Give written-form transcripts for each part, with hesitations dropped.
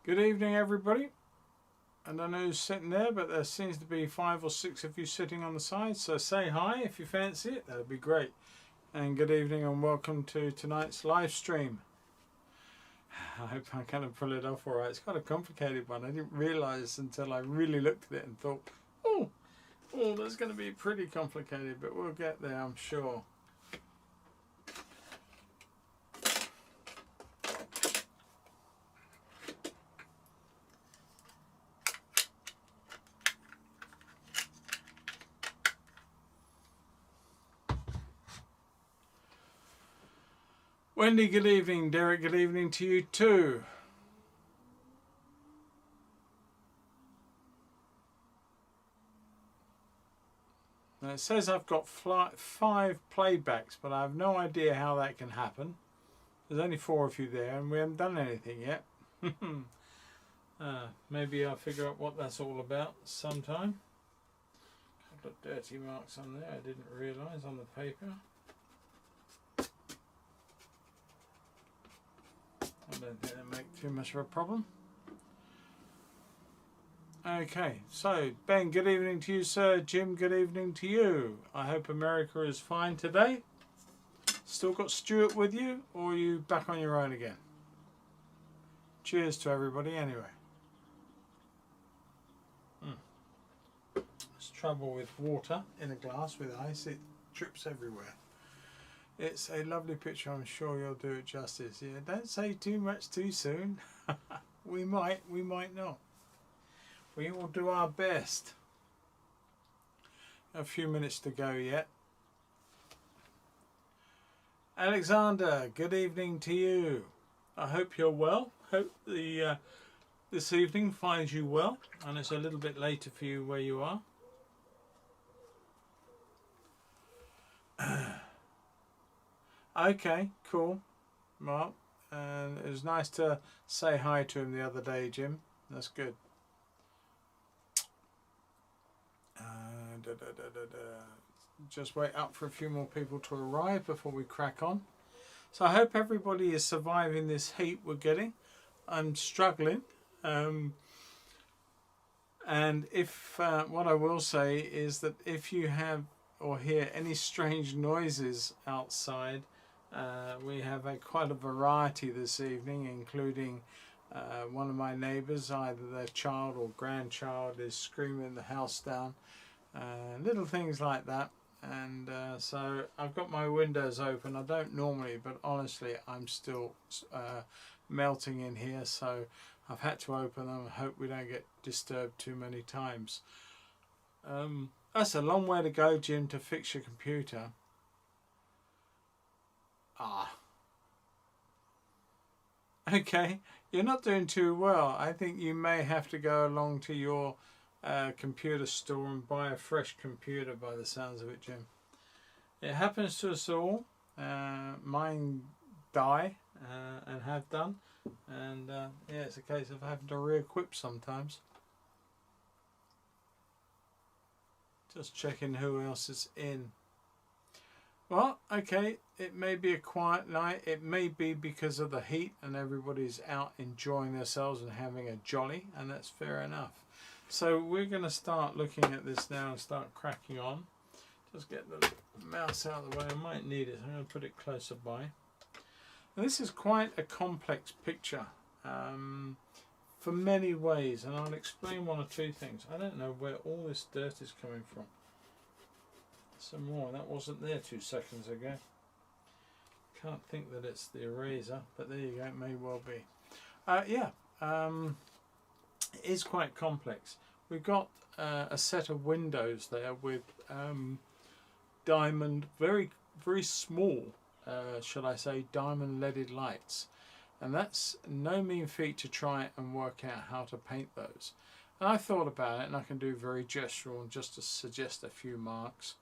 Good evening, everybody. I don't know who's sitting there, but there seems to be 5 or 6 of you sitting on the side. So say hi if you fancy it. That would be great. And good evening and welcome to tonight's live stream. I hope I can pull it off all right. It's quite a complicated one. I didn't realise until I really looked at it and thought, oh, that's going to be pretty complicated, but we'll get there, I'm sure. Wendy, good evening. Derek, good evening to you too. Now it says I've got 5 playbacks, but I have no idea how that can happen. There's only 4 of you there and we haven't done anything yet. Maybe I'll figure out what that's all about sometime. A couple of dirty marks on there I didn't realise on the paper. I don't think that make too much of a problem. Okay, so Ben, good evening to you, sir. Jim, good evening to you. I hope America is fine today. Still got Stuart with you, or are you back on your own again? Cheers to everybody anyway. There's trouble with water in a glass with ice, it drips everywhere. It's a lovely picture, I'm sure you'll do it justice. Yeah, don't say too much too soon. we might not. We will do our best. A few minutes to go yet. Alexander, good evening to you. I hope you're well. Hope the this evening finds you well, and it's a little bit later for you where you are. Okay, cool. Well, and it was nice to say hi to him the other day, Jim. That's good. Just wait up for a few more people to arrive before we crack on. So I hope everybody is surviving this heat we're getting. I'm struggling. And if what I will say is that if you have or hear any strange noises outside, we have quite a variety this evening, including one of my neighbours, either their child or grandchild is screaming the house down, little things like that. And so I've got my windows open. I don't normally, but honestly I'm still melting in here, so I've had to open them. I hope we don't get disturbed too many times. That's a long way to go, Jim, to fix your computer. Okay, you're not doing too well. I think you may have to go along to your computer store and buy a fresh computer by the sounds of it, Jim. It happens to us all. Mine die and have done, and yeah, it's a case of having to re-equip sometimes. Just checking who else is in. Well, okay, it may be a quiet night. It may be because of the heat and everybody's out enjoying themselves and having a jolly, and that's fair enough. So we're going to start looking at this now and start cracking on. Just get the mouse out of the way. I might need it. I'm going to put it closer by. And this is quite a complex picture for many ways, and I'll explain 1 or 2 things. I don't know where all this dirt is coming from. Some more. That wasn't there 2 seconds ago. Can't think that it's the eraser, but there you go. It may well be. Yeah. It is quite complex. We've got a set of windows there with diamond, very small, shall I say, diamond leaded lights, and that's no mean feat to try and work out how to paint those. And I thought about it, and I can do very gestural and just to suggest a few marks.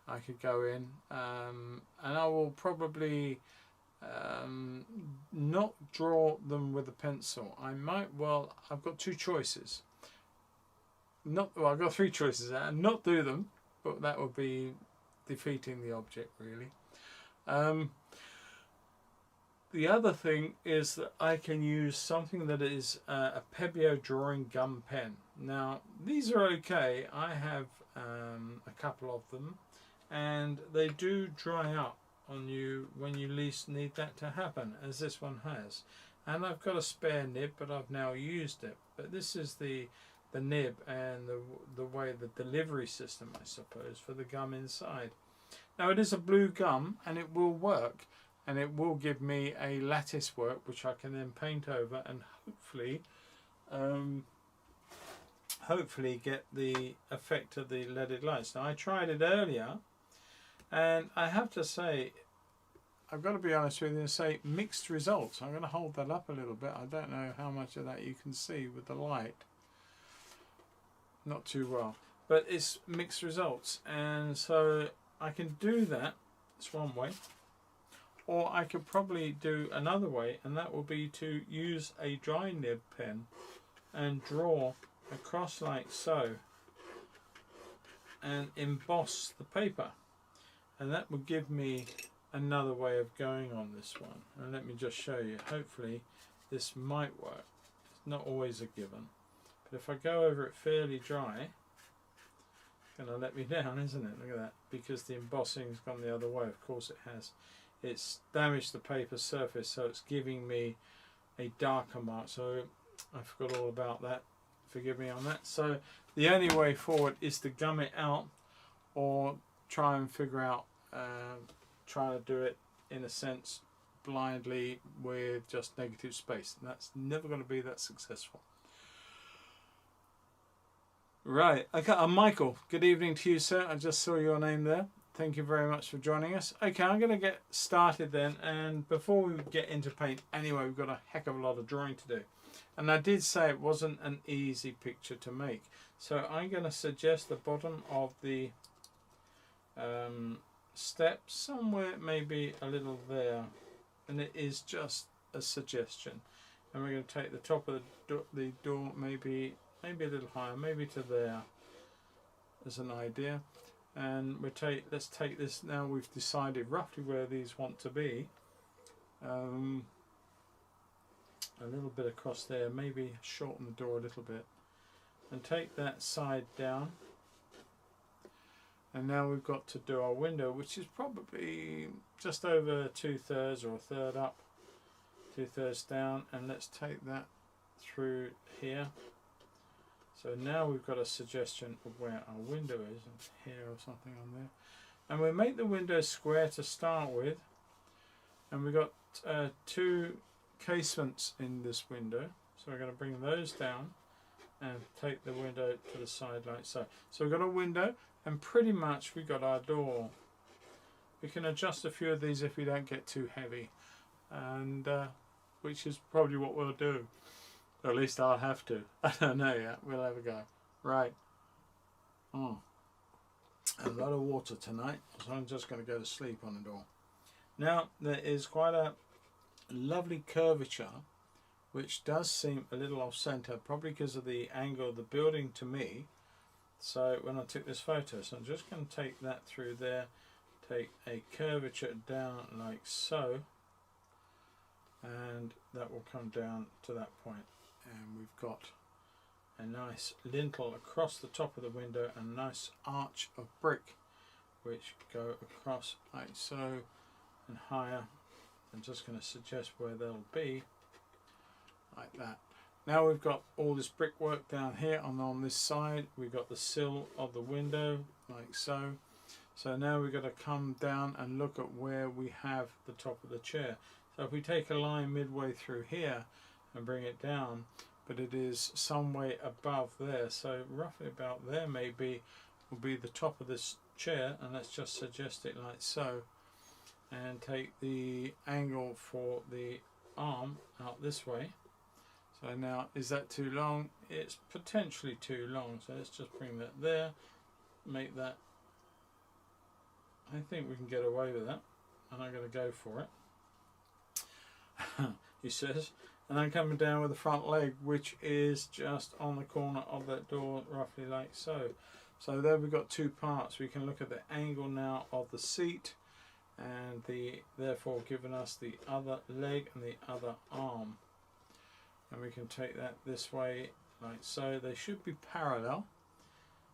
I could go in, and I will probably not draw them with a pencil. I might, well, I've got 2 choices. I've got 3 choices, and not do them, but that would be defeating the object really. The other thing is that I can use something that is a Pebeo drawing gum pen. Now these are okay. I have a couple of them, and they do dry up on you when you least need that to happen, as this one has. And I've got a spare nib, but I've now used it. But this is the nib and the way the delivery system, I suppose, for the gum inside. Now it is a blue gum, and it will work, and it will give me a lattice work which I can then paint over and hopefully get the effect of the leaded lights. Now I tried it earlier, and I have to say, I've got to be honest with you and say mixed results. I'm going to hold that up a little bit. I don't know how much of that you can see with the light. Not too well, but it's mixed results, and so I can do that. It's one way, or I could probably do another way, and that will be to use a dry nib pen and draw across like so and emboss the paper, and that would give me another way of going on this one. And let me just show you. Hopefully this might work. It's not always a given, but if I go over it fairly dry, it's going to let me down, isn't it? Look at that, because the embossing's gone the other way. Of course it has. It's damaged the paper surface, so it's giving me a darker mark. So I forgot all about that. Forgive me on that. So the only way forward is to gum it out, or try and figure out try to do it in a sense blindly with just negative space, and that's never going to be that successful. Right, okay, I'm Michael. Good evening to you, sir. I just saw your name there. Thank you very much for joining us. Okay, I'm going to get started then, and before we get into paint, anyway, we've got a heck of a lot of drawing to do. And I did say it wasn't an easy picture to make. So I'm going to suggest the bottom of the step somewhere, maybe a little there, and it is just a suggestion. And we're going to take the top of the door maybe a little higher, maybe to there as an idea. And let's take this now. We've decided roughly where these want to be. A little bit across there, maybe shorten the door a little bit, and take that side down. And now we've got to do our window, which is probably just over 2/3 or a third up, 2/3 down, and let's take that through here. So now we've got a suggestion of where our window is, here or something on there. And we make the window square to start with, and we've got two casements in this window, so we're going to bring those down and take the window to the side like so. So we've got a window, and pretty much we've got our door. We can adjust a few of these if we don't get too heavy, and which is probably what we'll do. Or at least I'll have to. I don't know yet. We'll have a go. Right. A lot of water tonight, so I'm just going to go to sleep on the door. Now there is quite a lovely curvature, which does seem a little off center, probably because of the angle of the building to me. So when I took this photo, so I'm just going to take that through there, take a curvature down like so, and that will come down to that point. And we've got a nice lintel across the top of the window, and a nice arch of brick which go across like so and higher. I'm just going to suggest where they'll be like that. Now we've got all this brickwork down here, and on this side we've got the sill of the window like so. So now we've got to come down and look at where we have the top of the chair. So if we take a line midway through here and bring it down, but it is some way above there, so roughly about there maybe will be the top of this chair, and let's just suggest it like so, and take the angle for the arm out this way. So now, is that too long? It's potentially too long, so let's just bring that there, make that, I think we can get away with that, and I'm going to go for it. He says. And I'm coming down with the front leg, which is just on the corner of that door, roughly like so. So there we've got two parts. We can look at the angle now of the seat, and therefore giving us the other leg and the other arm. And we can take that this way like so. They should be parallel,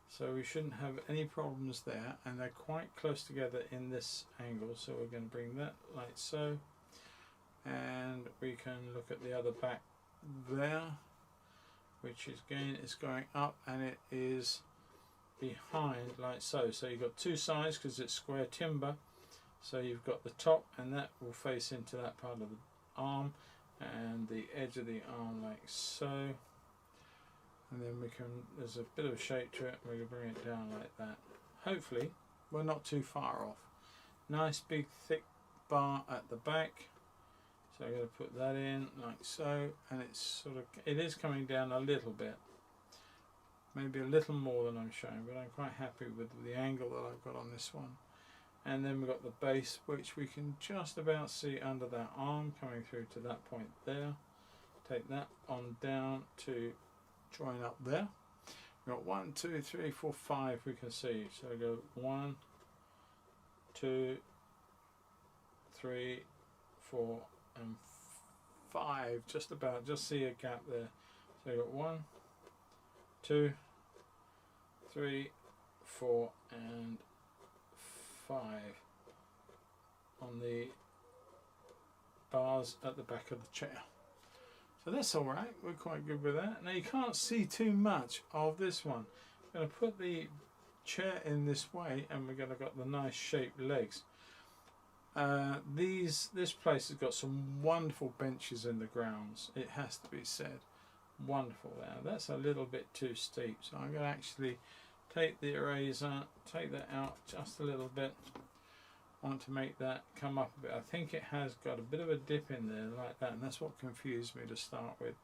so we shouldn't have any problems there, and they're quite close together in this angle, so we're going to bring that like so, and we can look at the other back there, which is again is going up, and it is behind like so. So you've got two sides because it's square timber, so you've got the top, and that will face into that part of the arm and the edge of the arm like so, and then we can, there's a bit of a shape to it, we can bring it down like that. Hopefully we're not too far off. Nice big thick bar at the back, so I'm going to put that in like so, and it's sort of, it is coming down a little bit, maybe a little more than I'm showing, but I'm quite happy with the angle that I've got on this one. And then we've got the base, which we can just about see under that arm coming through to that point there. Take that on down to join up there. We've got 1, 2, 3, 4, 5 we can see. So we go 1, 2, 3, 4 and 5, just about, just see a gap there. So we've got 1, 2, 3, 4 and 5 on the bars at the back of the chair. So that's alright, we're quite good with that. Now you can't see too much of this one. I'm going to put the chair in this way, and we're going to got the nice shaped legs. This place has got some wonderful benches in the grounds, it has to be said. Wonderful there. That's a little bit too steep, so I'm going to actually take the eraser, take that out just a little bit. I want to make that come up a bit. I think it has got a bit of a dip in there like that, and that's what confused me to start with.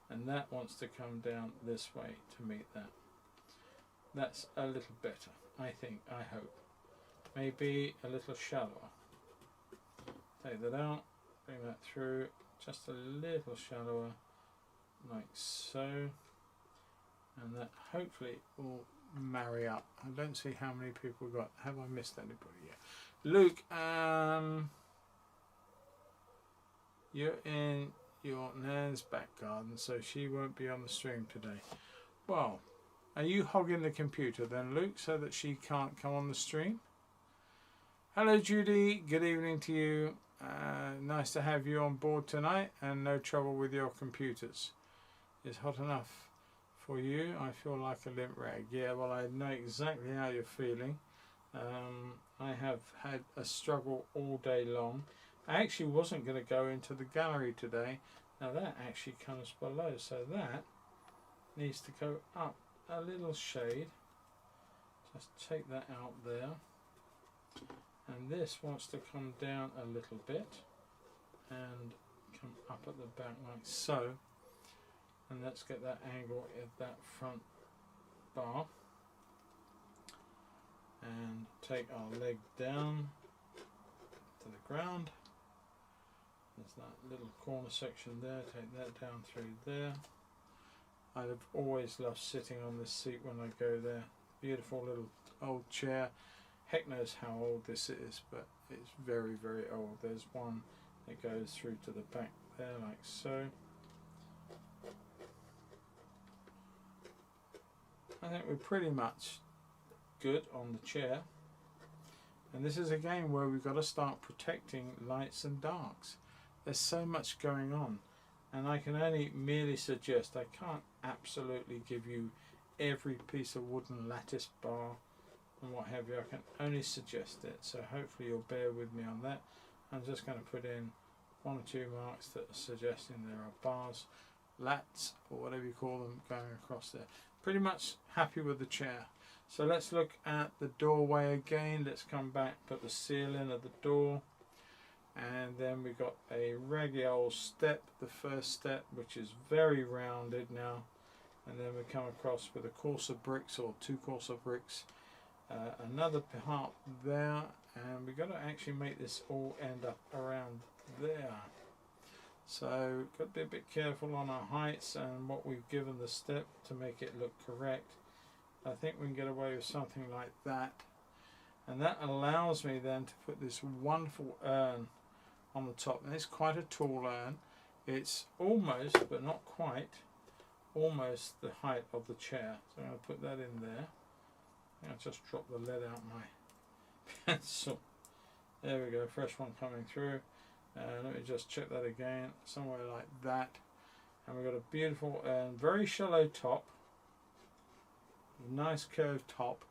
And that wants to come down this way to meet that. That's a little better, I think, I hope. Maybe a little shallower. Take that out, bring that through just a little shallower like so, and that hopefully will marry up. I don't see how many people got. Have I missed anybody yet? Luke, you're in your nan's back garden, so she won't be on the stream today. Well, are you hogging the computer then, Luke, so that she can't come on the stream? Hello Judy, good evening to you. Nice to have you on board tonight, and no trouble with your computers. It's hot enough for you. I feel like a limp rag. Yeah, well, I know exactly how you're feeling. I have had a struggle all day long. I actually wasn't going to go into the gallery today. Now that actually comes below, so that needs to go up a little shade. Just take that out there. And this wants to come down a little bit and come up at the back like so. And let's get that angle at that front bar. And take our leg down to the ground. There's that little corner section there, take that down through there. I've always loved sitting on this seat when I go there. Beautiful little old chair. Heck knows how old this is, but it's very, very old. There's one that goes through to the back there like so. I think we're pretty much good on the chair, and this is a game where we've got to start protecting lights and darks. There's so much going on, and I can only merely suggest, I can't absolutely give you every piece of wooden lattice bar and what have you. I can only suggest it, so hopefully you'll bear with me on that. I'm just going to put in 1 or 2 marks that are suggesting there are bars, lats or whatever you call them, going across there. Pretty much happy with the chair. So let's look at the doorway again. Let's come back, put the seal in at the door, and then we've got a raggy old step, the first step, which is very rounded now, and then we come across with a course of bricks or 2 course of bricks, another part there, and we've got to actually make this all end up around there. So got to be a bit careful on our heights and what we've given the step to make it look correct. I think we can get away with something like that. and that allows me then to put this wonderful urn on the top. And it's quite a tall urn. It's almost, but not quite, almost the height of the chair. So I'm going to put that in there. I'll just drop the lead out my pencil. There we go, fresh one coming through. Let me just check that again, somewhere like that. And we've got a beautiful urn, very shallow top, nice curved top,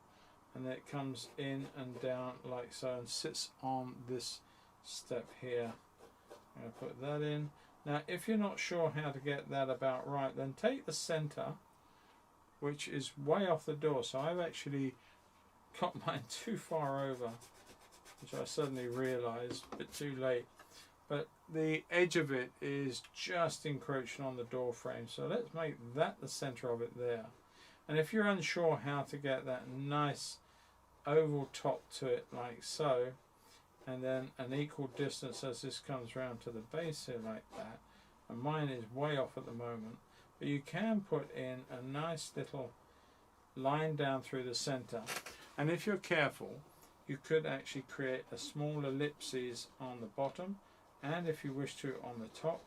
and then it comes in and down like so and sits on this step here. I'm going to put that in. Now if you're not sure how to get that about right, then take the center, which is way off the door. So I've actually got mine too far over, which I suddenly realised, a bit too late. But the edge of it is just encroaching on the door frame. So let's make that the centre of it there. And if you're unsure how to get that nice oval top to it like so, and then an equal distance as this comes round to the base here like that, and mine is way off at the moment, but you can put in a nice little line down through the centre, and if you're careful you could actually create a small ellipses on the bottom, and if you wish to on the top,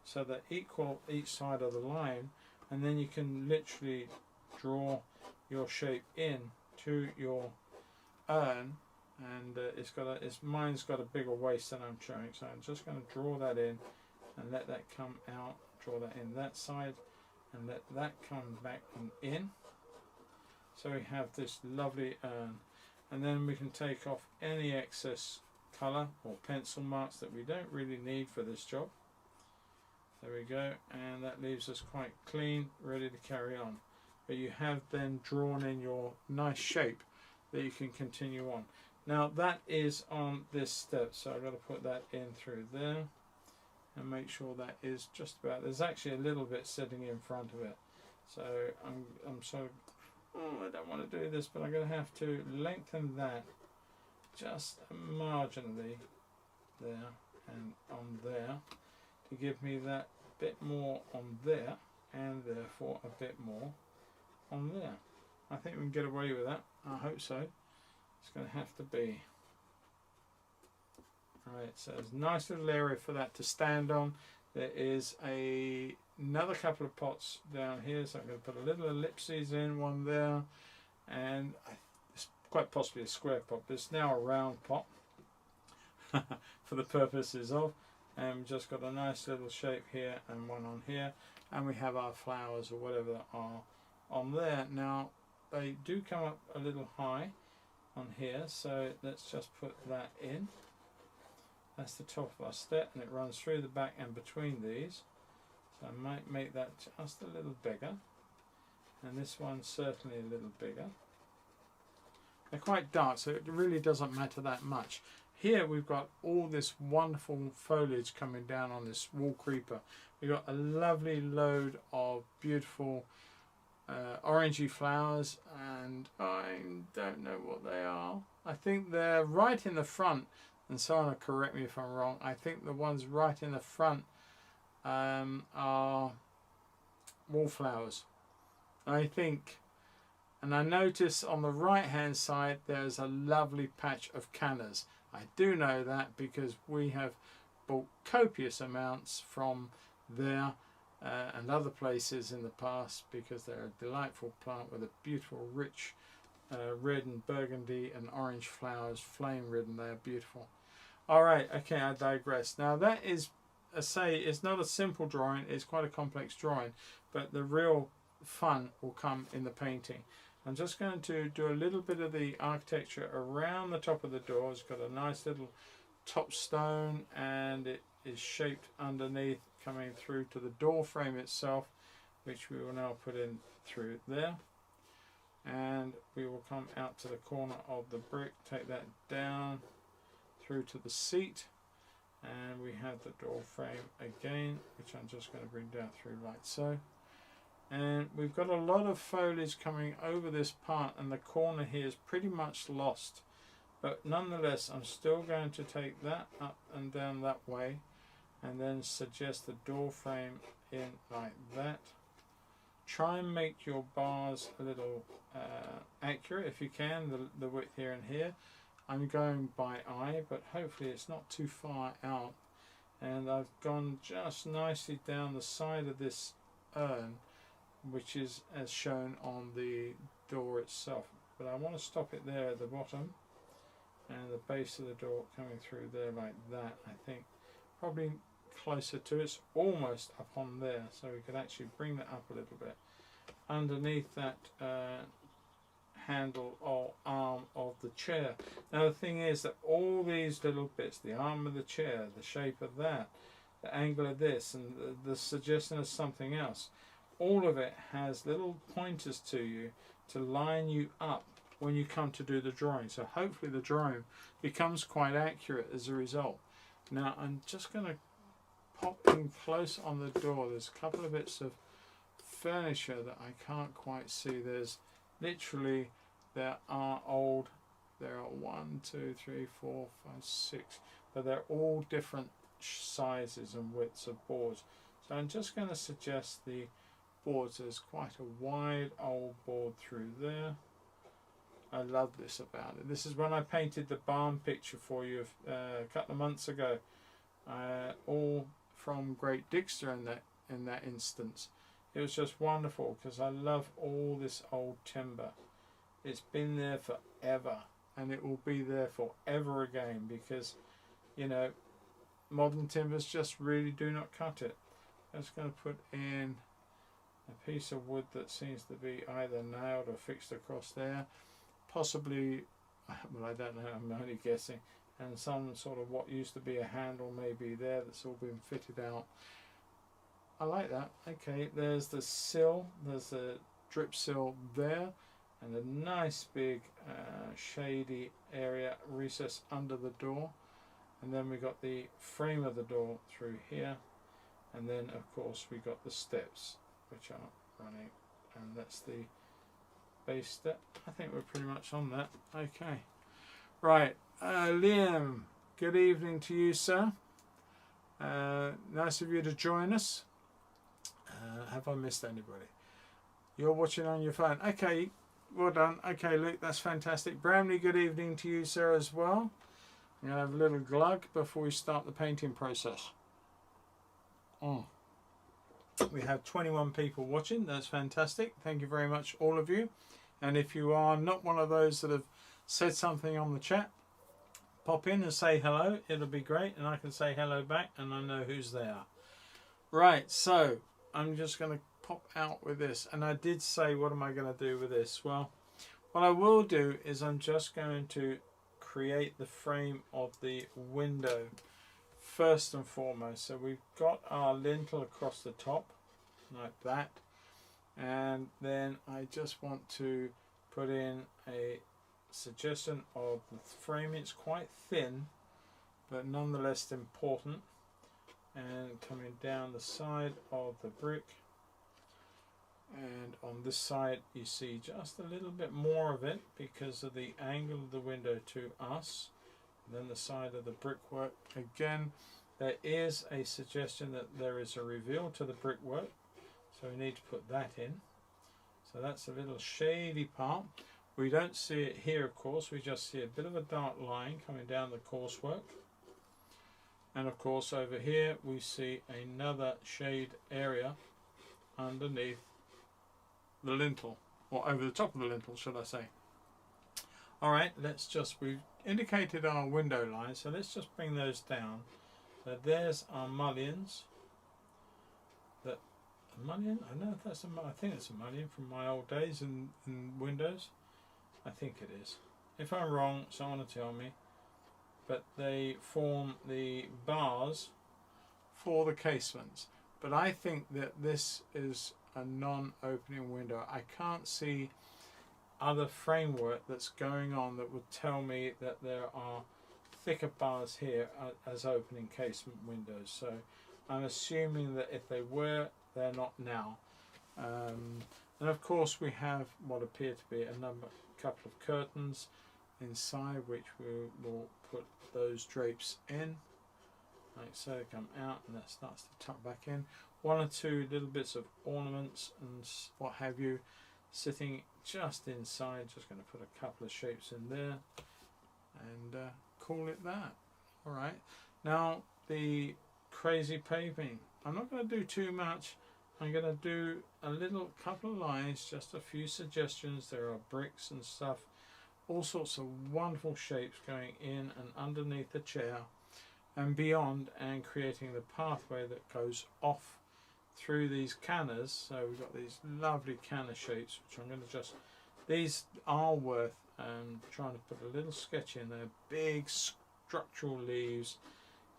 so that equal each side of the line, and then you can literally draw your shape in to your urn. And mine's got a bigger waist than I'm showing, so I'm just going to draw that in and let that come out, draw that in that side and let that come back and in. So we have this lovely urn, and then we can take off any excess colour or pencil marks that we don't really need for this job. There we go, and that leaves us quite clean, ready to carry on. But you have then drawn in your nice shape that you can continue on. Now that is on this step, so I've got to put that in through there and make sure that is just about, there's actually a little bit sitting in front of it. So I'm sort of, I don't want to do this, but I'm going to have to lengthen that just marginally there and on there to give me that bit more on there, and therefore a bit more on there. I think we can get away with that. I hope so. It's going to have to be. Alright, so there's a nice little area for that to stand on. There is another couple of pots down here, so I'm going to put a little ellipses in, one there, and it's quite possibly a square pot, but it's now a round pot for the purposes of, and we've just got a nice little shape here and one on here, and we have our flowers or whatever that are on there. Now they do come up a little high on here, so let's just put that in. That's the top of our step, and it runs through the back and between these, so I might make that just a little bigger, and this one certainly a little bigger. They're quite dark, so it really doesn't matter that much. Here we've got all this wonderful foliage coming down on this wall creeper. We've got a lovely load of beautiful orangey flowers, and I don't know what they are. I think they're right in the front, and someone will correct me if I'm wrong. I think the ones right in the front are wallflowers, I think. And I notice on the right hand side there's a lovely patch of cannas. I do know that because we have bought copious amounts from there and other places in the past, because they're a delightful plant with a beautiful rich red and burgundy and orange flowers, flame ridden. They are beautiful. Alright, okay, I digress. Now that is, I say, it's not a simple drawing, it's quite a complex drawing, but the real fun will come in the painting. I'm just going to do a little bit of the architecture around the top of the door. It's got a nice little top stone, and it is shaped underneath coming through to the door frame itself, which we will now put in through there. And we will come out to the corner of the brick, take that down through to the seat, and we have the door frame again, which I'm just going to bring down through like so. And we've got a lot of foliage coming over this part, and the corner here is pretty much lost, but nonetheless I'm still going to take that up and down that way, and then suggest the door frame in like that, Try and make your bars a little accurate if you can, the width here and here. I'm going by eye, but hopefully it's not too far out. And I've gone just nicely down the side of this urn, which is as shown on the door itself. But I want to stop it there at the bottom, and the base of the door coming through there like that. I think probably closer to it's almost up on there, so we could actually bring that up a little bit underneath that handle or arm of the chair. Now the thing is that all these little bits, the arm of the chair, the shape of that, the angle of this, and the suggestion of something else, all of it has little pointers to you to line you up when you come to do the drawing. So hopefully the drawing becomes quite accurate as a result. Now I'm just going to pop in close on the door. There's a couple of bits of furniture that I can't quite see. There's literally, there are 1, 2, 3, 4, 5, 6, but they're all different sizes and widths of boards. So I'm just going to suggest the boards. There's quite a wide old board through there. I love this about it. This is when I painted the barn picture for you a couple of months ago, all from Great Dixter in that instance. It was just wonderful because I love all this old timber. It's been there forever, and it will be there forever again, because, you know, modern timbers just really do not cut it. I'm just going to put in a piece of wood that seems to be either nailed or fixed across there, possibly, well, I don't know, I'm only guessing, and some sort of what used to be a handle maybe there that's all been fitted out. I like that. Okay, there's the sill, there's a drip sill there, and a nice big shady area recess under the door, and then we got the frame of the door through here, and then of course we got the steps which are running, and that's the base step. I think we're pretty much on that. Okay, right, Liam, good evening to you, sir. Nice of you to join us. Have I missed anybody? You're watching on your phone. Okay, well done. Okay, Luke, that's fantastic. Bramley, good evening to you, sir, as well. I'm going to have a little glug before we start the painting process. We have 21 people watching. That's fantastic. Thank you very much, all of you. And if you are not one of those that have said something on the chat, pop in and say hello. It'll be great, and I can say hello back, and I know who's there. Right, so I'm just going to pop out with this, and I did say, what am I going to do with this? Well, what I will do is I'm just going to create the frame of the window first and foremost. So we've got our lintel across the top like that, and then I just want to put in a suggestion of the framing. It's quite thin, but nonetheless important. And coming down the side of the brick, and on this side you see just a little bit more of it because of the angle of the window to us. And then the side of the brickwork, again there is a suggestion that there is a reveal to the brickwork, so we need to put that in. So that's a little shady part. We don't see it here, of course, we just see a bit of a dark line coming down the coursework. And of course over here we see another shade area underneath the lintel, or over the top of the lintel, should I say. Alright, we've indicated our window lines, so let's just bring those down. So there's our mullions. A mullion? I know if that's I think it's a mullion from my old days in windows. I think it is. If I'm wrong, someone will tell me. But they form the bars for the casements. But I think that this is a non-opening window. I can't see other framework that's going on that would tell me that there are thicker bars here as opening casement windows. So I'm assuming that if they were, they're not now. And of course we have what appear to be a couple of curtains inside, which we will put those drapes in. like so. They come out and that starts to tuck back in. One or two little bits of ornaments and what have you sitting just inside. Just going to put a couple of shapes in there and call it that. Alright, now the crazy paving. I'm not going to do too much. I'm going to do a little couple of lines, just a few suggestions. There are bricks and stuff, all sorts of wonderful shapes going in and underneath the chair and beyond, and creating the pathway that goes off through these canners. So we've got these lovely canner shapes, which I'm going to just, these are worth trying to put a little sketch in there. Big structural leaves,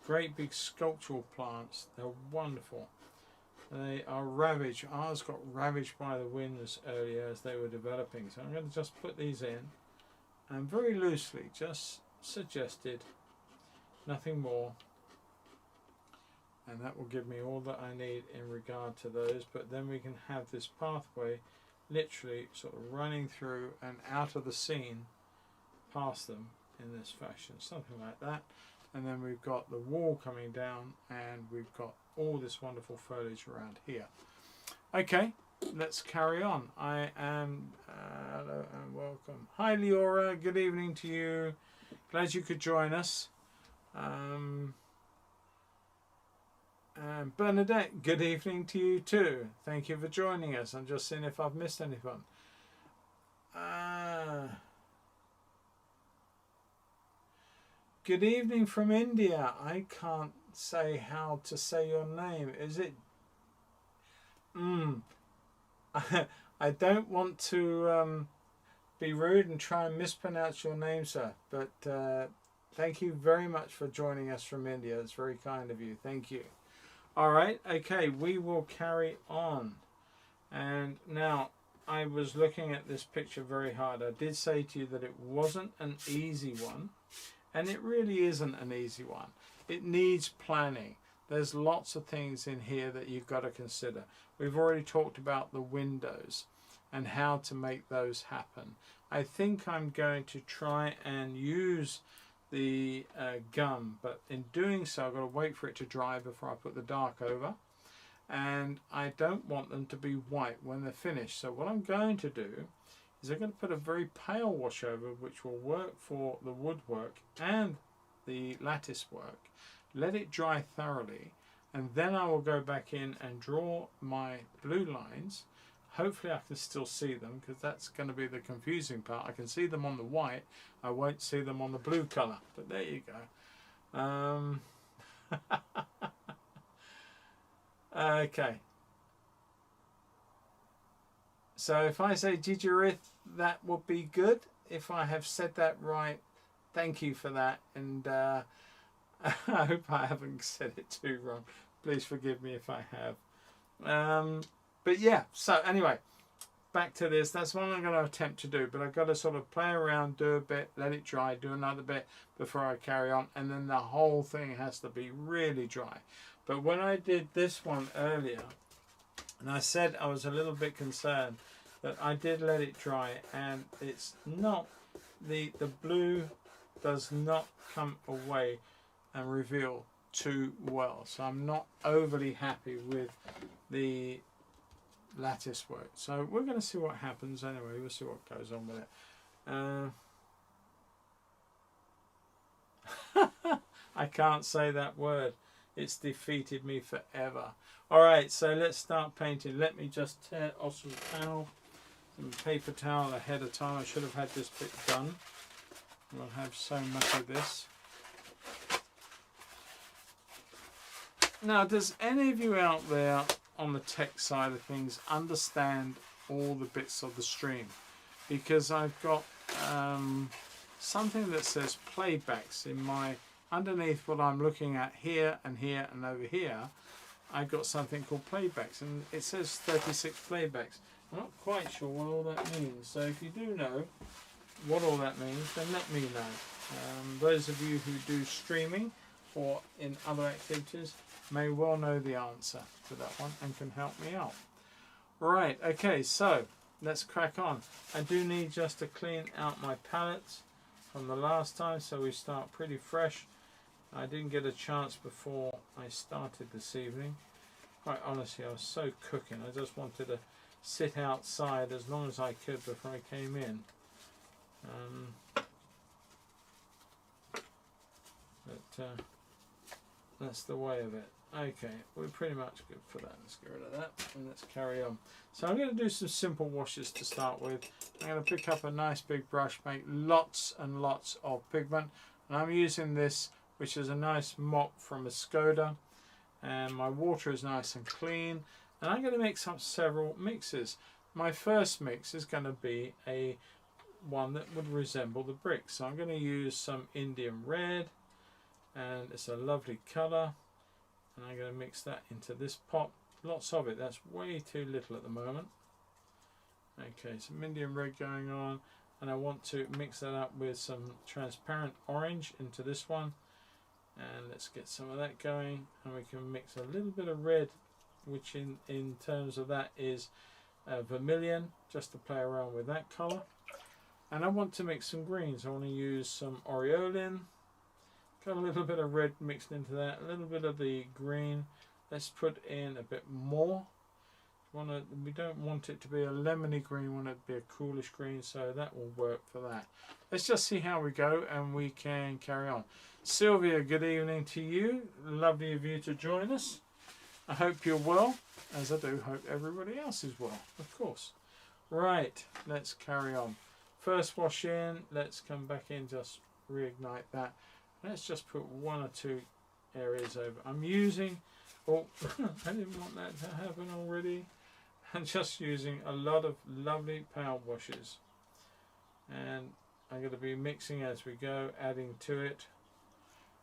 great big sculptural plants. They're wonderful. They are ravaged. Ours got ravaged by the winds earlier as they were developing. So I'm going to just put these in and very loosely, just suggested, nothing more. And that will give me all that I need in regard to those. But then we can have this pathway literally sort of running through and out of the scene past them in this fashion, something like that. And then we've got the wall coming down and we've got all this wonderful foliage around here. Okay, let's carry on. I am hello and welcome. Hi Leora, good evening to you. Glad you could join us. And Bernadette, good evening to you too. Thank you for joining us. I'm just seeing if I've missed anyone. Good evening from India. I can't say how to say your name. Is it? I don't want to be rude and try and mispronounce your name, sir. But thank you very much for joining us from India. It's very kind of you. Thank you. All right. Okay. We will carry on. And now I was looking at this picture very hard. I did say to you that it wasn't an easy one. And it really isn't an easy one. It needs planning. There's lots of things in here that you've got to consider. We've already talked about the windows and how to make those happen. I think I'm going to try and use the gum, but in doing so I've got to wait for it to dry before I put the dark over. And I don't want them to be white when they're finished. So what I'm going to do is I'm going to put a very pale wash over, which will work for the woodwork and the lattice work. Let it dry thoroughly, and then I will go back in and draw my blue lines. Hopefully I can still see them, because that's going to be the confusing part. I can see them on the white, I won't see them on the blue colour, but there you go. Okay. So if I say Jijirith, that would be good. If I have said that right, thank you for that. And I hope I haven't said it too wrong. Please forgive me if I have. But yeah, so anyway, back to this. That's what I'm going to attempt to do. But I've got to sort of play around, do a bit, let it dry, do another bit before I carry on. And then the whole thing has to be really dry. But when I did this one earlier, and I said I was a little bit concerned that I did let it dry, and it's not, the blue does not come away and reveal too well. So I'm not overly happy with the lattice work. So we're going to see what happens anyway. We'll see what goes on with it. I can't say that word. It's defeated me forever. Alright, so let's start painting. Let me just tear off some towel, some paper towel ahead of time. I should have had this bit done. We'll have so much of this. Now, does any of you out there on the tech side of things understand all the bits of the stream? Because I've got something that says playbacks in my, underneath what I'm looking at here and here and over here, I've got something called playbacks, and it says 36 playbacks. I'm not quite sure what all that means, so if you do know what all that means, then let me know. Those of you who do streaming or in other activities may well know the answer to that one and can help me out. Right, okay, so let's crack on. I do need just to clean out my palettes from the last time, so we start pretty fresh. I didn't get a chance before I started this evening. Quite honestly, I was so cooking. I just wanted to sit outside as long as I could before I came in. But that's the way of it. Okay, we're pretty much good for that. Let's get rid of that and let's carry on. So I'm going to do some simple washes to start with. I'm going to pick up a nice big brush, make lots and lots of pigment, and I'm using this, which is a nice mop from a Skoda, and my water is nice and clean, and I'm going to mix up several mixes. My first mix is going to be one that would resemble the bricks. So I'm going to use some Indian red, and it's a lovely colour. And I'm going to mix that into this pot. Lots of it. That's way too little at the moment. Okay, some Indian red going on. And I want to mix that up with some transparent orange into this one. And let's get some of that going. And we can mix a little bit of red, which in terms of that is vermilion, just to play around with that colour. And I want to mix some greens. I want to use some aureolin. Got a little bit of red mixed into that, a little bit of the green. Let's put in a bit more. We don't want it to be a lemony green, we want it to be a coolish green, so that will work for that. Let's just see how we go and we can carry on. Sylvia, good evening to you. Lovely of you to join us. I hope you're well, as I do hope everybody else is well, of course. Right, let's carry on. First wash in, let's come back in, just reignite that. Let's just put one or two areas over. I'm using, oh, I didn't want that to happen already. I'm just using a lot of lovely power washes. And I'm going to be mixing as we go, adding to it.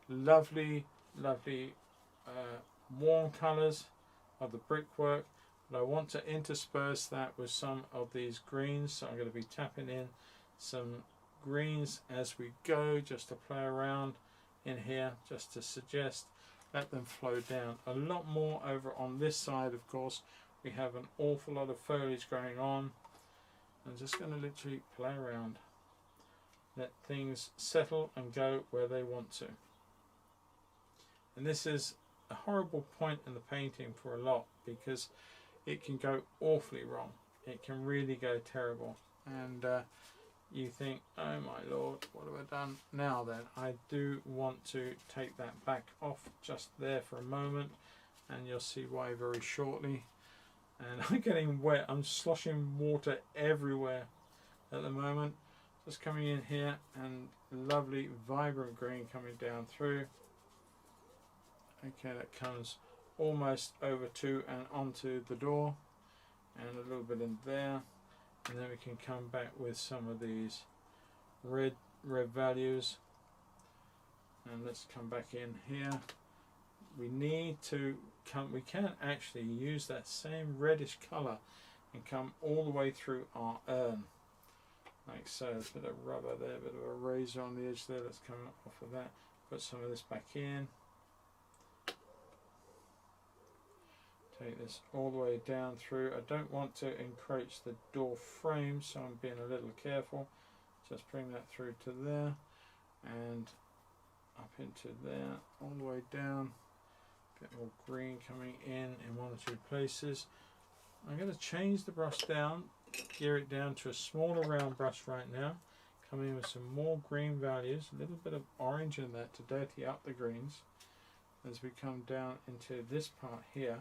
Lovely, lovely warm colours of the brickwork. But I want to intersperse that with some of these greens. So I'm going to be tapping in some greens as we go, just to play around in here, just to suggest, let them flow down. A lot more over on this side, of course. We have an awful lot of foliage going on. I'm just going to literally play around. Let things settle and go where they want to. And this is a horrible point in the painting for a lot, because it can go awfully wrong. It can really go terrible. And you think, oh my lord, what have I done now then? I do want to take that back off just there for a moment, and you'll see why very shortly. And I'm getting wet, I'm sloshing water everywhere at the moment. Just coming in here, and lovely vibrant green coming down through. Okay, that comes almost over to and onto the door, and a little bit in there. And then we can come back with some of these red values, and let's come back in here. We need to come, we can actually use that same reddish colour and come all the way through our urn, like so. There's a bit of rubber there, a bit of a razor on the edge there. Let's come off of that, put some of this back in. Take this all the way down through. I don't want to encroach the door frame, so I'm being a little careful. Just bring that through to there and up into there, all the way down. A bit more green coming in one or two places. I'm going to change the brush down, gear it down to a smaller round brush right now. Come in with some more green values, a little bit of orange in that to dirty up the greens as we come down into this part here.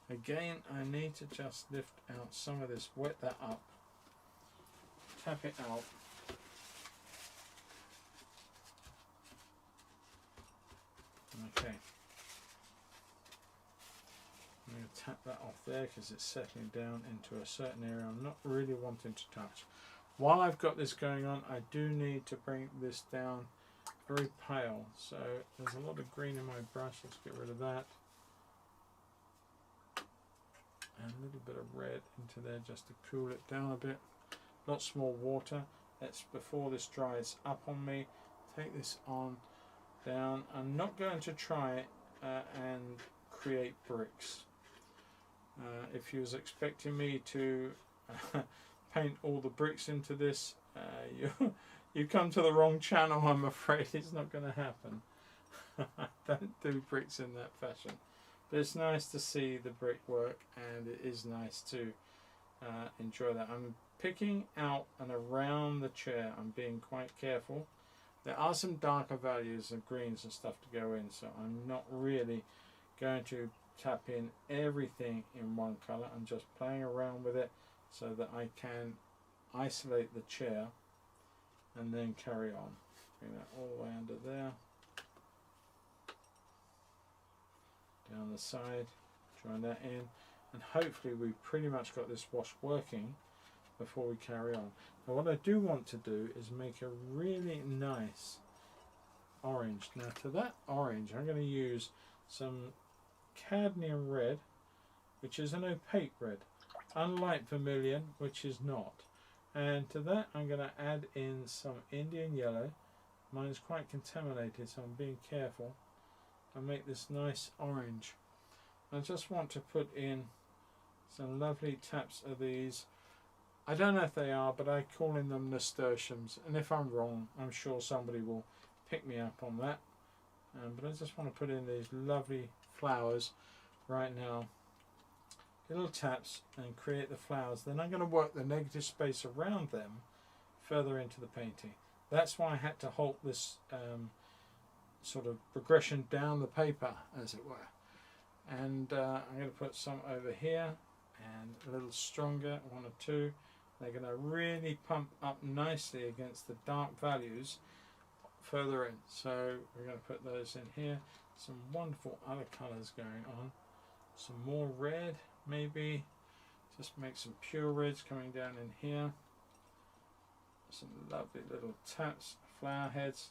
Again, I need to just lift out some of this, wet that up, tap it out. Okay. I'm going to tap that off there because it's settling down into a certain area I'm not really wanting to touch. While I've got this going on, I do need to bring this down very pale. So there's a lot of green in my brush. Let's get rid of that. And a little bit of red into there just to cool it down a bit. Lots more water. Let's, before this dries up on me, take this on down. I'm not going to try and create bricks. If you was expecting me to paint all the bricks into this, you come to the wrong channel. I'm afraid it's not going to happen. don't do bricks in that fashion. But it's nice to see the brickwork, and it is nice to enjoy that. I'm picking out and around the chair. I'm being quite careful. There are some darker values of greens and stuff to go in, so I'm not really going to tap in everything in one colour. I'm just playing around with it so that I can isolate the chair and then carry on. Bring that all the way under there, down the side, join that in, and hopefully we've pretty much got this wash working before we carry on. Now what I do want to do is make a really nice orange. Now to that orange I'm going to use some cadmium red, which is an opaque red, unlike vermilion, which is not. And to that I'm going to add in some Indian yellow. Mine is quite contaminated, so I'm being careful, and make this nice orange. I just want to put in some lovely taps of these. I don't know if they are, but I call in them nasturtiums, and if I'm wrong I'm sure somebody will pick me up on that. But I just want to put in these lovely flowers right now, little taps, and create the flowers. Then I'm going to work the negative space around them further into the painting. That's why I had to halt this sort of progression down the paper, as it were. And I'm going to put some over here and a little stronger, one or two. They're going to really pump up nicely against the dark values further in. So we're going to put those in here. Some wonderful other colours going on. Some more red, maybe. Just make some pure reds coming down in here. Some lovely little taps, flower heads.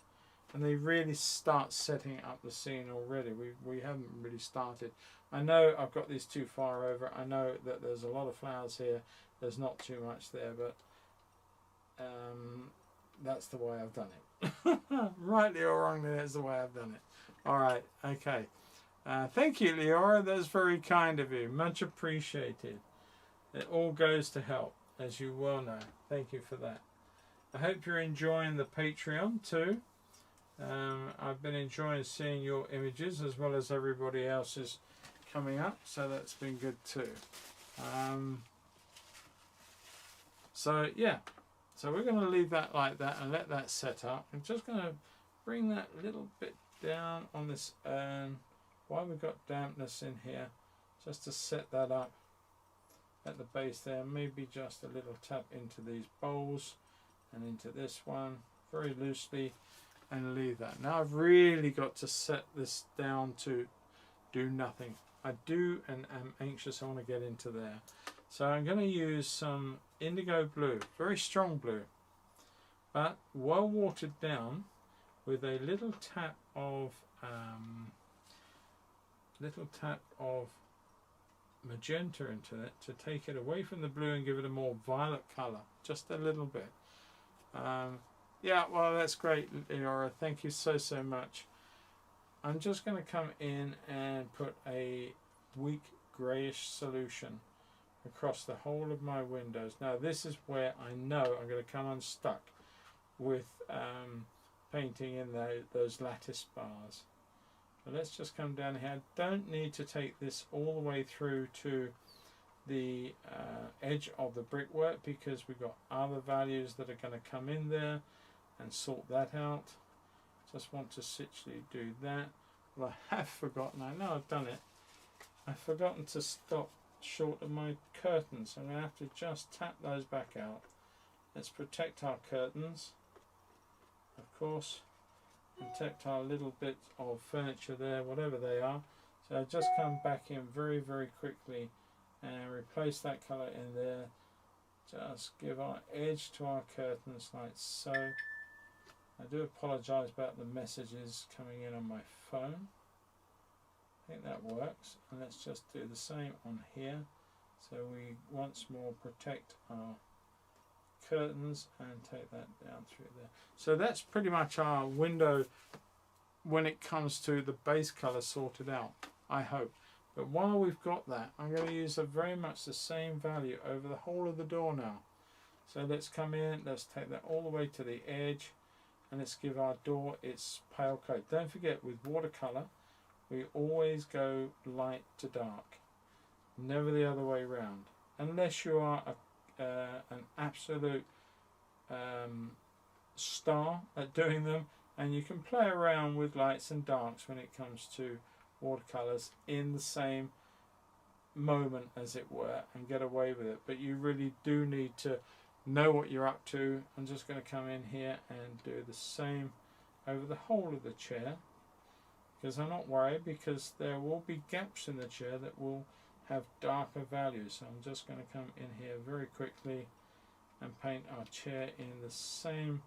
And they really start setting up the scene already. We haven't really started. I know I've got these too far over. I know that there's a lot of flowers here. There's not too much there, but that's the way I've done it. Rightly or wrongly, that's the way I've done it. Alright, okay. Thank you, Leora. That's very kind of you. Much appreciated. It all goes to help, as you well know. Thank you for that. I hope you're enjoying the Patreon too. I've been enjoying seeing your images as well as everybody else's coming up, so that's been good too. So yeah, so we're going to leave that like that and let that set up. I'm just going to bring that little bit down on this urn while we've got dampness in here, just to set that up at the base there. Maybe just a little tap into these bowls and into this one very loosely, and leave that. Now I've really got to set this down to do nothing. I do and am anxious. I want to get into there. So I'm going to use some indigo blue, very strong blue, but well watered down, with a little tap of magenta into it to take it away from the blue and give it a more violet colour, just a little bit. Yeah, well, that's great, Leora. Thank you so much. I'm just going to come in and put a weak greyish solution across the whole of my windows. Now this is where I know I'm going to come unstuck with painting in those lattice bars. But let's just come down here. I don't need to take this all the way through to the edge of the brickwork, because we've got other values that are going to come in there and sort that out. Just want to situally do that. Well, I have forgotten. I know I've done it. I've forgotten to stop short of my curtains. I'm going to have to just tap those back out. Let's protect our curtains, of course. Protect our little bit of furniture there, whatever they are. So I just come back in very quickly and replace that colour in there. Just give our edge to our curtains like so. I do apologise about the messages coming in on my phone. I think that works. And let's just do the same on here. So we once more protect our curtains and take that down through there. So that's pretty much our window when it comes to the base colour sorted out, I hope. But while we've got that, I'm going to use very much the same value over the whole of the door now. So let's come in, let's take that all the way to the edge, and let's give our door its pale coat. Don't forget, with watercolour, we always go light to dark, never the other way round, unless you are an absolute star at doing them, and you can play around with lights and darks when it comes to watercolours in the same moment, as it were, and get away with it. But you really do need to know what you're up to. I'm just going to come in here and do the same over the whole of the chair, because I'm not worried, because there will be gaps in the chair that will have darker values. So I'm just going to come in here very quickly and paint our chair in the same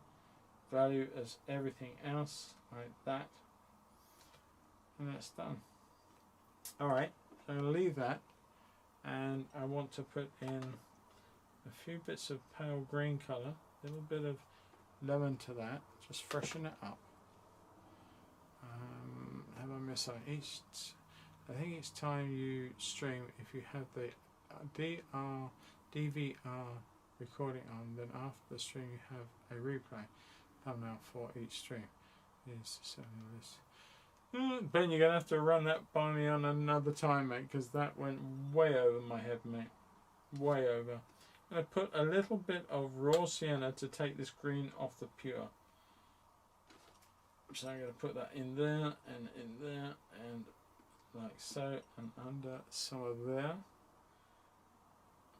value as everything else, like that, and that's done. Alright, so I'm going to leave that, and I want to put in a few bits of pale green colour, a little bit of lemon to that, just freshen it up. Have I missed out? I think each time you stream, if you have the DVR recording on, then after the stream you have a replay thumbnail for each stream. Yes, certainly this. Ben, you're going to have to run that by me on another time, mate, because that went way over my head, mate. Way over. I'm going to put a little bit of raw sienna to take this green off the pure. So I'm going to put that in there, and in there, and like so, and under some of there.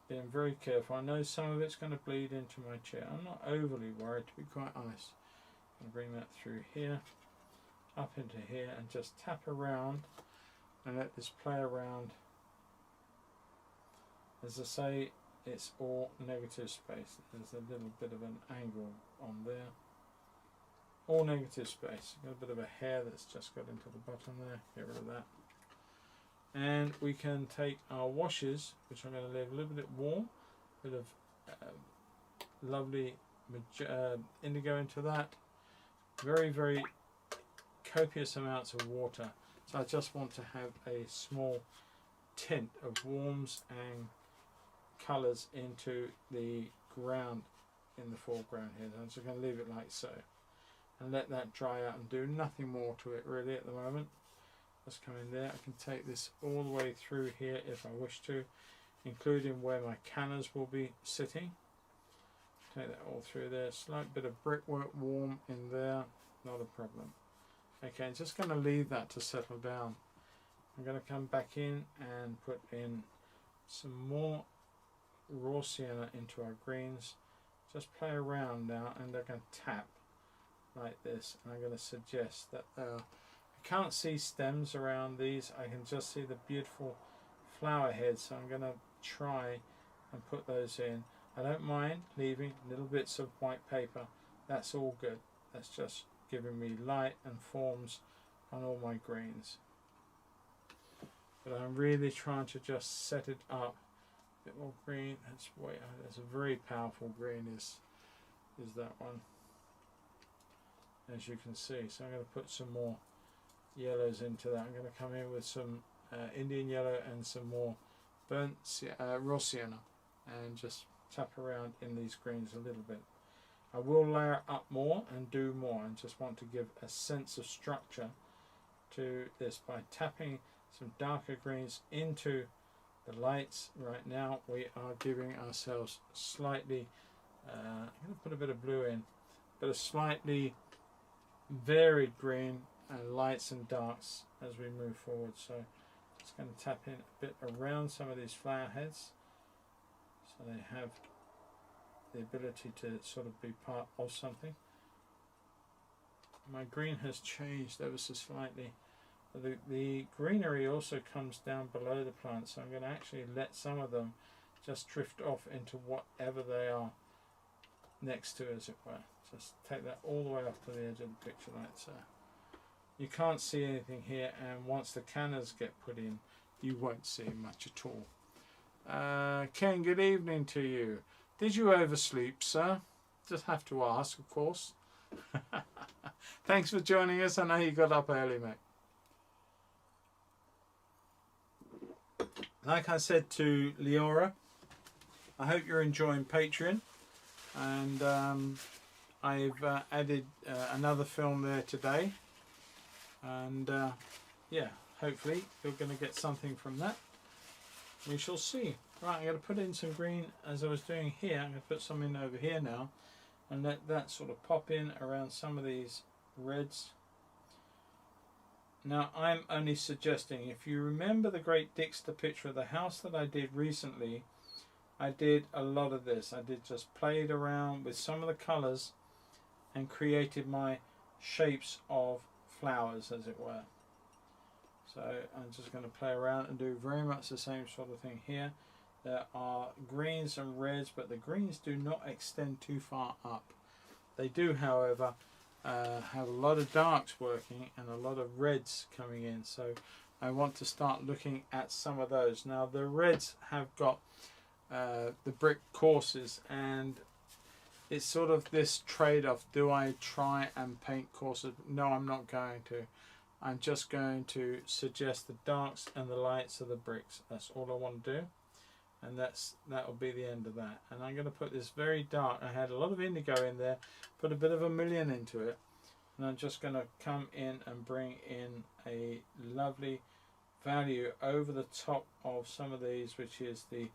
Being very careful. I know some of it's going to bleed into my chair. I'm not overly worried, to be quite honest. I'm going to bring that through here, up into here, and just tap around and let this play around. As I say, it's all negative space. There's a little bit of an angle on there. All negative space. Got a bit of a hair that's just got into the bottom there. Get rid of that. And we can take our washes, which I'm going to leave a little bit warm, a bit of lovely indigo into that. Very, very copious amounts of water. So I just want to have a small tint of warms and colours into the ground in the foreground here. I'm just going to leave it like so and let that dry out and do nothing more to it really at the moment. Just come in there. I can take this all the way through here if I wish to, including where my canners will be sitting. Take that all through there. Slight bit of brickwork warm in there, not a problem. Okay, I'm just going to leave that to settle down. I'm going to come back in and put in some more raw sienna into our greens. Just play around now, and I can tap like this, and I'm going to suggest that I can't see stems around these. I can just see the beautiful flower heads, so I'm going to try and put those in. I don't mind leaving little bits of white paper. That's all good. That's just giving me light and forms on all my greens. But I'm really trying to just set it up. A bit more green. That's a very powerful green is that one, as you can see. So I'm going to put some more yellows into that. I'm going to come in with some Indian yellow and some more burnt raw sienna, and just tap around in these greens a little bit. I will layer up more and do more, and just want to give a sense of structure to this by tapping some darker greens into the lights. Right now we are giving ourselves slightly, I'm going to put a bit of blue in, but a slightly varied green and lights and darks as we move forward. So just going to tap in a bit around some of these flower heads, so they have the ability to sort of be part of something. My green has changed ever so slightly. The greenery also comes down below the plant, so I'm going to actually let some of them just drift off into whatever they are next to, as it were. Just take that all the way up to the edge of the picture like so. You can't see anything here, and once the canners get put in, you won't see much at all. Ken, good evening to you. Did you oversleep, sir? Just have to ask, of course. Thanks for joining us. I know you got up early, mate. Like I said to Leora, I hope you're enjoying Patreon, and I've added another film there today, and yeah, hopefully you're going to get something from that. We shall see. Right, I'm going to put in some green as I was doing here. I'm going to put some in over here now and let that sort of pop in around some of these reds. Now I'm only suggesting, if you remember the great Dixter picture of the house that I did recently, I did a lot of this. I did just played around with some of the colours and created my shapes of flowers, as it were. So I'm just going to play around and do very much the same sort of thing here. There are greens and reds, but the greens do not extend too far up. They do, however, have a lot of darks working and a lot of reds coming in. So I want to start looking at some of those. Now the reds have got the brick courses, and it's sort of this trade-off. Do I try and paint courses? No, I'm not going to. I'm just going to suggest the darks and the lights of the bricks. That's all I want to do, and that will be the end of that. And I'm going to put this very dark. I had a lot of indigo in there, put a bit of vermilion into it, and I'm just going to come in and bring in a lovely value over the top of some of these, which is the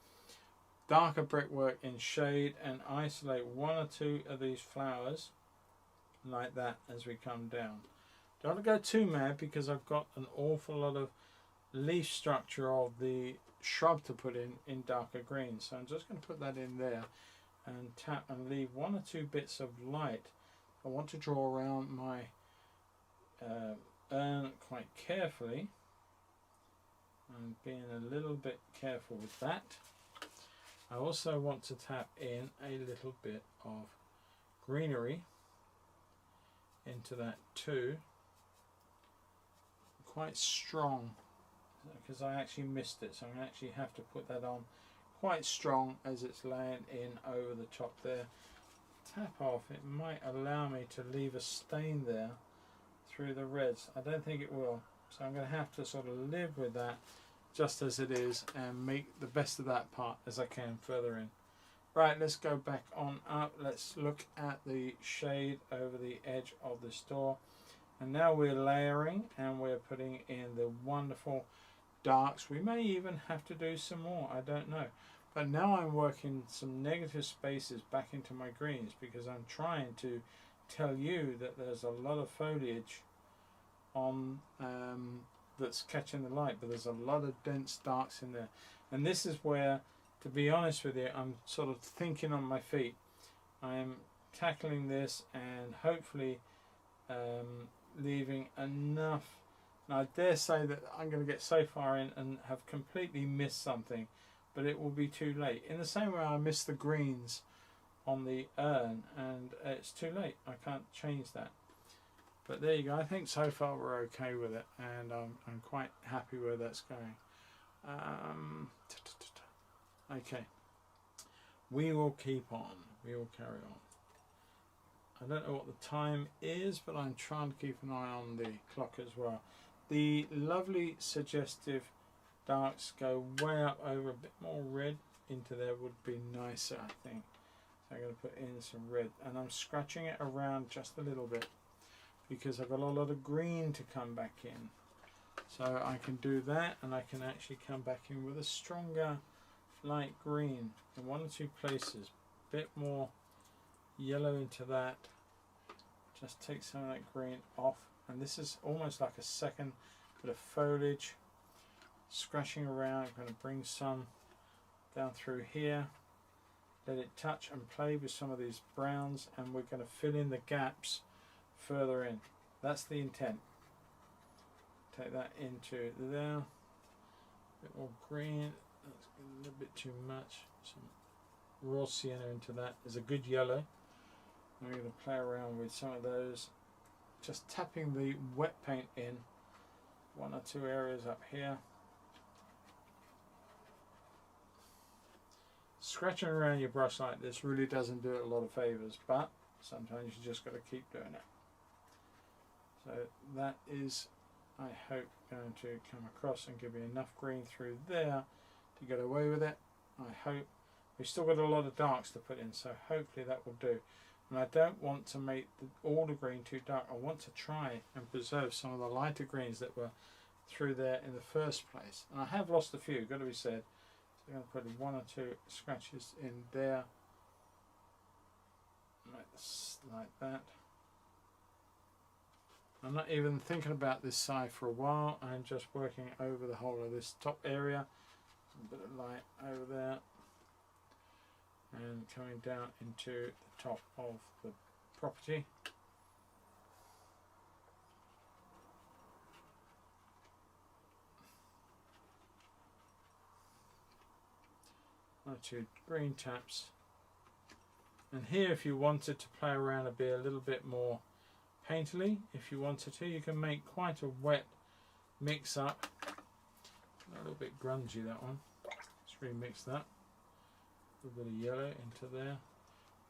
darker brickwork in shade, and isolate one or two of these flowers like that as we come down. Don't want to go too mad because I've got an awful lot of leaf structure of the shrub to put in darker green. So I'm just going to put that in there and tap and leave one or two bits of light. I want to draw around my urn quite carefully. I'm being a little bit careful with that. I also want to tap in a little bit of greenery into that too. Quite strong, because I actually missed it, so I'm going to actually have to put that on quite strong as it's laying in over the top there. Tap off, it might allow me to leave a stain there through the reds. I don't think it will, so I'm going to have to sort of live with that just as it is and make the best of that part as I can further in. Right, let's go back on up. Let's look at the shade over the edge of this door. And now we're layering and we're putting in the wonderful darks. We may even have to do some more, I don't know. But now I'm working some negative spaces back into my greens because I'm trying to tell you that there's a lot of foliage on that's catching the light, but there's a lot of dense darks in there. And this is where, to be honest with you, I'm sort of thinking on my feet. I am tackling this and hopefully leaving enough. Now I dare say that I'm going to get so far in and have completely missed something, but it will be too late. In the same way I missed the greens on the urn, and it's too late. I can't change that. But there you go. I think so far we're okay with it, and I'm quite happy where that's going. Okay, we will keep on. We will carry on. I don't know what the time is, but I'm trying to keep an eye on the clock as well. The lovely suggestive darks go way up over a bit more red into there would be nicer, I think. So I'm going to put in some red, and I'm scratching it around just a little bit because I've got a lot of green to come back in. So I can do that, and I can actually come back in with a stronger light green in one or two places. Bit more yellow into that. Just take some of that green off, and this is almost like a second bit of foliage. Scratching around, I'm going to bring some down through here. Let it touch and play with some of these browns, and we're going to fill in the gaps further in. That's the intent. Take that into there. A bit more green. That's a little bit too much. Some raw sienna into that. There's a good yellow. And we're going to play around with some of those. Just tapping the wet paint in one or two areas up here. Scratching around your brush like this really doesn't do it a lot of favours, but sometimes you just got to keep doing it. So that is, I hope, going to come across and give me enough green through there to get away with it. I hope. We've still got a lot of darks to put in, so hopefully that will do. And I don't want to make all the green too dark. I want to try and preserve some of the lighter greens that were through there in the first place. And I have lost a few, got to be said. So I'm going to put 1 or 2 scratches in there, like that. I'm not even thinking about this side for a while. I'm just working over the whole of this top area. A bit of light over there, and coming down into the top of the property. One or 2 green taps. And here, if you wanted to play around and be a little bit more painterly, if you wanted to, you can make quite a wet mix up. A little bit grungy, that one. Let's remix that. A little bit of yellow into there.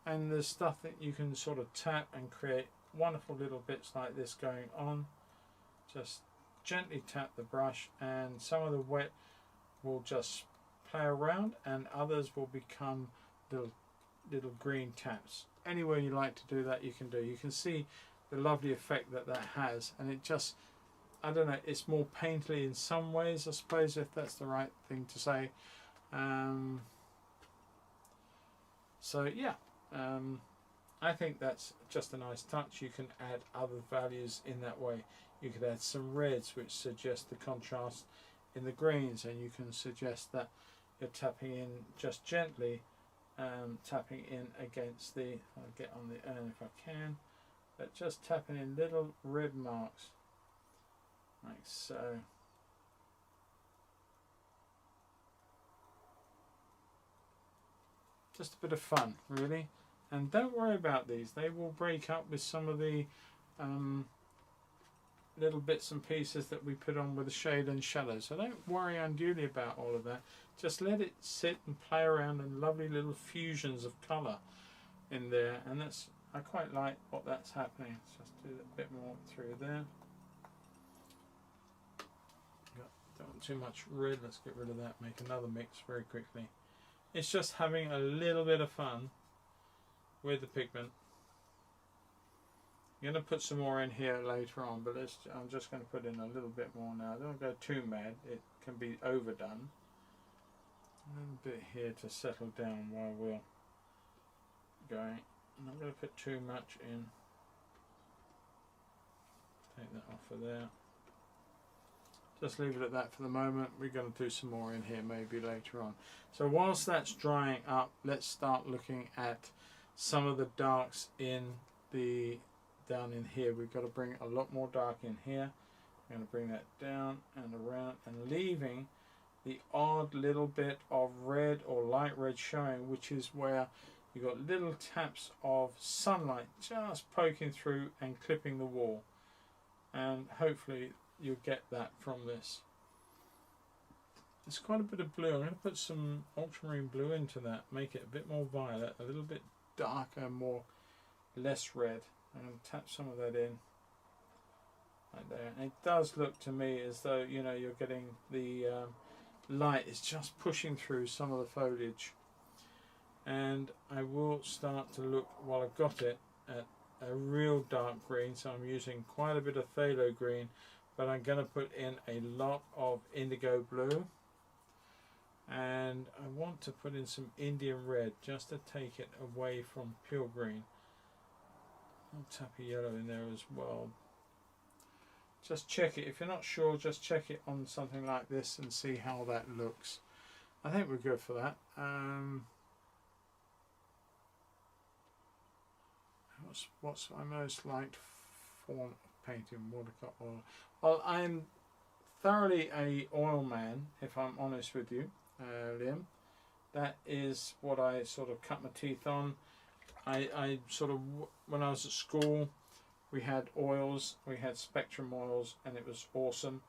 And there's stuff that you can sort of tap and create wonderful little bits like this going on. Just gently tap the brush, and some of the wet will just play around and others will become little green taps. Anywhere you like to do that, you can do. You can see the lovely effect that that has, and it just, I don't know, it's more painterly in some ways, I suppose, if that's the right thing to say. So yeah, I think that's just a nice touch. You can add other values in that way. You could add some reds which suggest the contrast in the greens, and you can suggest that you're tapping in just gently, tapping in against the, I'll get on the urn if I can, but just tapping in little red marks like so. Just a bit of fun, really. And don't worry about these, they will break up with some of the little bits and pieces that we put on with the shade and shadow, so don't worry unduly about all of that. Just let it sit and play around in lovely little fusions of colour in there, and that's, I quite like what that's happening. Let's just do a bit more through there. Don't want too much red, let's get rid of that, make another mix very quickly. It's just having a little bit of fun with the pigment. I'm going to put some more in here later on, but I'm just going to put in a little bit more now. Don't go too mad, it can be overdone. A little bit here to settle down while we're going. I'm not going to put too much in. Take that off of there. Just leave it at that for the moment. We're going to do some more in here maybe later on. So whilst that's drying up, let's start looking at some of the darks in the down in here. We've got to bring a lot more dark in here. I'm going to bring that down and around, and leaving the odd little bit of red or light red showing, which is where you've got little taps of sunlight just poking through and clipping the wall, and hopefully you'll get that from this. There's quite a bit of blue. I'm going to put some ultramarine blue into that, make it a bit more violet, a little bit darker, less red. I'm going to tap some of that in like there. And it does look to me as though, you know, you're getting the light is just pushing through some of the foliage. And I will start to look, while I've got it, at a real dark green. So I'm using quite a bit of phthalo green, but I'm going to put in a lot of indigo blue, and I want to put in some Indian red just to take it away from pure green. I'll tap a yellow in there as well. Just check it, if you're not sure, just check it on something like this and see how that looks. I think we're good for that. What's my most liked form of painting? Watercolour oil. Well, I'm thoroughly a oil man, if I'm honest with you, Liam. That is what I sort of cut my teeth on. I sort of, when I was at school, we had oils, we had Spectrum oils, and it was awesome,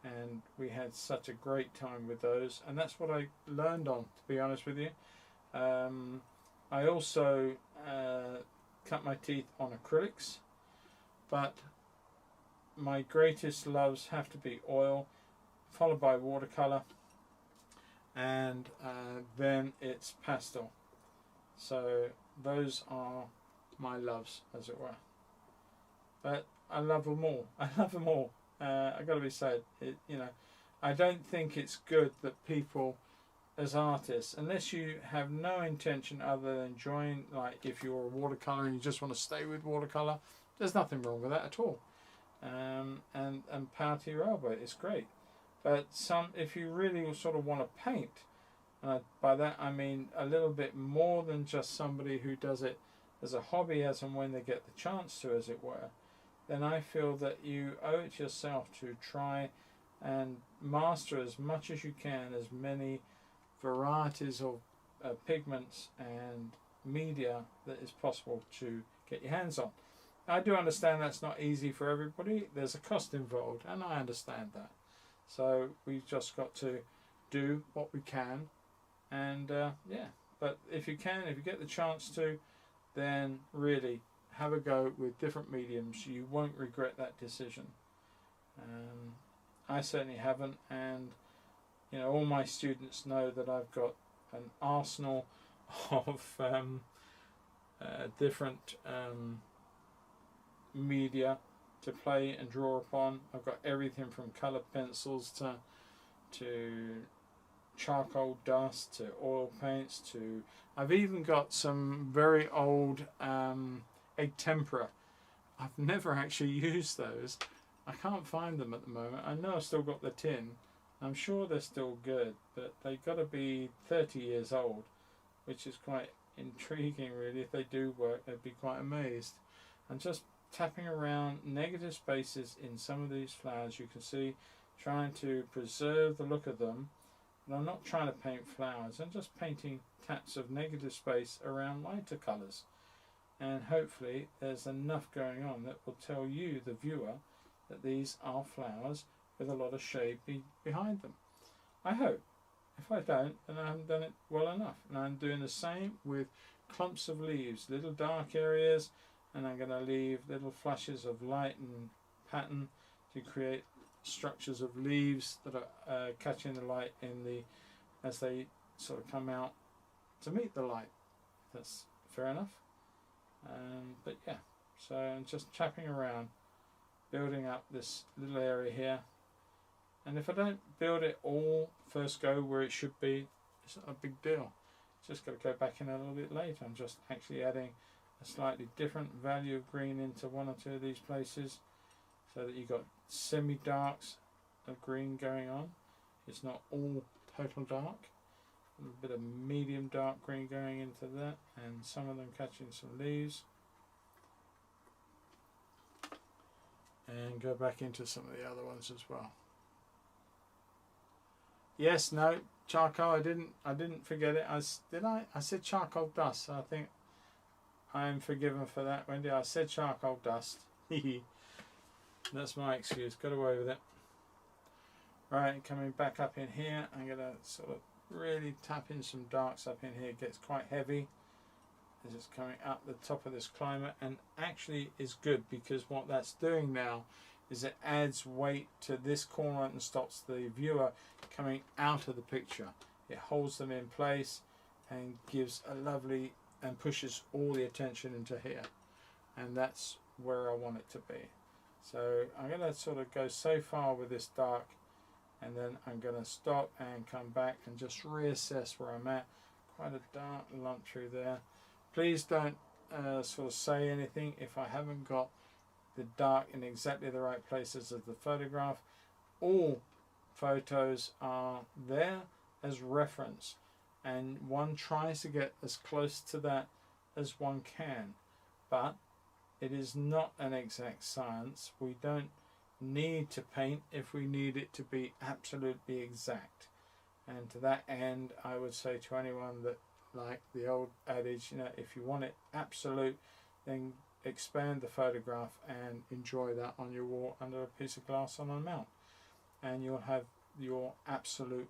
and we had such a great time with those, and that's what I learned on, to be honest with you. I also cut my teeth on acrylics, but my greatest loves have to be oil, followed by watercolour, and then it's pastel. So those are my loves, as it were. But I love them all. I love them all. I got to be said, you know, I don't think it's good that people, as artists, unless you have no intention other than enjoying, like if you're a watercolour and you just want to stay with watercolour, there's nothing wrong with that at all. And power to your elbow, it's great. But if you really sort of want to paint, by that I mean a little bit more than just somebody who does it as a hobby, as and when they get the chance to, as it were, then I feel that you owe it to yourself to try and master as much as you can, as many varieties of pigments and media that is possible to get your hands on. I do understand that's not easy for everybody. There's a cost involved, and I understand that. So we've just got to do what we can, and yeah. But if you get the chance to, then really have a go with different mediums. You won't regret that decision. I certainly haven't, and you know, all my students know that I've got an arsenal of different media to play and draw upon. I've got everything from coloured pencils to charcoal dust to oil paints to I've even got some very old egg tempera. I've never actually used those. I can't find them at the moment. I know I've still got the tin. I'm sure they're still good, but they've got to be 30 years old, which is quite intriguing really. If they do work, I'd be quite amazed. And just tapping around negative spaces in some of these flowers, you can see, trying to preserve the look of them. And I'm not trying to paint flowers, I'm just painting taps of negative space around lighter colours. And hopefully there's enough going on that will tell you, the viewer, that these are flowers with a lot of shade behind them. I hope. If I don't, then I haven't done it well enough. And I'm doing the same with clumps of leaves, little dark areas, and I'm going to leave little flashes of light and pattern to create structures of leaves that are catching the light as they sort of come out to meet the light. That's fair enough. But yeah, so I'm just tapping around, building up this little area here. And if I don't build it all first go where it should be, it's not a big deal. Just got to go back in a little bit later. I'm just actually adding a slightly different value of green into one or two of these places, so that you've got semi-darks of green going on. It's not all total dark. A little bit of medium dark green going into that, and some of them catching some leaves. And go back into some of the other ones as well. Yes, no, charcoal. I didn't forget it. I said charcoal dust. So I think I am forgiven for that, Wendy. I said charcoal dust. That's my excuse. Got away with it. Right, coming back up in here, I'm gonna sort of really tap in some darks up in here. It gets quite heavy as it's coming up the top of this climate, and actually is good, because what that's doing now is it adds weight to this corner and stops the viewer coming out of the picture. It holds them in place and gives a lovely, and pushes all the attention into here, and that's where I want it to be. So I'm going to sort of go so far with this dark, and then I'm going to stop and come back and just reassess where I'm at. Quite a dark lump through there. Please don't sort of say anything if I haven't got the dark in exactly the right places of the photograph. All photos are there as reference, and one tries to get as close to that as one can, but it is not an exact science. We don't need to paint if we need it to be absolutely exact. And to that end, I would say to anyone that, like the old adage, you know, if you want it absolute, then expand the photograph and enjoy that on your wall under a piece of glass on a mount, and you'll have your absolute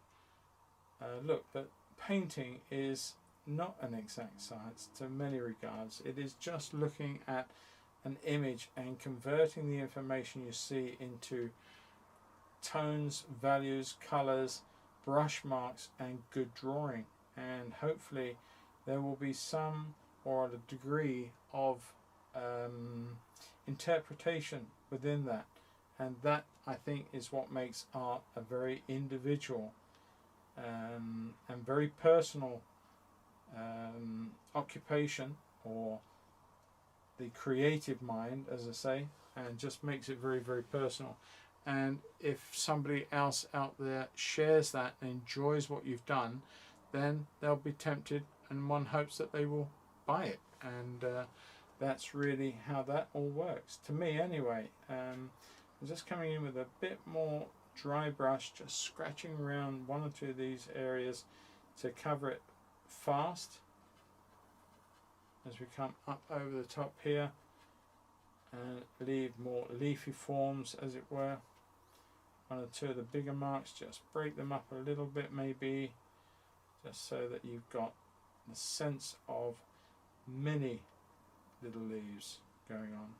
look. But painting is not an exact science to many regards. It is just looking at an image and converting the information you see into tones, values, colours, brush marks, and good drawing. And hopefully there will be some, or a degree of interpretation within that, and that I think is what makes art a very individual and very personal occupation, or the creative mind, as I say, and just makes it very, very personal. And if somebody else out there shares that and enjoys what you've done, then they'll be tempted, and one hopes that they will buy it. And that's really how that all works, to me anyway. I'm just coming in with a bit more dry brush, just scratching around one or two of these areas to cover it fast as we come up over the top here, and leave more leafy forms, as it were. One or two of the bigger marks, just break them up a little bit maybe, just so that you've got the sense of many little leaves going on.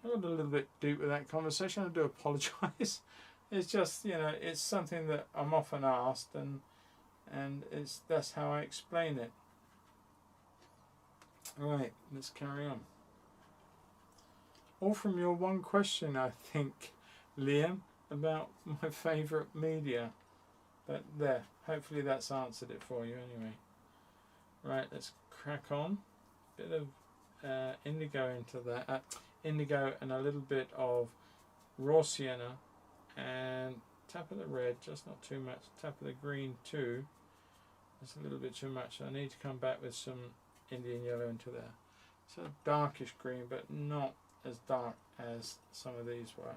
I got a little bit deep with that conversation, I do apologise. It's just, you know, it's something that I'm often asked, and that's how I explain it. Right, let's carry on. All from your one question, I think, Liam, about my favourite media. But there, hopefully that's answered it for you anyway. Right, let's crack on. Bit of indigo into that. Indigo and a little bit of raw sienna, and tap of the red, just not too much. Tap of the green too. That's a little bit too much. I need to come back with some Indian yellow into there. It's a darkish green, but not as dark as some of these were.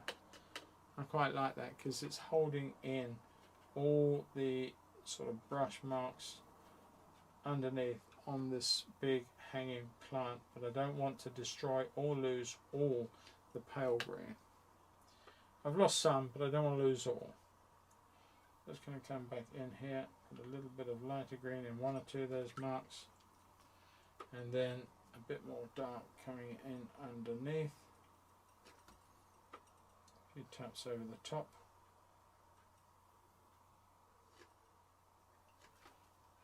I quite like that because it's holding in all the sort of brush marks underneath on this big hanging plant, but I don't want to destroy or lose all the pale green. I've lost some, but I don't want to lose all. Just going to come back in here with a little bit of lighter green in one or two of those marks, and then a bit more dark coming in underneath. A few taps over the top.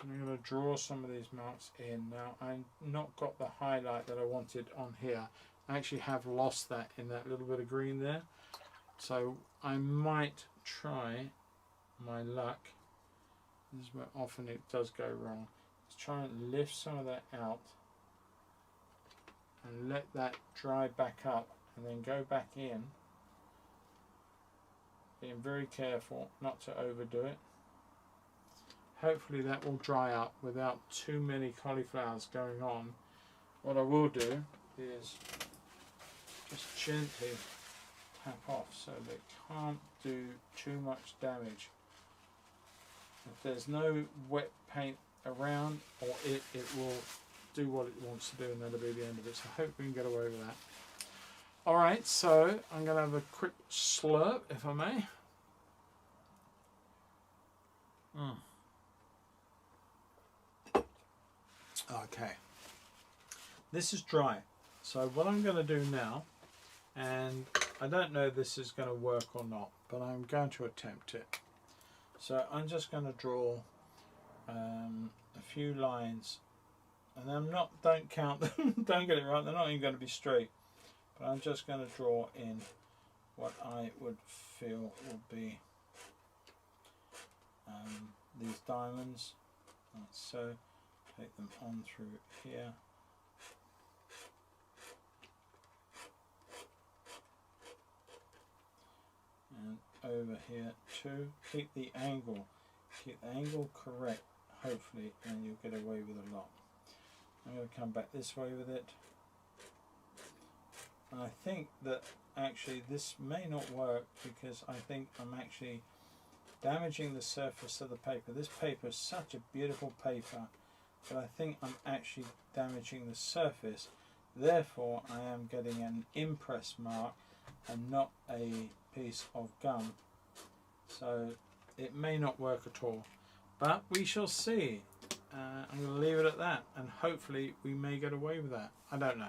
And I'm going to draw some of these marks in. Now, I've not got the highlight that I wanted on here. I actually have lost that in that little bit of green there. So I might try my luck. This is where often it does go wrong. Let's try and lift some of that out and let that dry back up, and then go back in, being very careful not to overdo it. Hopefully that will dry up without too many cauliflowers going on. What I will do is just gently tap off so they can't do too much damage. If there's no wet paint around, or it will do what it wants to do, and that'll be the end of it. So I hope we can get away with that. Alright, so I'm going to have a quick slurp, if I may. Okay, this is dry. So what I'm going to do now, and I don't know if this is going to work or not, but I'm going to attempt it. So I'm just going to draw a few lines, and I'm not, don't count them, don't get it right, they're not even going to be straight, but I'm just going to draw in what I would feel will be these diamonds. Right, so take them on through here. And over here too. Keep the angle correct, hopefully, and you'll get away with a lot. I'm going to come back this way with it. And I think that actually this may not work, because I think I'm actually damaging the surface of the paper. This paper is such a beautiful paper, but I think I'm actually damaging the surface. Therefore I am getting an impress mark and not a piece of gum. So it may not work at all, but we shall see. I'm going to leave it at that, and hopefully we may get away with that. I don't know.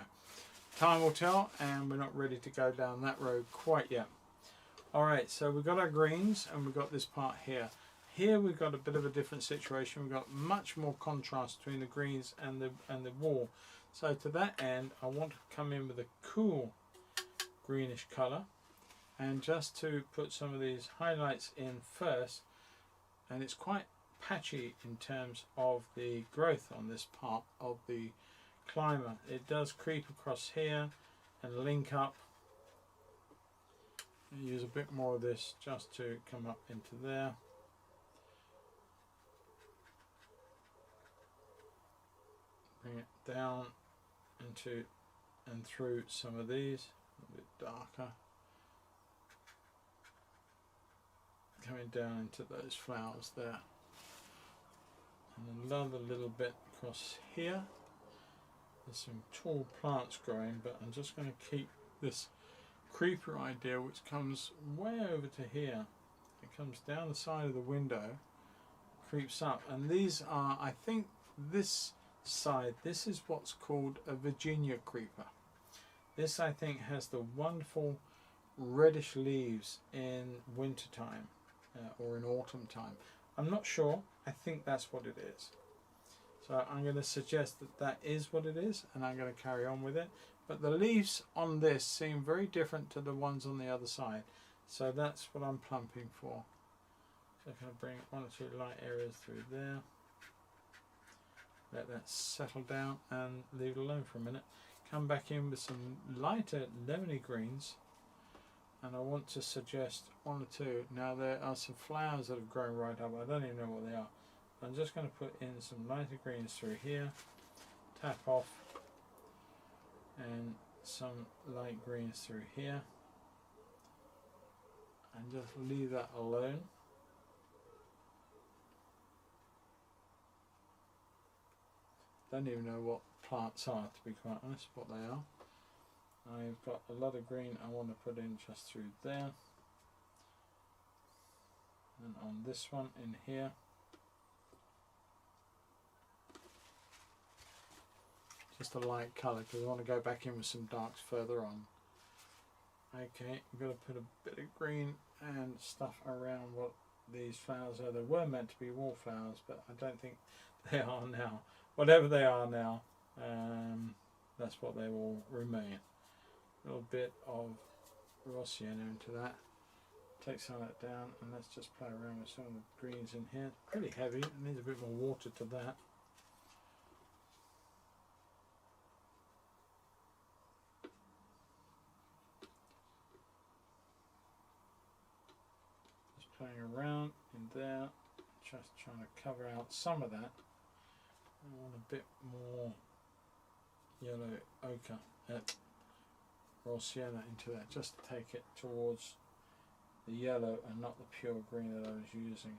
Time will tell, and we're not ready to go down that road quite yet. Alright, so we've got our greens, and we've got this part here. Here we've got a bit of a different situation. We've got much more contrast between the greens and the wall. So to that end, I want to come in with a cool greenish colour, And just to put some of these highlights in first, and it's quite patchy in terms of the growth on this part of the climber. It does creep across here and link up. Use a bit more of this just to come up into there. Bring it down into and through some of these, a bit darker. Coming down into those flowers there. And another little bit across here. There's some tall plants growing, but I'm just going to keep this creeper idea, which comes way over to here. It comes down the side of the window, creeps up, and these are, I think this side, this is what's called a Virginia creeper. This, I think, has the wonderful reddish leaves in winter time or in autumn time. I'm not sure. I think that's what it is. So I'm going to suggest that that is what it is, and I'm going to carry on with it. But the leaves on this seem very different to the ones on the other side. So that's what I'm plumping for. So I'm going to bring one or two light areas through there. Let that settle down and leave it alone for a minute. Come back in with some lighter lemony greens. And I want to suggest one or two. Now there are some flowers that have grown right up. I don't even know what they are. I'm just going to put in some lighter greens through here. Tap off. And some light greens through here. And just leave that alone. Don't even know what plants are, to be quite honest, what they are. I've got a lot of green I want to put in just through there. And on this one in here. Just a light colour because I want to go back in with some darks further on. Okay, I'm going to put a bit of green and stuff around what these flowers are. They were meant to be wallflowers, but I don't think they are now. Whatever they are now, that's what they will remain. A little bit of raw sienna into that. Take some of that down, and let's just play around with some of the greens in here. It's pretty heavy, it needs a bit more water to that. Just playing around in there, just trying to cover out some of that. I want a bit more yellow ochre, raw sienna into that, just to take it towards the yellow and not the pure green that I was using.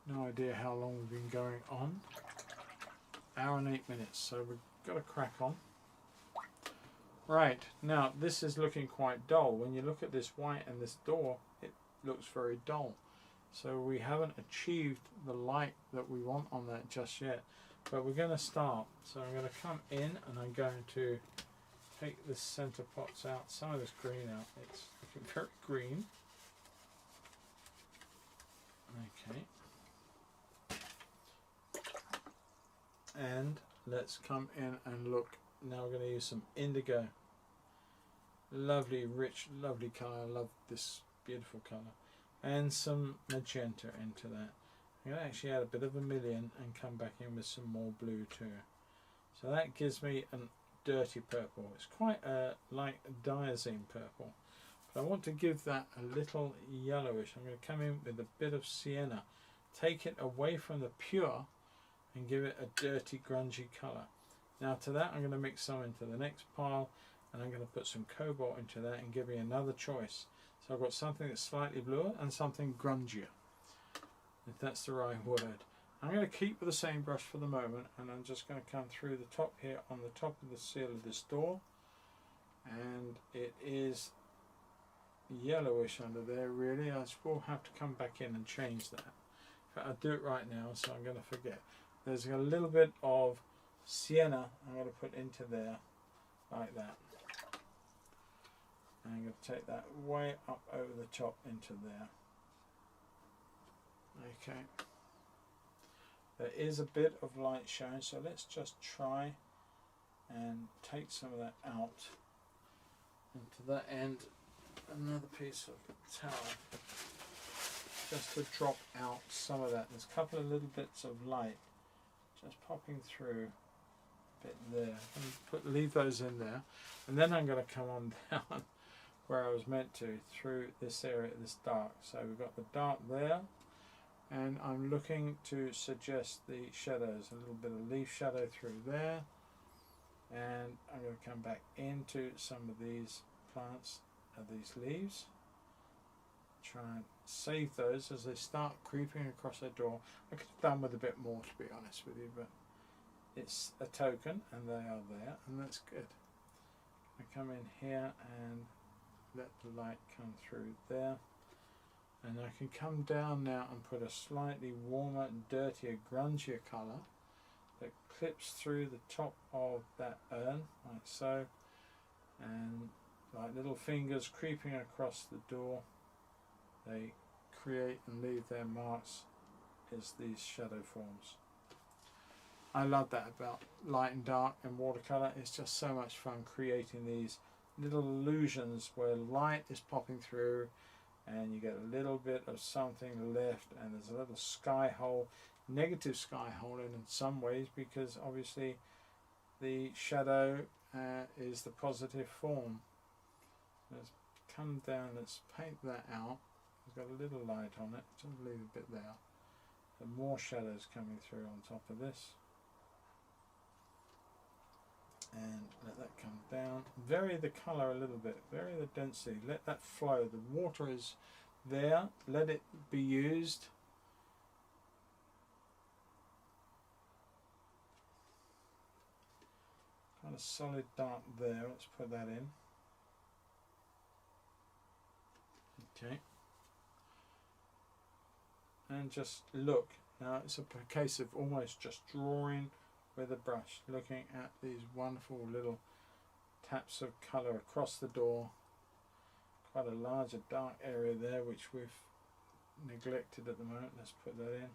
No idea how long we've been going on. Hour and 8 minutes, so we've got to crack on. Right, now this is looking quite dull. When you look at this white and this door, it looks very dull. So we haven't achieved the light that we want on that just yet. But we're going to start. So I'm going to come in and I'm going to take the centre pots out, some of this green out. It's looking very green. Okay. And let's come in and look. Now we're going to use some indigo. Lovely, rich, lovely colour. I love this beautiful colour. And some magenta into that. I'm going to actually add a bit of vermilion and come back in with some more blue too. So that gives me a dirty purple. It's quite like a diazine purple. But I want to give that a little yellowish. I'm going to come in with a bit of sienna. Take it away from the pure and give it a dirty, grungy colour. Now to that I'm going to mix some into the next pile. And I'm going to put some cobalt into that and give me another choice. So I've got something that's slightly bluer and something grungier, if that's the right word. I'm going to keep with the same brush for the moment, and I'm just going to come through the top here on the top of the seal of this door, and it is yellowish under there really. I will have to come back in and change that. But I'll do it right now, so I'm going to forget. There's a little bit of sienna I'm going to put into there, like that. And I'm going to take that way up over the top into there. Okay. There is a bit of light showing, so let's just try and take some of that out and to that end another piece of towel just to drop out some of that. There's a couple of little bits of light just popping through a bit there. Leave those in there, and then I'm going to come on down where I was meant to, through this area, this dark. So we've got the dark there, and I'm looking to suggest the shadows, a little bit of leaf shadow through there, and I'm going to come back into some of these plants, these leaves, try and save those as they start creeping across the door. I could have done with a bit more, to be honest with you, but it's a token and they are there, and that's good. I come in here and let the light come through there, and I can come down now and put a slightly warmer, dirtier, grungier colour that clips through the top of that urn, like so, and like little fingers creeping across the door, they create and leave their marks as these shadow forms. I love that about light and dark and watercolour. It's just so much fun creating these little illusions where light is popping through and you get a little bit of something left, and there's a little sky hole, negative sky hole in some ways, because obviously the shadow is the positive form. Let's come down, let's paint that out. It's got a little light on it, just leave a bit there. And more shadows coming through on top of this. And let that come down. Vary the colour a little bit, vary the density, let that flow. The water is there, let it be used. Kind of solid dark there, let's put that in. Okay. And just look. Now it's a case of almost just drawing with a brush, looking at these wonderful little taps of colour across the door. Quite a larger dark area there which we've neglected at the moment. Let's put that in.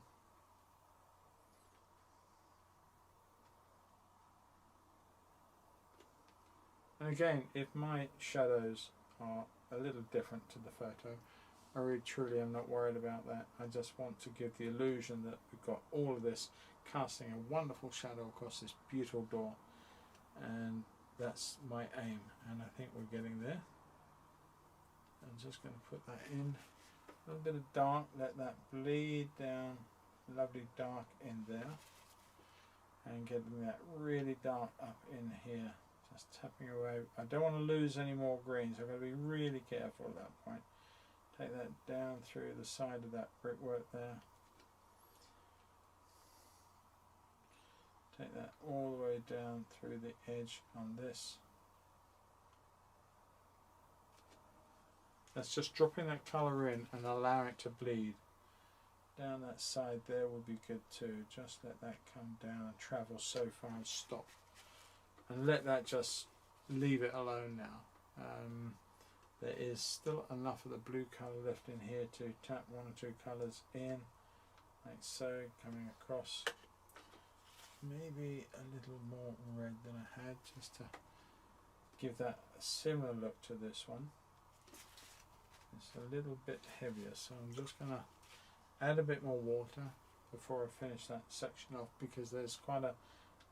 And again, if my shadows are a little different to the photo, I really truly am not worried about that. I just want to give the illusion that we've got all of this casting a wonderful shadow across this beautiful door, and that's my aim, and I think we're getting there. I'm just going to put that in, a little bit of dark, let that bleed down, lovely dark in there, and getting that really dark up in here, just tapping away. I don't want to lose any more greens, I've got to be really careful at that point. Take that down through the side of that brickwork there. Take that all the way down through the edge on this. That's just dropping that colour in and allowing it to bleed. Down that side there will be good too. Just let that come down and travel so far and stop. And let that just leave it alone now. There is still enough of the blue colour left in here to tap one or two colours in, like so, coming across. Maybe a little more red than I had, just to give that a similar look to this one. It's a little bit heavier, so I'm just going to add a bit more water before I finish that section off, because there's quite a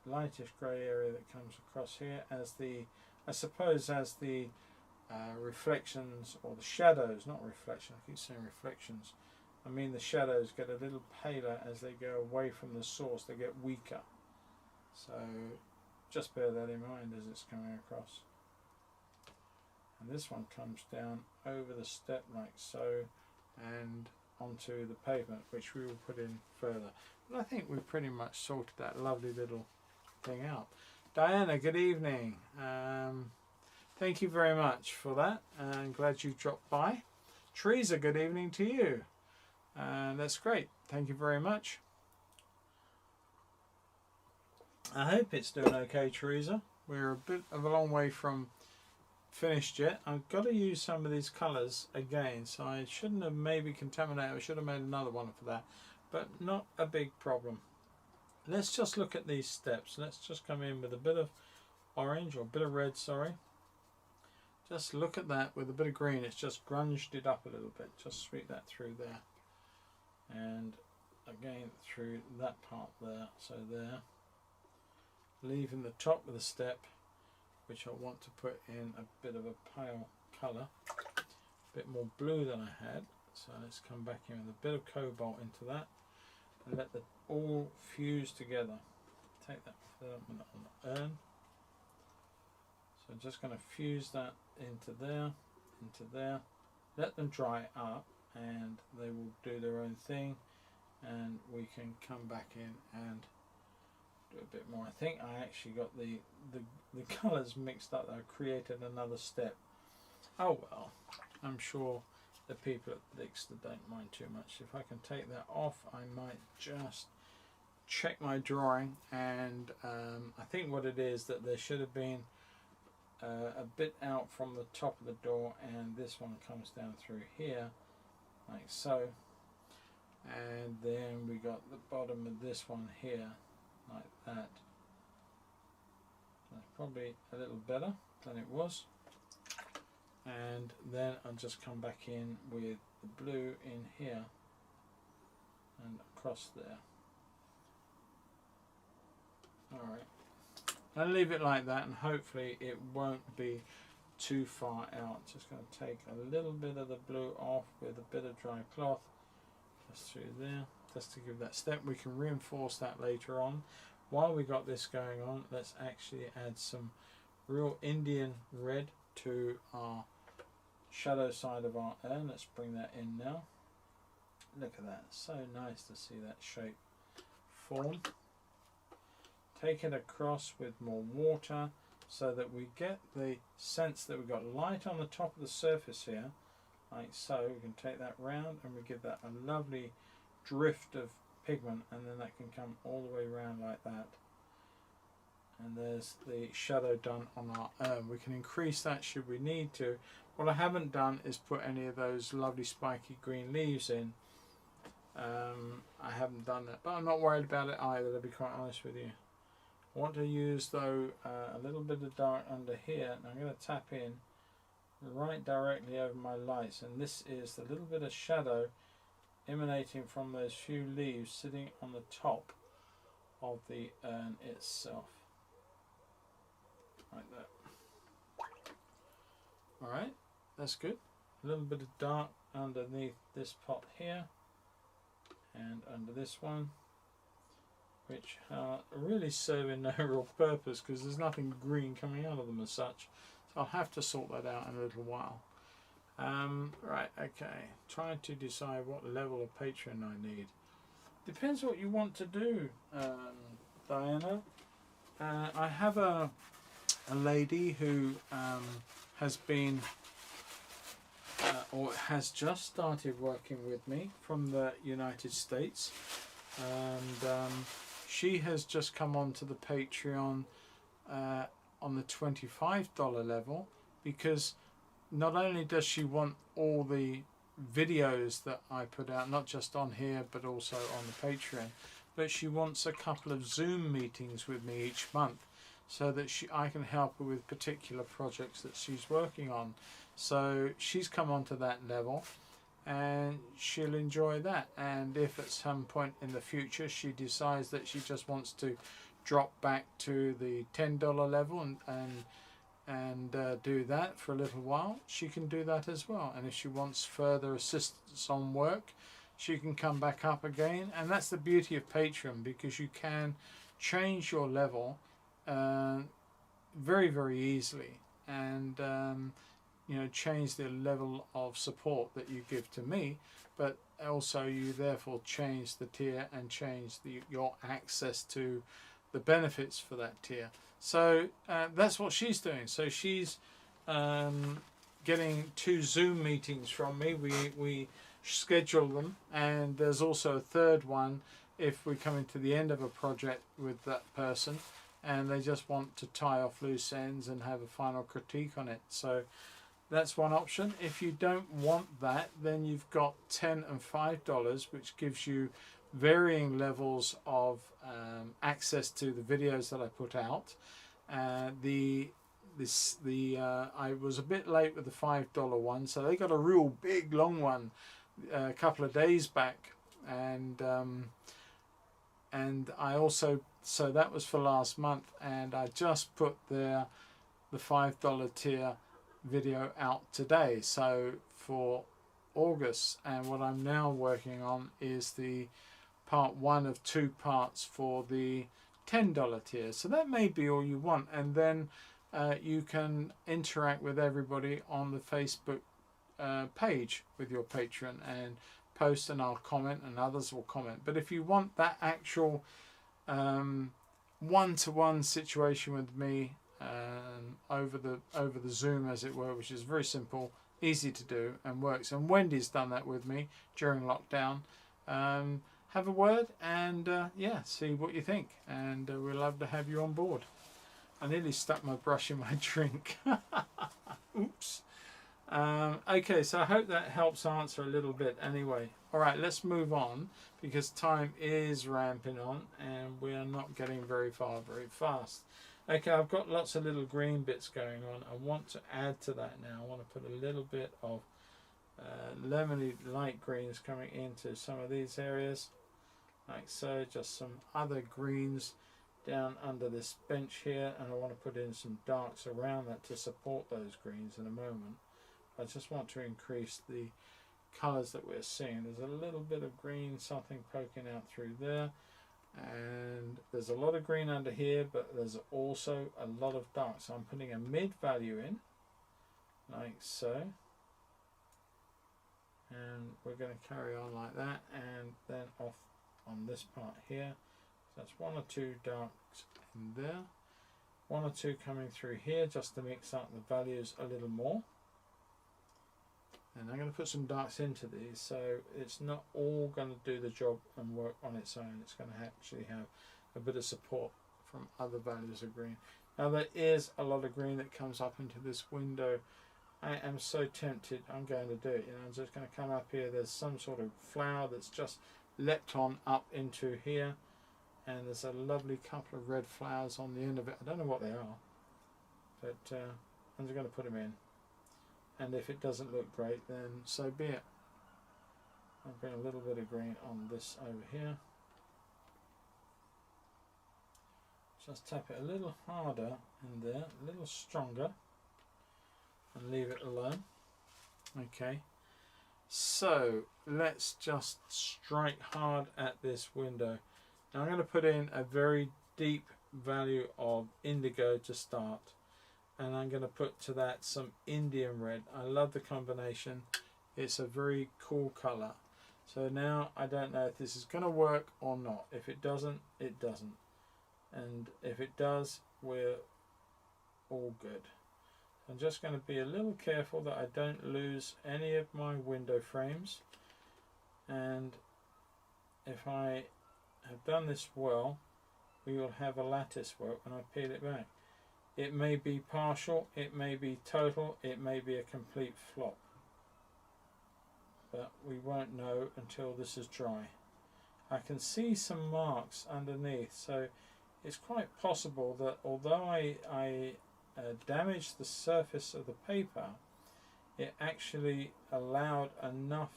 lightish grey area that comes across here as the, I suppose as the reflections, or the shadows, not reflection, I keep saying reflections, I mean the shadows get a little paler as they go away from the source, they get weaker. So just bear that in mind as it's coming across. And this one comes down over the step like so, and onto the pavement, which we will put in further. But I think we've pretty much sorted that lovely little thing out. Diana, good evening. Thank you very much for that. I'm glad you dropped by. Teresa, good evening to you. That's great. Thank you very much. I hope it's doing okay, Teresa. We're a bit of a long way from finished yet. I've got to use some of these colours again, so I shouldn't have maybe contaminated. I should have made another one for that, but not a big problem. Let's just look at these steps. Let's just come in with a bit of orange, or a bit of red, sorry. just look at that with a bit of green. It's just grunged it up a little bit. Just sweep that through there, and again through that part there. So there, leaving the top of the step, which I want to put in a bit of a pale colour, a bit more blue than I had. So let's come back in with a bit of cobalt into that and let them all fuse together. Take that filament on the urn. So I'm just going to fuse that into there, let them dry up and they will do their own thing, and we can come back in and do a bit more. I think I actually got the colours mixed up. I created another step. Oh well, I'm sure the people at Dixter don't mind too much. If I can take that off, I might just check my drawing, and I think what it is that there should have been a bit out from the top of the door, and this one comes down through here like so, and then we got the bottom of this one here like that. That's probably a little better than it was, and then I'll just come back in with the blue in here and across there. Alright, I'll leave it like that, and hopefully it won't be too far out. Just going to take a little bit of the blue off with a bit of dry cloth just through there, just to give that step. We can reinforce that later on. While we got this going on, let's actually add some real Indian red to our shadow side of our urn. Let's bring that in now. Look at that, so nice to see that shape form. Take it across with more water so that we get the sense that we've got light on the top of the surface here, like so. We can take that round and we give that a lovely drift of pigment, and then that can come all the way around like that. And there's the shadow done on our urn. We can increase that should we need to. What I haven't done is put any of those lovely spiky green leaves in. I haven't done that, but I'm not worried about it either, to be quite honest with you. I want to use though a little bit of dark under here, and I'm going to tap in right directly over my lights, and this is the little bit of shadow emanating from those few leaves sitting on the top of the urn itself, like that. Alright, that's good. A little bit of dark underneath this pot here and under this one, which are really serving no real purpose because there's nothing green coming out of them as such. So I'll have to sort that out in a little while. Right, okay. Trying to decide what level of patron I need. Depends what you want to do, Diana. I have a lady who has been or has just started working with me from the United States, and she has just come onto the Patreon on the $25 level, because not only does she want all the videos that I put out, not just on here but also on the Patreon, but she wants a couple of Zoom meetings with me each month so that I can help her with particular projects that she's working on. So she's come onto that level and she'll enjoy that, and if at some point in the future she decides that she just wants to drop back to the $10 level and do that for a little while, she can do that as well. And if she wants further assistance on work, she can come back up again. And that's the beauty of Patreon, because you can change your level very, very easily, and you know, change the level of support that you give to me, but also you therefore change the tier and change your access to the benefits for that tier. So that's what she's doing. So she's getting 2 Zoom meetings from me. We schedule them, and there's also a third one if we come into the end of a project with that person and they just want to tie off loose ends and have a final critique on it. So that's one option. If you don't want that, then you've got $10 and $5, which gives you varying levels of access to the videos that I put out. The I was a bit late with the $5 one, so they got a real big long one a couple of days back, and I also, so that was for last month, and I just put the $5 tier video out today, so for August. And what I'm now working on is the part 1 of 2 parts for the $10 tier. So that may be all you want, and then you can interact with everybody on the Facebook page with your patron and post, and I'll comment and others will comment. But if you want that actual one-to-one situation with me over the Zoom, as it were, which is very simple, easy to do, and works, and Wendy's done that with me during lockdown, have a word and yeah, see what you think, and we'd love to have you on board. I nearly stuck my brush in my drink. Oops. Okay, so I hope that helps answer a little bit anyway. Alright, let's move on, because time is ramping on and we are not getting very far very fast. Okay, I've got lots of little green bits going on. I want to add to that now. I want to put a little bit of lemony light greens coming into some of these areas, like so. Just some other greens down under this bench here, and I want to put in some darks around that to support those greens in a moment. I just want to increase the colours that we're seeing. There's a little bit of green, something poking out through there, and there's a lot of green under here, but there's also a lot of dark. So I'm putting a mid value in, like so, and we're going to carry on like that, and then off on this part here. So that's 1 or 2 darks in there, 1 or 2 coming through here, just to mix up the values a little more. And I'm going to put some darks into these, so it's not all going to do the job and work on its own. It's going to actually have a bit of support from other values of green. Now there is a lot of green that comes up into this window. I am so tempted, I'm going to do it. You know, I'm just going to come up here. There's some sort of flower that's just leapt on up into here, and there's a lovely couple of red flowers on the end of it. I don't know what they are, but I'm just going to put them in. And if it doesn't look great, then so be it. I'll bring a little bit of green on this over here. Just tap it a little harder in there, a little stronger, and leave it alone. Okay, so let's just strike hard at this window. Now I'm going to put in a very deep value of indigo to start. And I'm going to put to that some Indian red. I love the combination. It's a very cool colour. So now I don't know if this is going to work or not. If it doesn't, it doesn't. And if it does, we're all good. I'm just going to be a little careful that I don't lose any of my window frames. And if I have done this well, we will have a lattice work when I peel it back. It may be partial, it may be total, it may be a complete flop. But we won't know until this is dry. I can see some marks underneath, so it's quite possible that although I damaged the surface of the paper, it actually allowed enough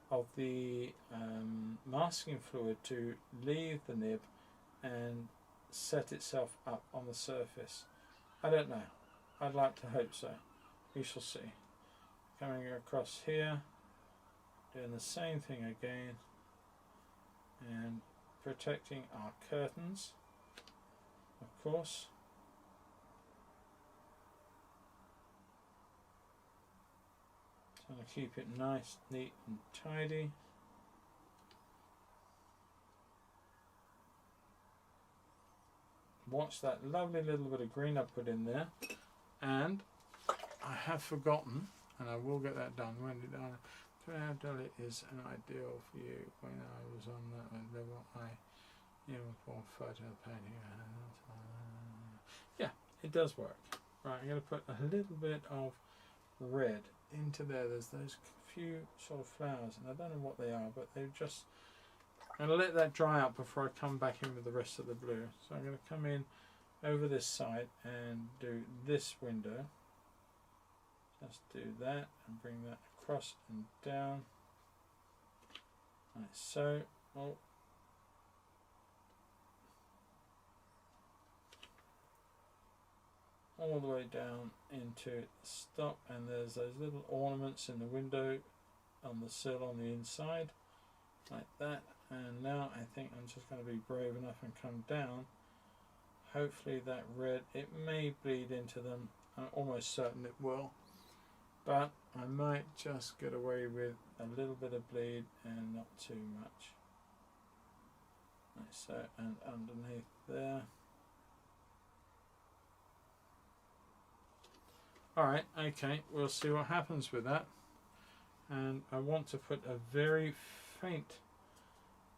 of the masking fluid to leave the nib and set itself up on the surface. I don't know. I'd like to hope so. We shall see. Coming across here, doing the same thing again, and protecting our curtains, of course. Trying to keep it nice, neat and tidy. Watch that lovely little bit of green I put in there, and I have forgotten, and I will get that done. When did I? $3 is an ideal for you. When I was on that level, I for photo painting. Yeah, it does work. Right, I'm going to put a little bit of red into there. There's those few sort of flowers, and I don't know what they are, but they're just. I'm going to let that dry out before I come back in with the rest of the blue. So I'm going to come in over this side and do this window. Just do that and bring that across and down, like so. Oh. All the way down into the stop, and there's those little ornaments in the window on the sill on the inside, like that. And now I think I'm just going to be brave enough and come down. Hopefully that red, it may bleed into them, I'm almost certain it will, but I might just get away with a little bit of bleed and not too much, like so. And underneath there. Alright, okay, we'll see what happens with that. And I want to put a very faint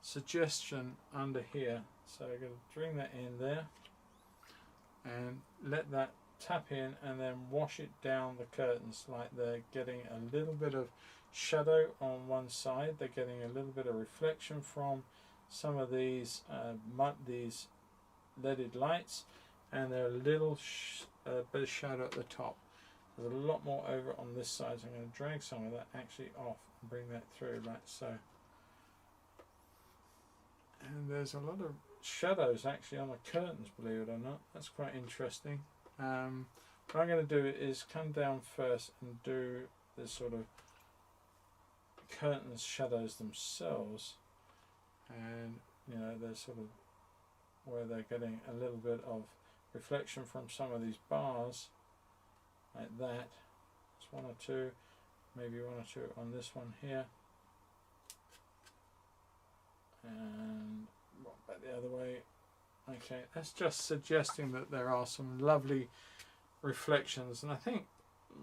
suggestion under here. So I'm going to bring that in there and let that tap in, and then wash it down the curtains like they're getting a little bit of shadow on one side. They're getting a little bit of reflection from some of these these leaded lights, and they're a little bit of shadow at the top. There's a lot more over on this side, so I'm going to drag some of that actually off and bring that through like so. And there's a lot of shadows actually on the curtains, believe it or not. That's quite interesting. What I'm going to do is come down first and do the sort of curtains shadows themselves, and you know, they're sort of where they're getting a little bit of reflection from some of these bars, like that. Just one or two, maybe one or two on this one here, and back the other way. Okay, that's just suggesting that there are some lovely reflections, and I think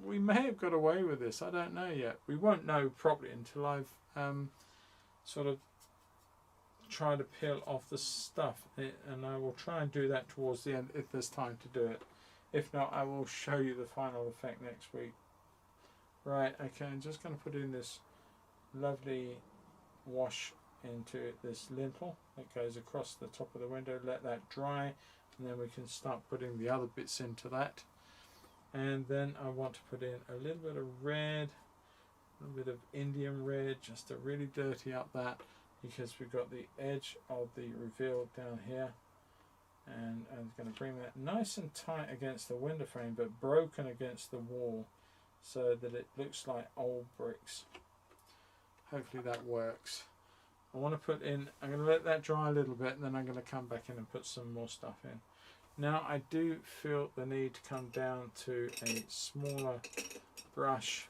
we may have got away with this. I don't know yet. We won't know properly until I've sort of try to peel off the stuff, and I will try and do that towards the end if there's time to do it. If not, I will show you the final effect next week. Right, okay, I'm just going to put in this lovely wash into this lintel that goes across the top of the window. Let that dry, and then we can start putting the other bits into that. And then I want to put in a little bit of red, a little bit of Indian red, just to really dirty up that, because we've got the edge of the reveal down here. And I'm going to bring that nice and tight against the window frame, but broken against the wall, so that it looks like old bricks. Hopefully that works. I want to put in, I'm going to let that dry a little bit, and then I'm going to come back in and put some more stuff in. Now I do feel the need to come down to a smaller brush,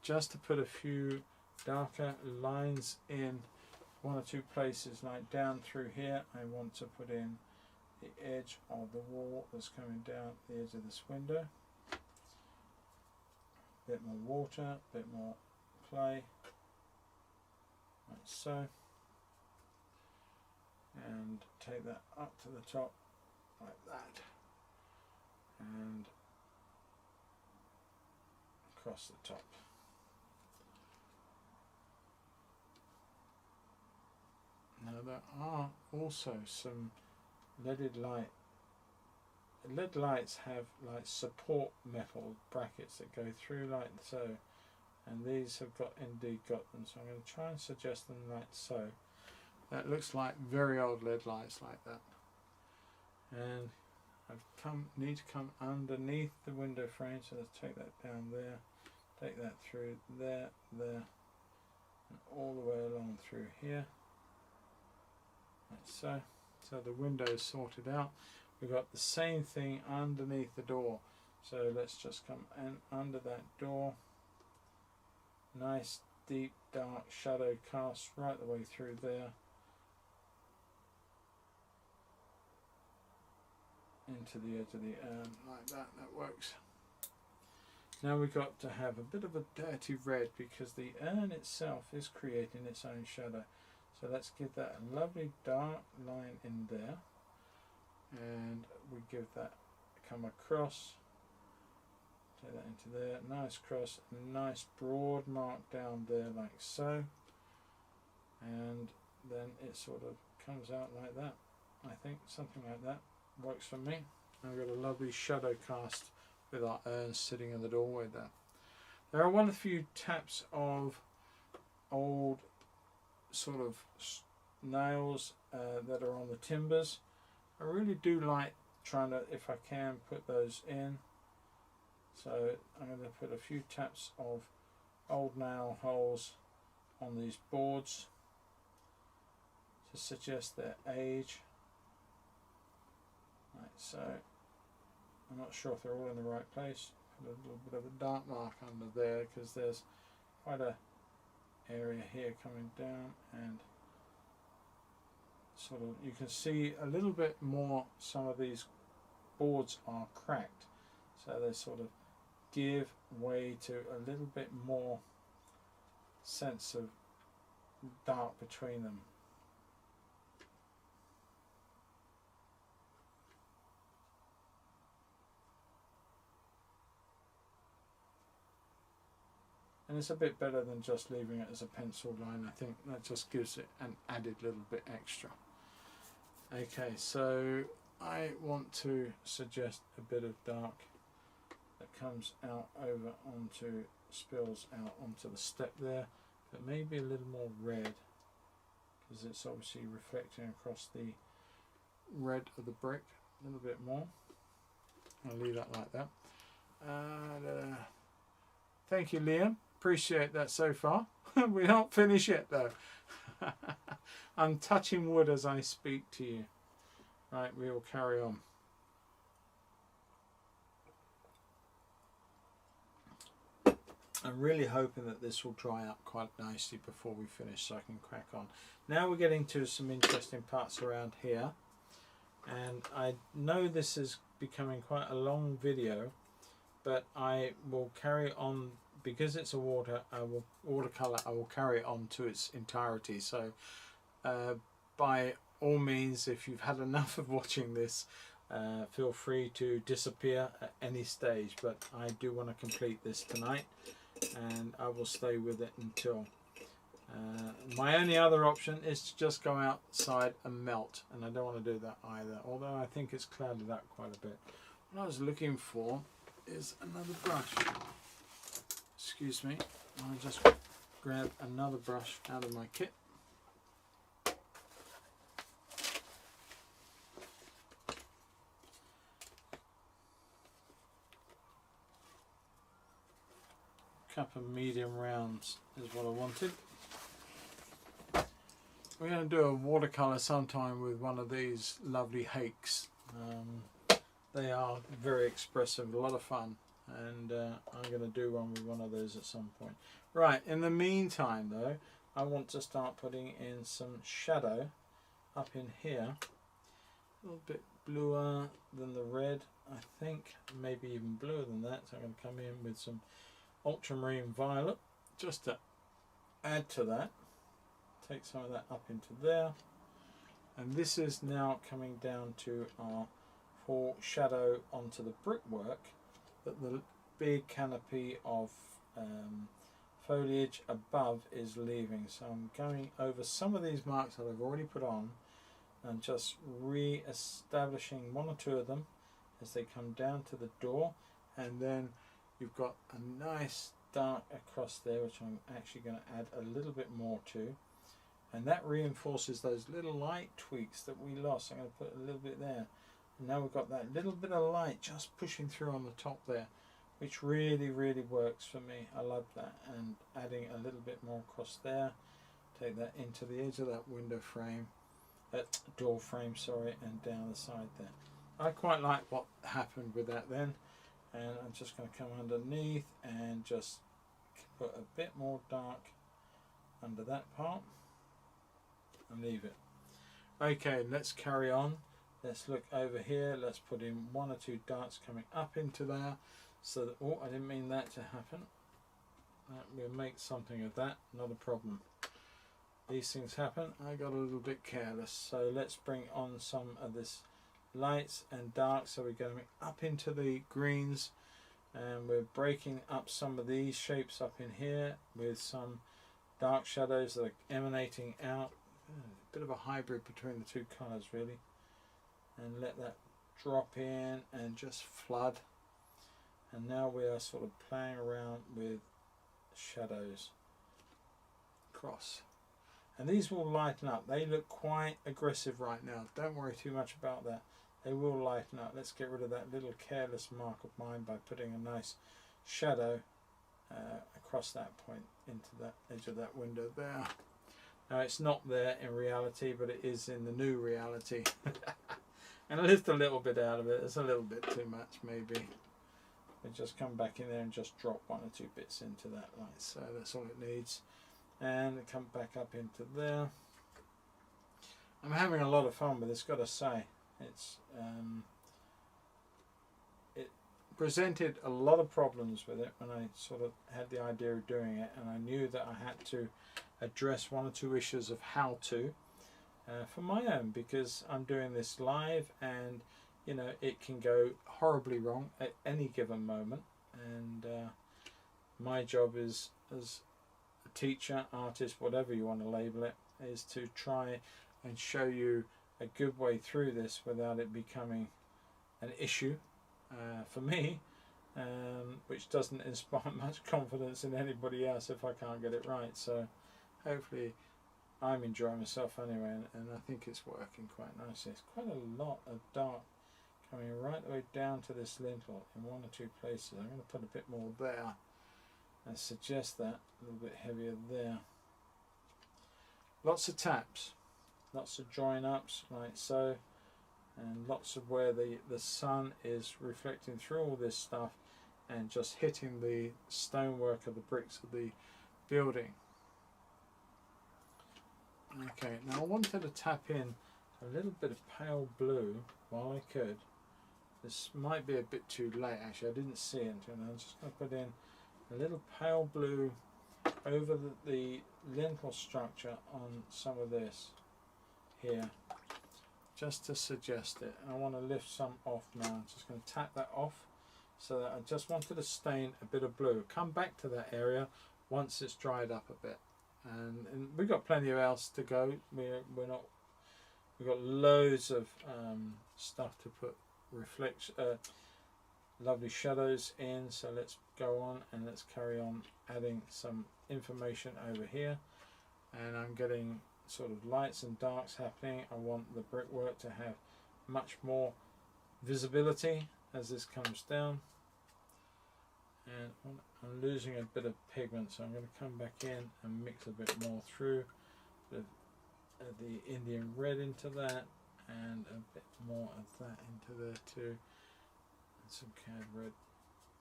just to put a few darker lines in one or two places, like down through here. I want to put in the edge of the wall that's coming down the edge of this window. A bit more water, a bit more clay, like so, and take that up to the top like that, and across the top. Now there are also some leaded light. LED lights have like support metal brackets that go through like so, and these have indeed got them, so I'm going to try and suggest them like so. That looks like very old LED lights like that. And I've need to come underneath the window frame, so let's take that down there, take that through there, and all the way along through here, like so. So the window is sorted out. We've got the same thing underneath the door, so let's just come in under that door. Nice deep dark shadow cast right the way through there into the edge of the urn, like that. That works. Now we've got to have a bit of a dirty red, because the urn itself is creating its own shadow. So let's give that a lovely dark line in there, and we give that, come across, take that into there, nice cross, nice broad mark down there like so, and then it sort of comes out like that. I think something like that works for me. I've got a lovely shadow cast with our urn sitting in the doorway there. There are one or few taps of old sort of nails that are on the timbers. I really do like trying to, if I can, put those in. So I'm going to put a few taps of old nail holes on these boards to suggest their age. Right, so I'm not sure if they're all in the right place. Put a little bit of a dark mark under there because there's quite a area here coming down, and sort of you can see a little bit more. Some of these boards are cracked, so they sort of give way to a little bit more sense of dark between them. And it's a bit better than just leaving it as a pencil line. I think that just gives it an added little bit extra. Okay, so I want to suggest a bit of dark that comes out over onto, spills out onto the step there, but maybe a little more red because it's obviously reflecting across the red of the brick a little bit more. I'll leave that like that. Thank you, Liam. Appreciate that so far. We're not finished yet though. I'm touching wood as I speak to you. Right, we will carry on. I'm really hoping that this will dry up quite nicely before we finish so I can crack on. Now we're getting to some interesting parts around here, and I know this is becoming quite a long video, but I will carry on because it's a watercolor. I will carry it on to its entirety. So by all means, if you've had enough of watching this, feel free to disappear at any stage, but I do want to complete this tonight, and I will stay with it until my only other option is to just go outside and melt, and I don't want to do that either, although I think it's clouded up quite a bit. What I was looking for is another brush. Excuse me, I'll just grab another brush out of my kit. Cup of medium rounds is what I wanted. We're going to do a watercolour sometime with one of these lovely hakes. They are very expressive, a lot of fun, and I'm going to do one with one of those at some point. Right, in the meantime though, I want to start putting in some shadow up in here. A little bit bluer than the red, I think, maybe even bluer than that. So I'm going to come in with some ultramarine violet just to add to that. Take some of that up into there, and this is now coming down to our full shadow onto the brickwork that the big canopy of foliage above is leaving. So I'm going over some of these marks that I've already put on and just re-establishing one or two of them as they come down to the door, and then you've got a nice dark across there, which I'm actually going to add a little bit more to, and that reinforces those little light tweaks that we lost. I'm going to put a little bit there, and now we've got that little bit of light just pushing through on the top there, which really works for me. I love that, and adding a little bit more across there, take that into the edge of that window frame, door frame, sorry, and down the side there. I quite like what happened with that then, and I'm just going to come underneath and just put a bit more dark under that part and leave it. Okay, let's carry on. Let's look over here. Let's put in one or two darks coming up into there, so that, oh, I didn't mean that to happen. We'll make something of that, not a problem. These things happen. I got a little bit careless. So let's bring on some of this lights and darks. So we're going up into the greens, and we're breaking up some of these shapes up in here with some dark shadows that are emanating out. A bit of a hybrid between the two colours really, and let that drop in and just flood. And now we are sort of playing around with shadows across. And these will lighten up. They look quite aggressive right now. Don't worry too much about that. They will lighten up. Let's get rid of that little careless mark of mine by putting a nice shadow across that point into that edge of that window there. Now it's not there in reality, but it is in the new reality. And I lift a little bit out of it. It's a little bit too much maybe. We just come back in there and just drop 1 or 2 bits into that, like so. That's all it needs. And come back up into there. I'm having a lot of fun with this, got to say. It's it presented a lot of problems with it when I sort of had the idea of doing it, and I knew that I had to address 1 or 2 issues of how to for my own, because I'm doing this live, and you know it can go horribly wrong at any given moment. And my job is, as a teacher, artist, whatever you want to label it, is to try and show you a good way through this without it becoming an issue for me, which doesn't inspire much confidence in anybody else if I can't get it right. So hopefully I'm enjoying myself anyway, and I think it's working quite nicely. It's quite a lot of dark coming right the way down to this lintel in 1 or 2 places. I'm going to put a bit more there and suggest that a little bit heavier there. Lots of taps, lots of join ups like so, and lots of where the sun is reflecting through all this stuff and just hitting the stonework of the bricks of the building. Okay, now I wanted to tap in a little bit of pale blue while I could. This might be a bit too late actually, I didn't see it, and I'm just going to put in a little pale blue over the lintel structure on some of this here, just to suggest it. I want to lift some off now. I'm just going to tap that off, so that I just wanted to stain a bit of blue. Come back to that area once it's dried up a bit, and we've got plenty of else to go. We've got loads of stuff to put lovely shadows in, so let's go on and let's carry on adding some information over here. And I'm getting sort of lights and darks happening. I want the brickwork to have much more visibility as this comes down, and I'm losing a bit of pigment, so I'm going to come back in and mix a bit more through the Indian red into that, and a bit more of that into there too, and some cad red.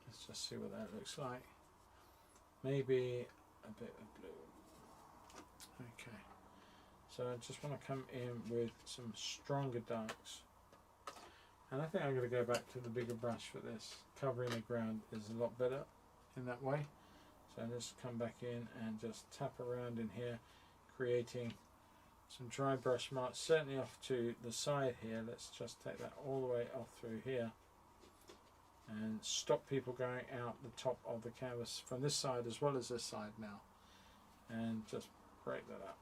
Let's just see what that looks like. Maybe a bit of blue. Okay, so I just want to come in with some stronger darks, and I think I'm going to go back to the bigger brush for this. Covering the ground is a lot better in that way, so let's come back in and just tap around in here, creating some dry brush marks, certainly off to the side here. Let's just take that all the way off through here and stop people going out the top of the canvas from this side as well as this side now, and just break that up.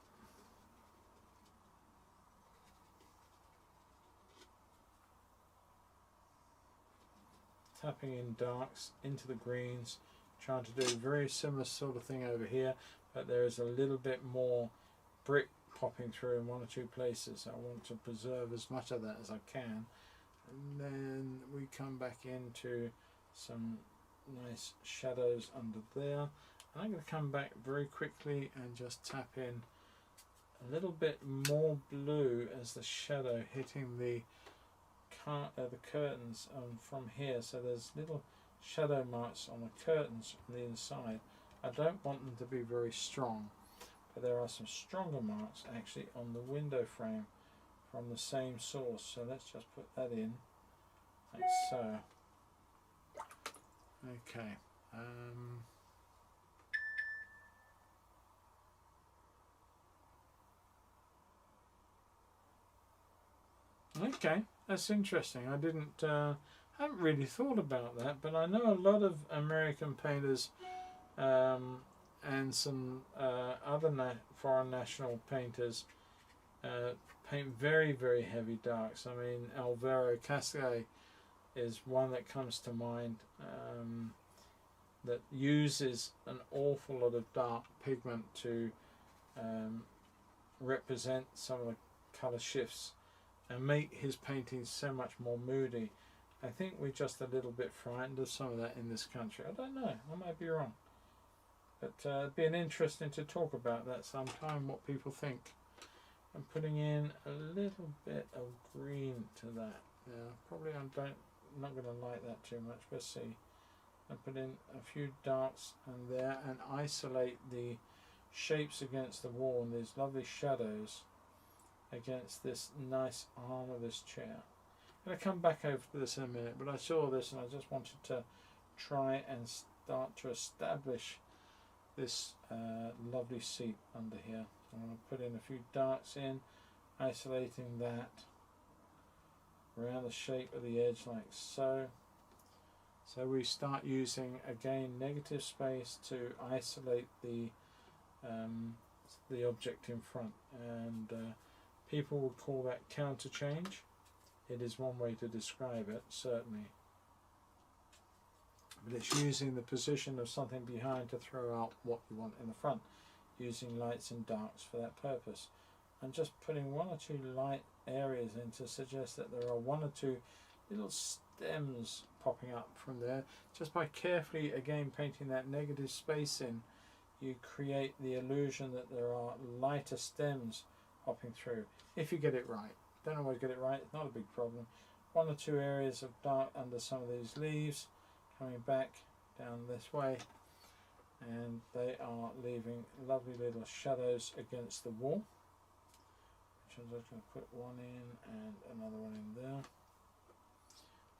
Tapping in darks into the greens, trying to do a very similar sort of thing over here, but there is a little bit more brick popping through in 1 or 2 places. I want to preserve as much of that as I can, and then we come back into some nice shadows under there. And I'm going to come back very quickly and just tap in a little bit more blue as the shadow hitting the curtains from here. So there's little shadow marks on the curtains on the inside. I don't want them to be very strong, but there are some stronger marks actually on the window frame from the same source. So let's just put that in like so. Okay. Okay, that's interesting. I haven't really thought about that, but I know a lot of American painters and some other foreign national painters paint very, very heavy darks. I mean, 7.00 Castle is one that comes to mind, that uses an awful lot of dark pigment to represent some of the colour shifts and make his paintings so much more moody. I think we're just a little bit frightened of some of that in this country. I don't know, I might be wrong, but it'd be interesting to talk about that sometime, what people think. I'm putting in a little bit of green to that. Yeah, probably I'm not going to like that too much. We'll see. I put in a few darks and there, and isolate the shapes against the wall and these lovely shadows against this nice arm of this chair. I'm going to come back over to this in a minute, but I saw this and I just wanted to try and start to establish this lovely seat under here. I'm going to put in a few darks in, isolating that around the shape of the edge like so. So we start using again negative space to isolate the object in front, and people would call that counter change. It is one way to describe it, certainly. But it's using the position of something behind to throw out what you want in the front, using lights and darks for that purpose. I'm just putting one or two light areas in to suggest that there are one or two little stems popping up from there. Just by carefully again painting that negative space in, you create the illusion that there are lighter stems popping through, if you get it right. Don't always get it right, it's not a big problem. One or two areas of dark under some of these leaves, coming back down this way, and they are leaving lovely little shadows against the wall, which I'm just going to put one in and another one in there,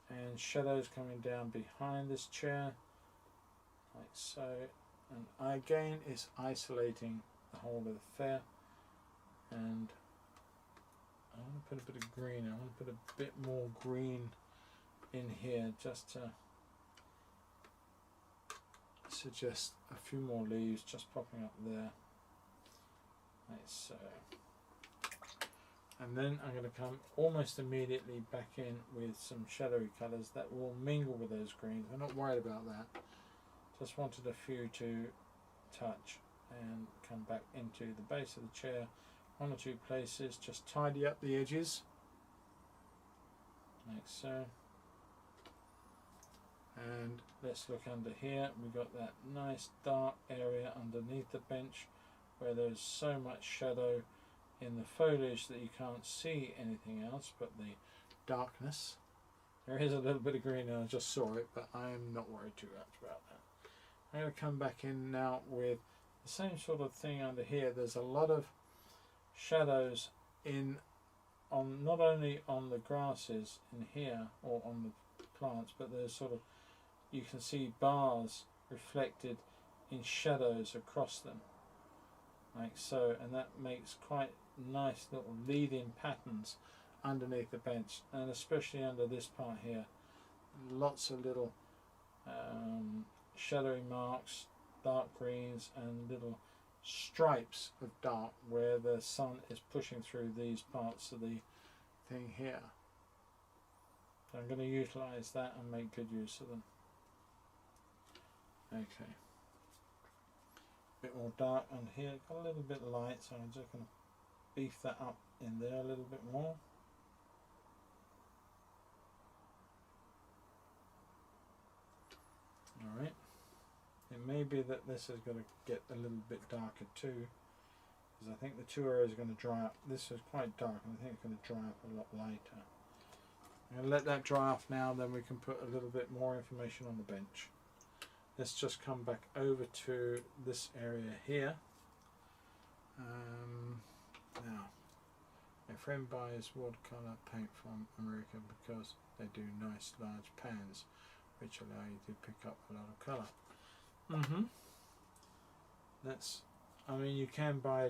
and shadows coming down behind this chair like so, and again it's isolating the whole of the fair. And I want to put a bit of green, I want to put a bit more green in here just to suggest a few more leaves just popping up there like so. And then I'm going to come almost immediately back in with some shadowy colours that will mingle with those greens. I'm not worried about that, just wanted a few to touch and come back into the base of the chair, one or two places, just tidy up the edges like so. And let's look under here, we've got that nice dark area underneath the bench where there's so much shadow in the foliage that you can't see anything else but the darkness. There is a little bit of green and I just saw it, but I am not worried too much about that. I'm going to come back in now with the same sort of thing under here. There's a lot of shadows in on not only on the grasses in here or on the plants, but there's sort of, you can see bars reflected in shadows across them like so, and that makes quite nice little lead-in patterns underneath the bench, and especially under this part here, lots of little shadowy marks, dark greens, and little stripes of dark where the sun is pushing through these parts of the thing here. So I'm going to utilize that and make good use of them. Okay, a bit more dark under here, got a little bit light, so I'm just going to beef that up in there a little bit more. Alright, it may be that this is going to get a little bit darker too, because I think the two areas are going to dry up. This is quite dark and I think it's going to dry up a lot later. I'm going to let that dry off now, then we can put a little bit more information on the bench. Let's just come back over to this area here. Now, my friend buys watercolour paint from America because they do nice large pans which allow you to pick up a lot of colour. That's, I mean, you can buy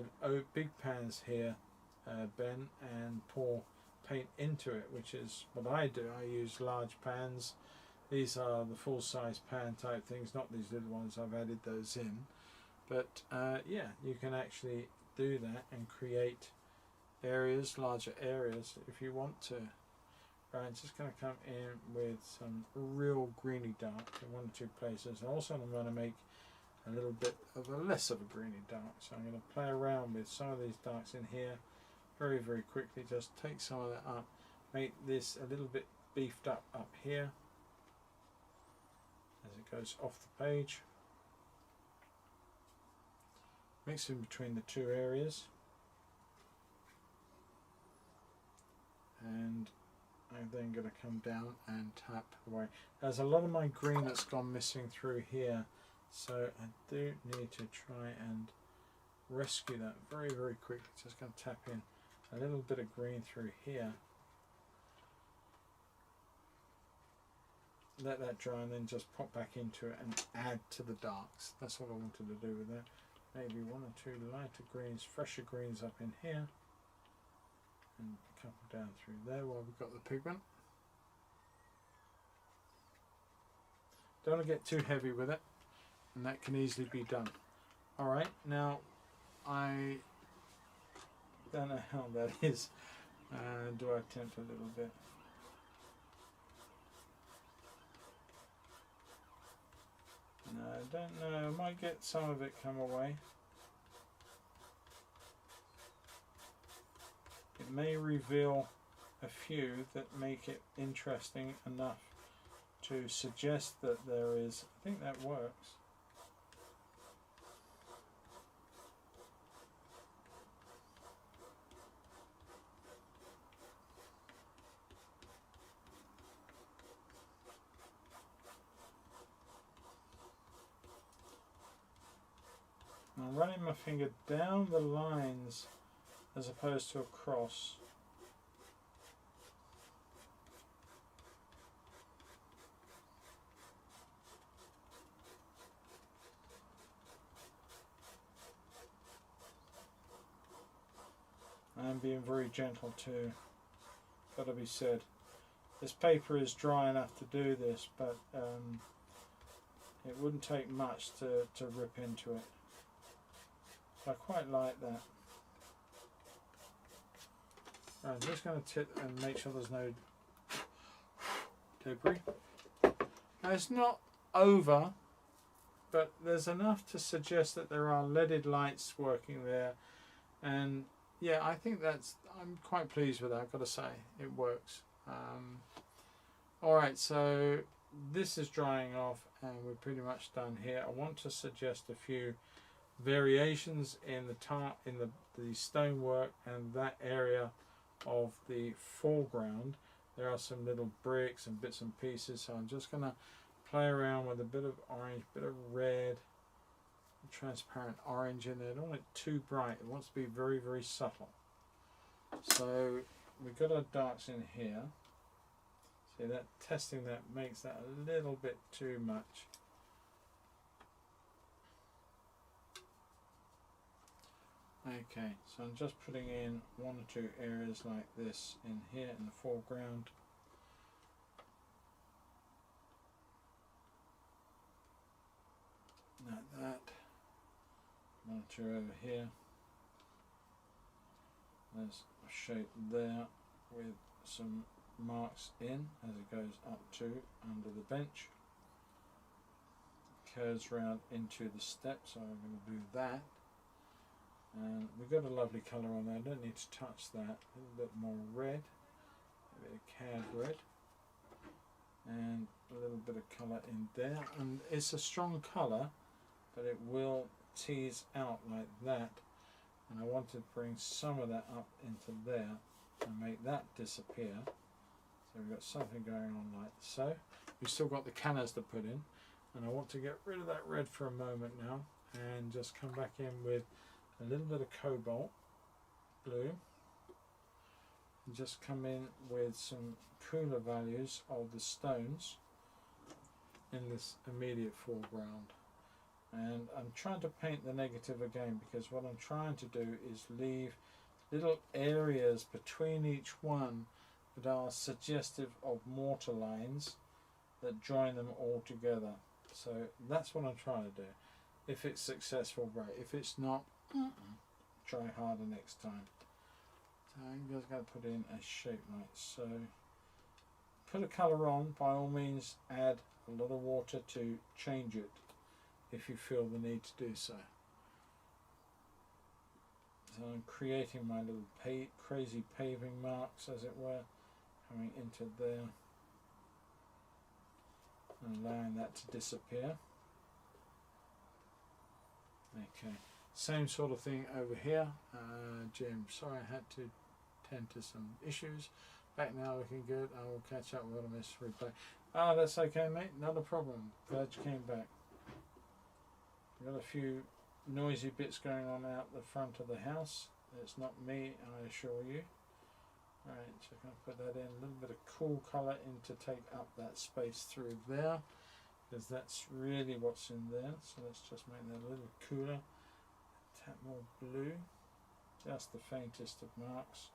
big pans here, Ben, and pour paint into it, which is what I do. I use large pans. These are the full-size pan type things, not these little ones. I've added those in, but yeah, you can actually do that and create areas, larger areas if you want to. Right, just going to come in with some real greeny dark in one or two places. Also I'm going to make a little bit of a less of a greeny dark, so I'm going to play around with some of these darks in here very quickly. Just take some of that up, make this a little bit beefed up here as it goes off the page, mix in between the two areas, and I'm then going to come down and tap away. There's a lot of my green that's gone missing through here, so I do need to try and rescue that very quickly. Just going to tap in a little bit of green through here, let that dry, and then just pop back into it and add to the darks. That's what I wanted to do with that. Maybe one or two lighter greens, fresher greens up in here, and a couple down through there while we've got the pigment. Don't want to get too heavy with it, and that can easily be done. Alright, now I don't know how that is. Do I attempt a little bit? No, I don't know. I might get some of it come away. It may reveal a few that make it interesting enough to suggest that there is. I think that works. I'm running my finger down the lines as opposed to across. I'm being very gentle too, gotta be said. This paper is dry enough to do this, but it wouldn't take much to rip into it. I quite like that. Right, I'm just going to tip and make sure there's no debris. Now it's not over, but there's enough to suggest that there are leaded lights working there, and yeah, I think I'm quite pleased with that, I've got to say. It works. Alright, so this is drying off and we're pretty much done here. I want to suggest a few variations in the stonework and that area of the foreground. There are some little bricks and bits and pieces, so I'm just going to play around with a bit of orange, bit of red, transparent orange in there. I don't want it too bright, it wants to be very subtle. So we've got our darks in here. See, that testing that makes that a little bit too much. Okay, so I'm just putting in one or two areas like this in here in the foreground. Like that. One or two over here. There's a shape there with some marks in as it goes up to under the bench. Curves round into the step, so I'm going to do that. And we've got a lovely colour on there, I don't need to touch that. A little bit more red, a bit of cad red, and a little bit of colour in there. And it's a strong colour, but it will tease out like that. And I want to bring some of that up into there and make that disappear. So we've got something going on like so. We've still got the cannas to put in, and I want to get rid of that red for a moment now and just come back in with a little bit of cobalt blue and just come in with some cooler values of the stones in this immediate foreground. And I'm trying to paint the negative again, because what I'm trying to do is leave little areas between each one that are suggestive of mortar lines that join them all together. So that's what I'm trying to do. If it's successful, great. If it's not, try harder next time. I'm just going to put in a shape like so. Put a colour on, by all means add a lot of water to change it if you feel the need to do so. So I'm creating my little crazy paving marks, as it were, coming into there and allowing that to disappear. Okay, same sort of thing over here. Jim, sorry I had to tend to some issues. Back now looking good. I will catch up with a miss replay. Ah, that's okay, mate, not a problem. Glad you came back. Got a few noisy bits going on out the front of the house. It's not me, I assure you. Alright, so I'm going to put that in. A little bit of cool colour in to take up that space through there, because that's really what's in there. So let's just make that a little cooler. Tap more blue. Just the faintest of marks.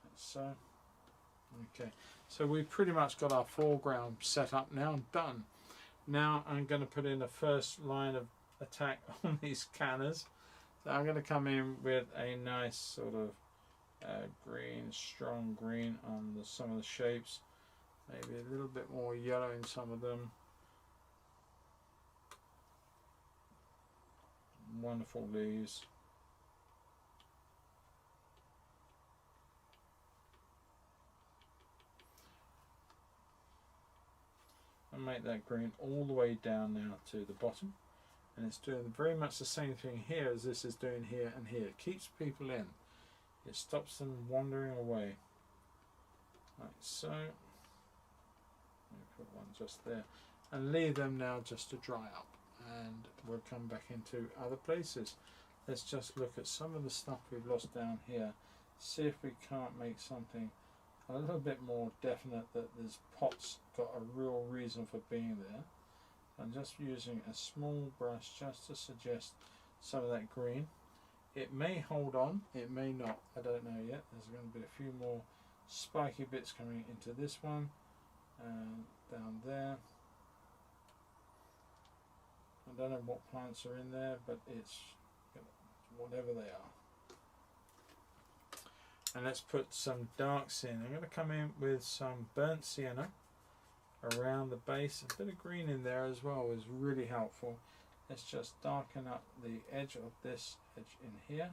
Like so. Okay, so we've pretty much got our foreground set up now and done. Now I'm going to put in the first line of attack on these canners. So I'm going to come in with a nice sort of green, strong green on some of the shapes. Maybe a little bit more yellow in some of them. Wonderful leaves. And make that green all the way down now to the bottom, and it's doing very much the same thing here as this is doing here and here. It keeps people in, it stops them wandering away, like so. Let me put one just there and leave them now just to dry up, and we'll come back into other places. Let's just look at some of the stuff we've lost down here, see if we can't make something a little bit more definite that this pot's got a real reason for being there. I'm just using a small brush just to suggest some of that green. It may hold on, it may not, I don't know yet. There's going to be a few more spiky bits coming into this one and down there. I don't know what plants are in there, but it's whatever they are. And let's put some darks in. I'm going to come in with some burnt sienna around the base. A bit of green in there as well is really helpful. Let's just darken up the edge of this edge in here.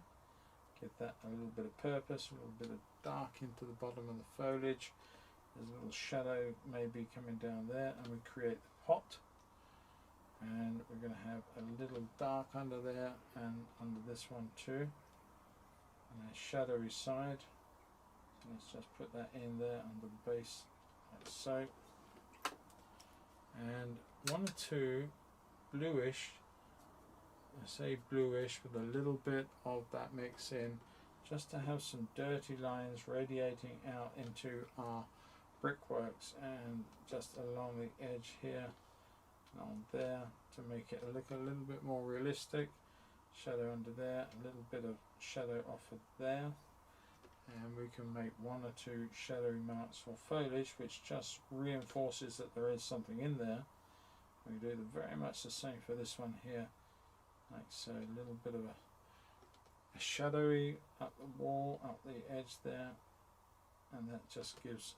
Give that a little bit of purpose, a little bit of dark into the bottom of the foliage. There's a little shadow maybe coming down there, and we create the pot. And we're going to have a little dark under there and under this one too. And a shadowy side. So let's just put that in there under the base, like so. And one or two bluish, I say bluish with a little bit of that mix in, just to have some dirty lines radiating out into our brickworks and just along the edge here and on there to make it look a little bit more realistic. Shadow under there, a little bit of shadow off of there, and we can make one or two shadowy marks for foliage, which just reinforces that there is something in there. We do very much the same for this one here, like so. A little bit of a shadowy up the wall, up the edge there, and that just gives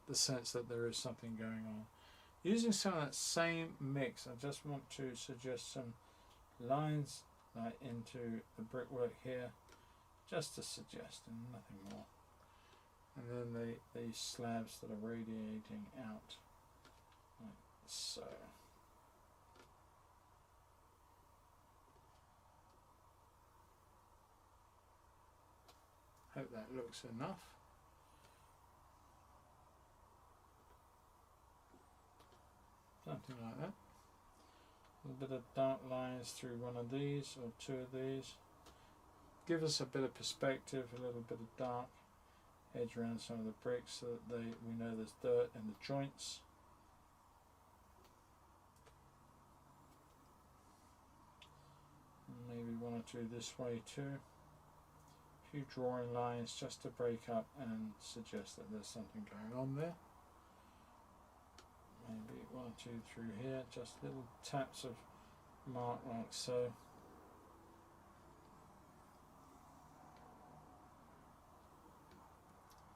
the sense that there is something going on. Using some of that same mix, I just want to suggest some lines like into the brickwork here, just to suggest, and nothing more. And then these slabs that are radiating out, like so. Hope that looks enough. Something like that. A little bit of dark lines through one of these or two of these. Give us a bit of perspective, a little bit of dark edge around some of the bricks so that we know there's dirt in the joints. And maybe one or two this way too. A few drawing lines just to break up and suggest that there's something going on there. Maybe one or two through here, just little taps of mark like so.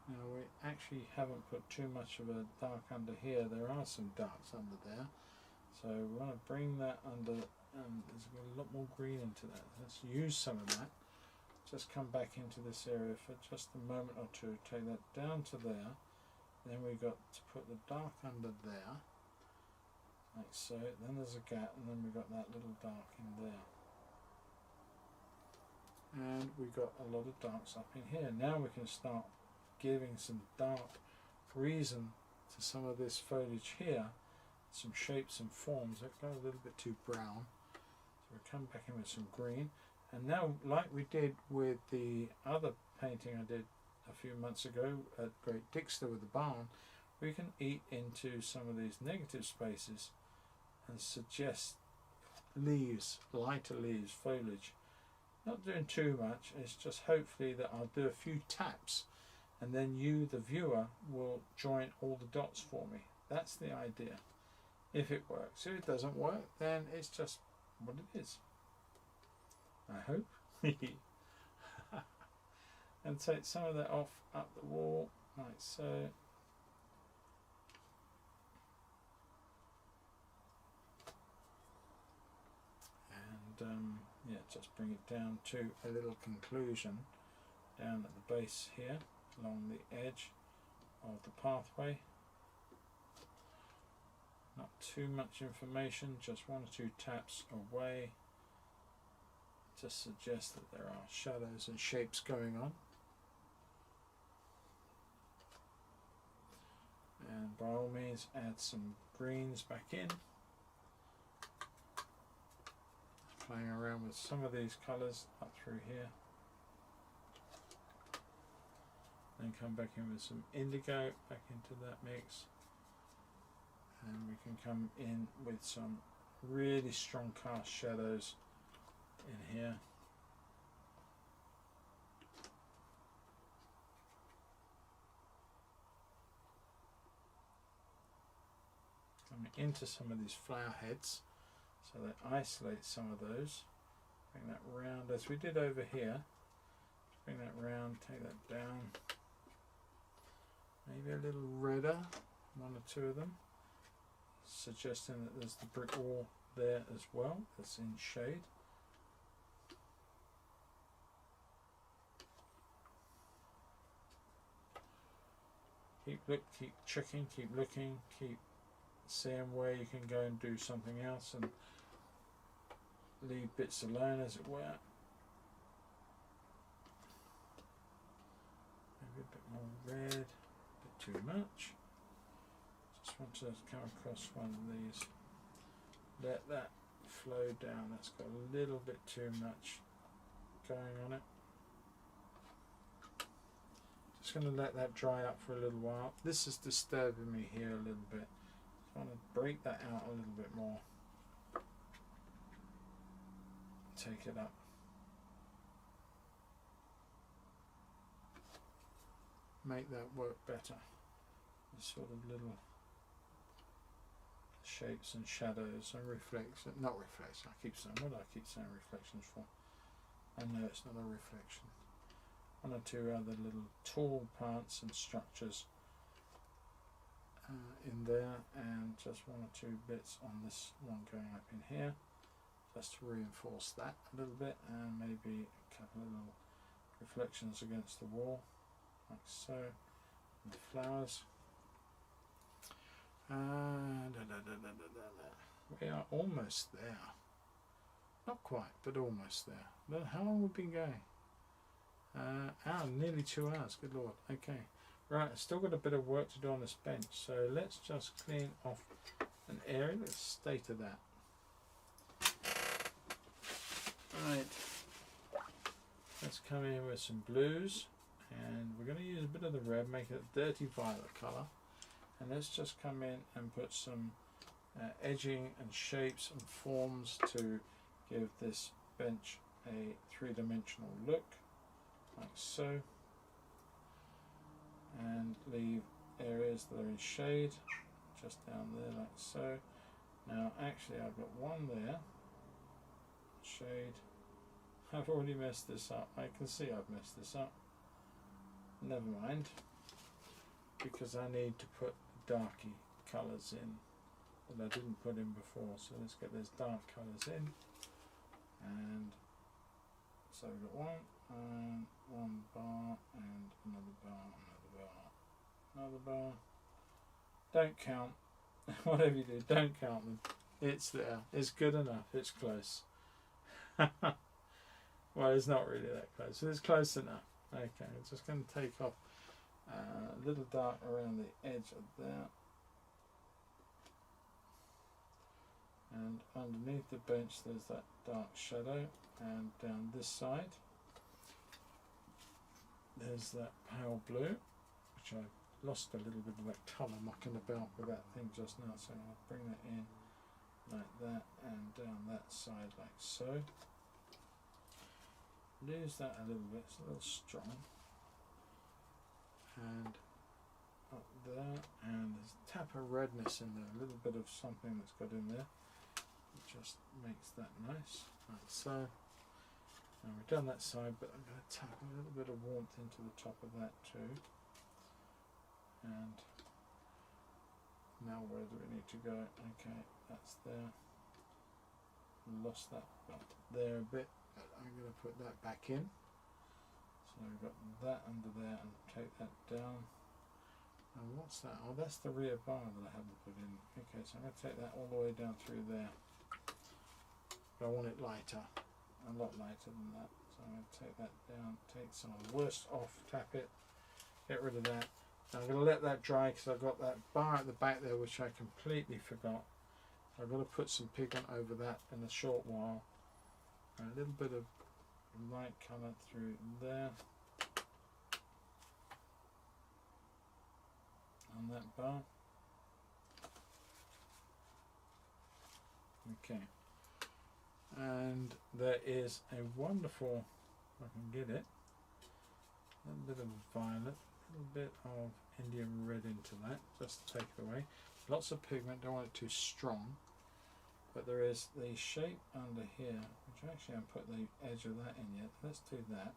Now we actually haven't put too much of a dark under here. There are some darks under there, so we want to bring that under, and there's a lot more green into that. Let's use some of that. Just come back into this area for just a moment or two, take that down to there, then we've got to put the dark under there, like so, then there's a gap, and then we've got that little dark in there. And we've got a lot of darks up in here. Now we can start giving some dark reason to some of this foliage here, some shapes and forms. They've got a little bit too brown, so we'll come back in with some green. And now, like we did with the other painting I did a few months ago at Great Dixter with the barn, we can eat into some of these negative spaces and suggest leaves, lighter leaves, foliage. Not doing too much, it's just hopefully that I'll do a few taps and then you, the viewer, will join all the dots for me. That's the idea. If it works. If it doesn't work, then it's just what it is. I hope. And take some of that off up the wall, like so. And yeah, just bring it down to a little conclusion down at the base here, along the edge of the pathway. Not too much information, just one or two taps away. Just suggest that there are shadows and shapes going on. And by all means add some greens back in. Playing around with some of these colours up through here. Then come back in with some indigo back into that mix. And we can come in with some really strong cast shadows in here. Coming into some of these flower heads so that isolate some of those. Bring that round as we did over here. Bring that round, take that down. Maybe a little redder, one or two of them. Suggesting that there's the brick wall there as well, that's in shade. Keep checking, keep looking, keep seeing where you can go and do something else and leave bits alone, as it were. Maybe a bit more red, a bit too much. Just want to come across one of these. Let that flow down. That's got a little bit too much going on it. Just going to let that dry up for a little while. This is disturbing me here a little bit. Just want to break that out a little bit more. Take it up. Make that work better. This sort of little shapes and shadows and reflection. Not reflection. I keep saying, what do I keep saying reflections for? I know it's not a reflection. One or two other little tall plants and structures in there, and just one or two bits on this one going up in here, just to reinforce that a little bit, and maybe a couple of little reflections against the wall, like so, and the flowers. We are almost there. Not quite, but almost there. How long have we been going? Nearly 2 hours, good lord. Okay, right, I've still got a bit of work to do on this bench, so let's just clean off an area. Let's stay to that. Right, let's come in with some blues, and we're going to use a bit of the red, make it a dirty violet colour, and let's just come in and put some edging and shapes and forms to give this bench a three-dimensional look, like so, and leave areas that are in shade just down there, like so. Now actually I've got one there, shade. I've already messed this up. I can see I've messed this up. Never mind. because I need to put darky colours in that I didn't put in before. So let's get those dark colours in, and so we've got one bar and another bar, another bar. Don't count. Whatever you do, don't count them. It's there. It's good enough. It's close. Well, it's not really that close. It's close enough. Okay, I'm just going to take off a little dark around the edge of there. And underneath the bench there's that dark shadow, and down this side there's that pale blue, which I lost a little bit of that colour mucking about with that thing just now, so I'll bring that in like that, and down that side like so. Lose that a little bit, it's a little strong, and up there, and there's a tap of redness in there, a little bit of something that's got in there. It just makes that nice, like so. Now we've done that side, but I'm going to tap a little bit of warmth into the top of that too. And now where do we need to go? Okay, that's there. Lost that up there a bit, but I'm going to put that back in. So we've got that under there, and take that down. And what's that? Oh, that's the rear bar that I haven't put in. Okay, so I'm going to take that all the way down through there. But I want it lighter, a lot lighter than that. So I'm going to take that down, take some of the worst off, tap it, get rid of that. Now I'm going to let that dry because I've got that bar at the back there which I completely forgot. I've got to put some pigment over that in a short while. And a little bit of light colour through there. On that bar. Okay. And there is a wonderful, if I can get it, a little bit of violet, a little bit of Indian red into that, just to take it away. Lots of pigment, don't want it too strong. But there is the shape under here, which actually I haven't put the edge of that in yet. Let's do that.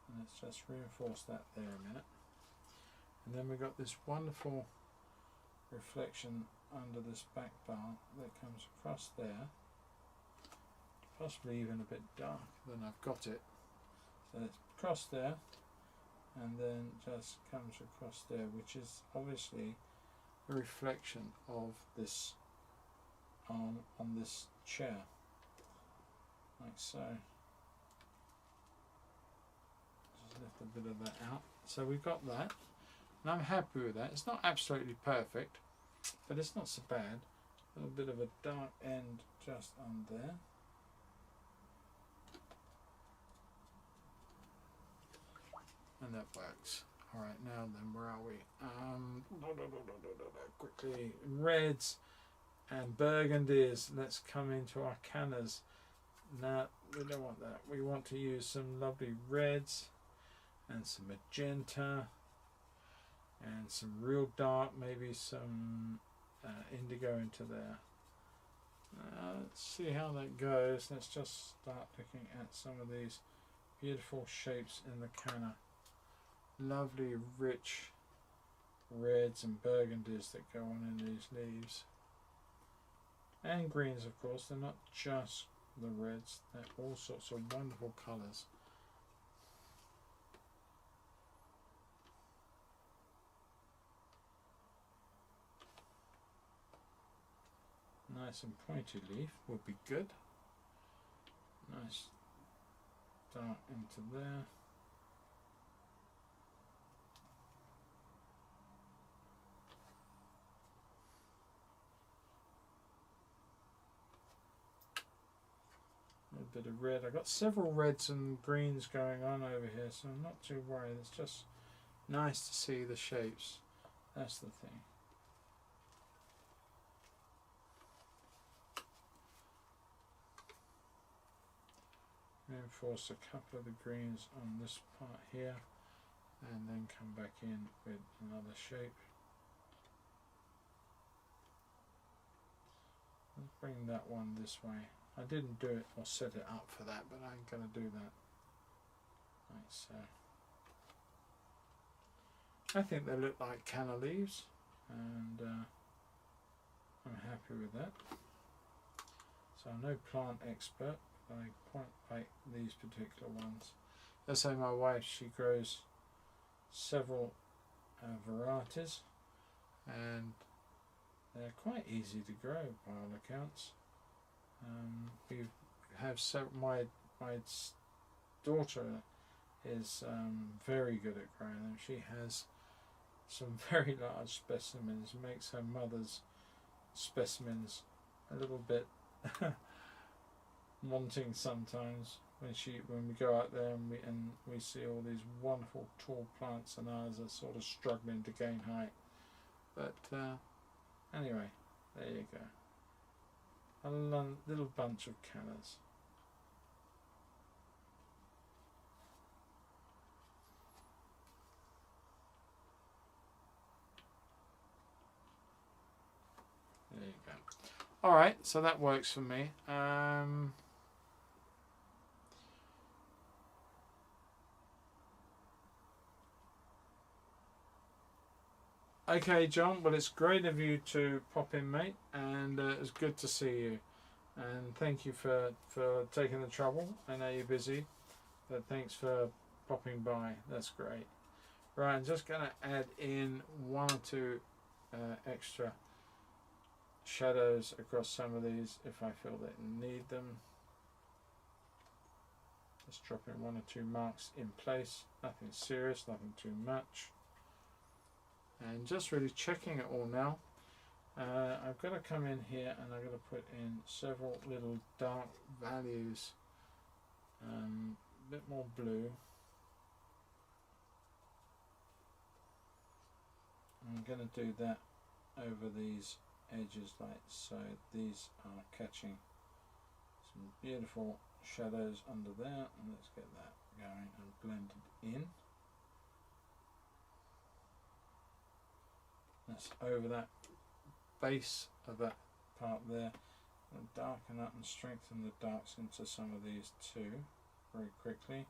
And let's just reinforce that there a minute. And then we've got this wonderful reflection under this back bar that comes across there. Possibly even a bit darker than I've got it. So it's across there, and then just comes across there, which is obviously a reflection of this arm on this chair, like so. Just lift a bit of that out. So we've got that, and I'm happy with that. It's not absolutely perfect, but it's not so bad. A little bit of a dark end just on there. And that works. Alright, now then, where are we? Quickly, reds and burgundies. Let's come into our cannas. Now, we don't want that. We want to use some lovely reds and some magenta and some real dark, maybe some indigo into there. Let's see how that goes. Let's just start looking at some of these beautiful shapes in the canna. Lovely rich reds and burgundies that go on in these leaves, and greens, of course. They're not just the reds, they're all sorts of wonderful colours. Nice and pointy leaf would be good. Nice dark into there. A bit of red. I've got several reds and greens going on over here, so I'm not too worried. It's just nice to see the shapes. That's the thing. Reinforce a couple of the greens on this part here, and then come back in with another shape. Let's bring that one this way. I didn't do it or set it up for that, but I'm going to do that. Like so. I think they look like canna leaves, and I'm happy with that. So I'm no plant expert, but I quite like these particular ones. Let's say my wife, she grows several varieties, and they're quite easy to grow by all accounts. We have my daughter is very good at growing them. She has some very large specimens, makes her mother's specimens a little bit wanting sometimes when we go out there and we see all these wonderful tall plants, and ours are sort of struggling to gain height. But anyway, there you go. A little bunch of cannas. There you go. All right, so that works for me. Okay, John, well, it's great of you to pop in, mate, and it's good to see you. And thank you for taking the trouble. I know you're busy, but thanks for popping by. That's great. Right, I'm just going to add in 1 or 2 extra shadows across some of these if I feel that I need them. Just dropping 1 or 2 marks in place. Nothing serious, nothing too much. And just really checking it all now. I've got to come in here and I've got to put in several little dark values, a bit more blue. I'm going to do that over these edges like so. These are catching some beautiful shadows under there, and let's get that going and blended in. That's over that base of that part there. And darken up and strengthen the darks into some of these too very quickly.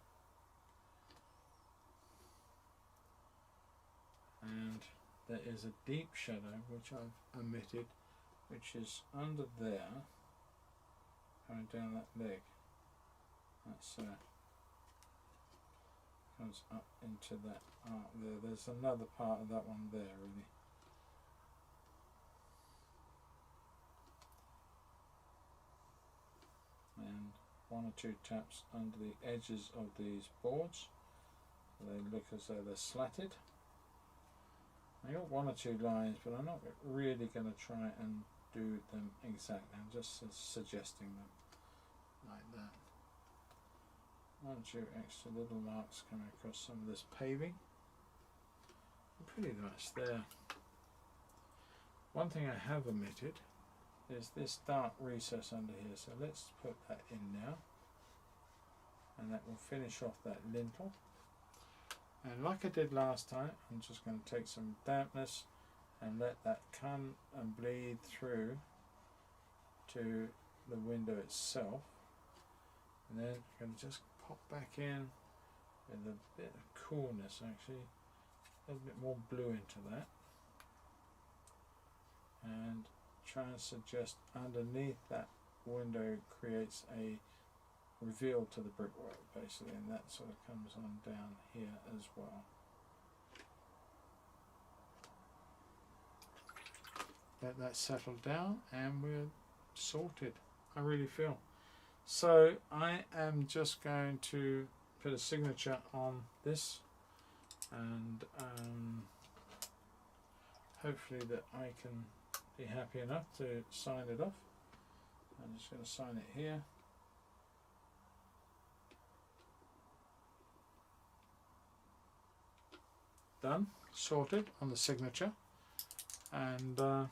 And there is a deep shadow which I've omitted, which is under there, going down that leg. That's comes up into that arc there. There's another part of that one there really. And 1 or 2 taps under the edges of these boards. They look as though they're slatted. I got 1 or 2 lines, but I'm not really going to try and do them exactly. I'm just suggesting them like that. 1 or 2 extra little marks coming across some of this paving. I'm pretty much there. One thing I have omitted is this dark recess under here, so let's put that in now, and that will finish off that lintel. And like I did last time, I'm just going to take some dampness and let that come and bleed through to the window itself, and then I'm going to just pop back in with a bit of coolness, actually a little bit more blue into that, and try and suggest underneath that window creates a reveal to the brickwork basically, and that sort of comes on down here as well. Let that settle down and we're sorted, I really feel. So I am just going to put a signature on this, and hopefully that I can be happy enough to sign it off. I'm just going to sign it here. Done, sorted on the signature, and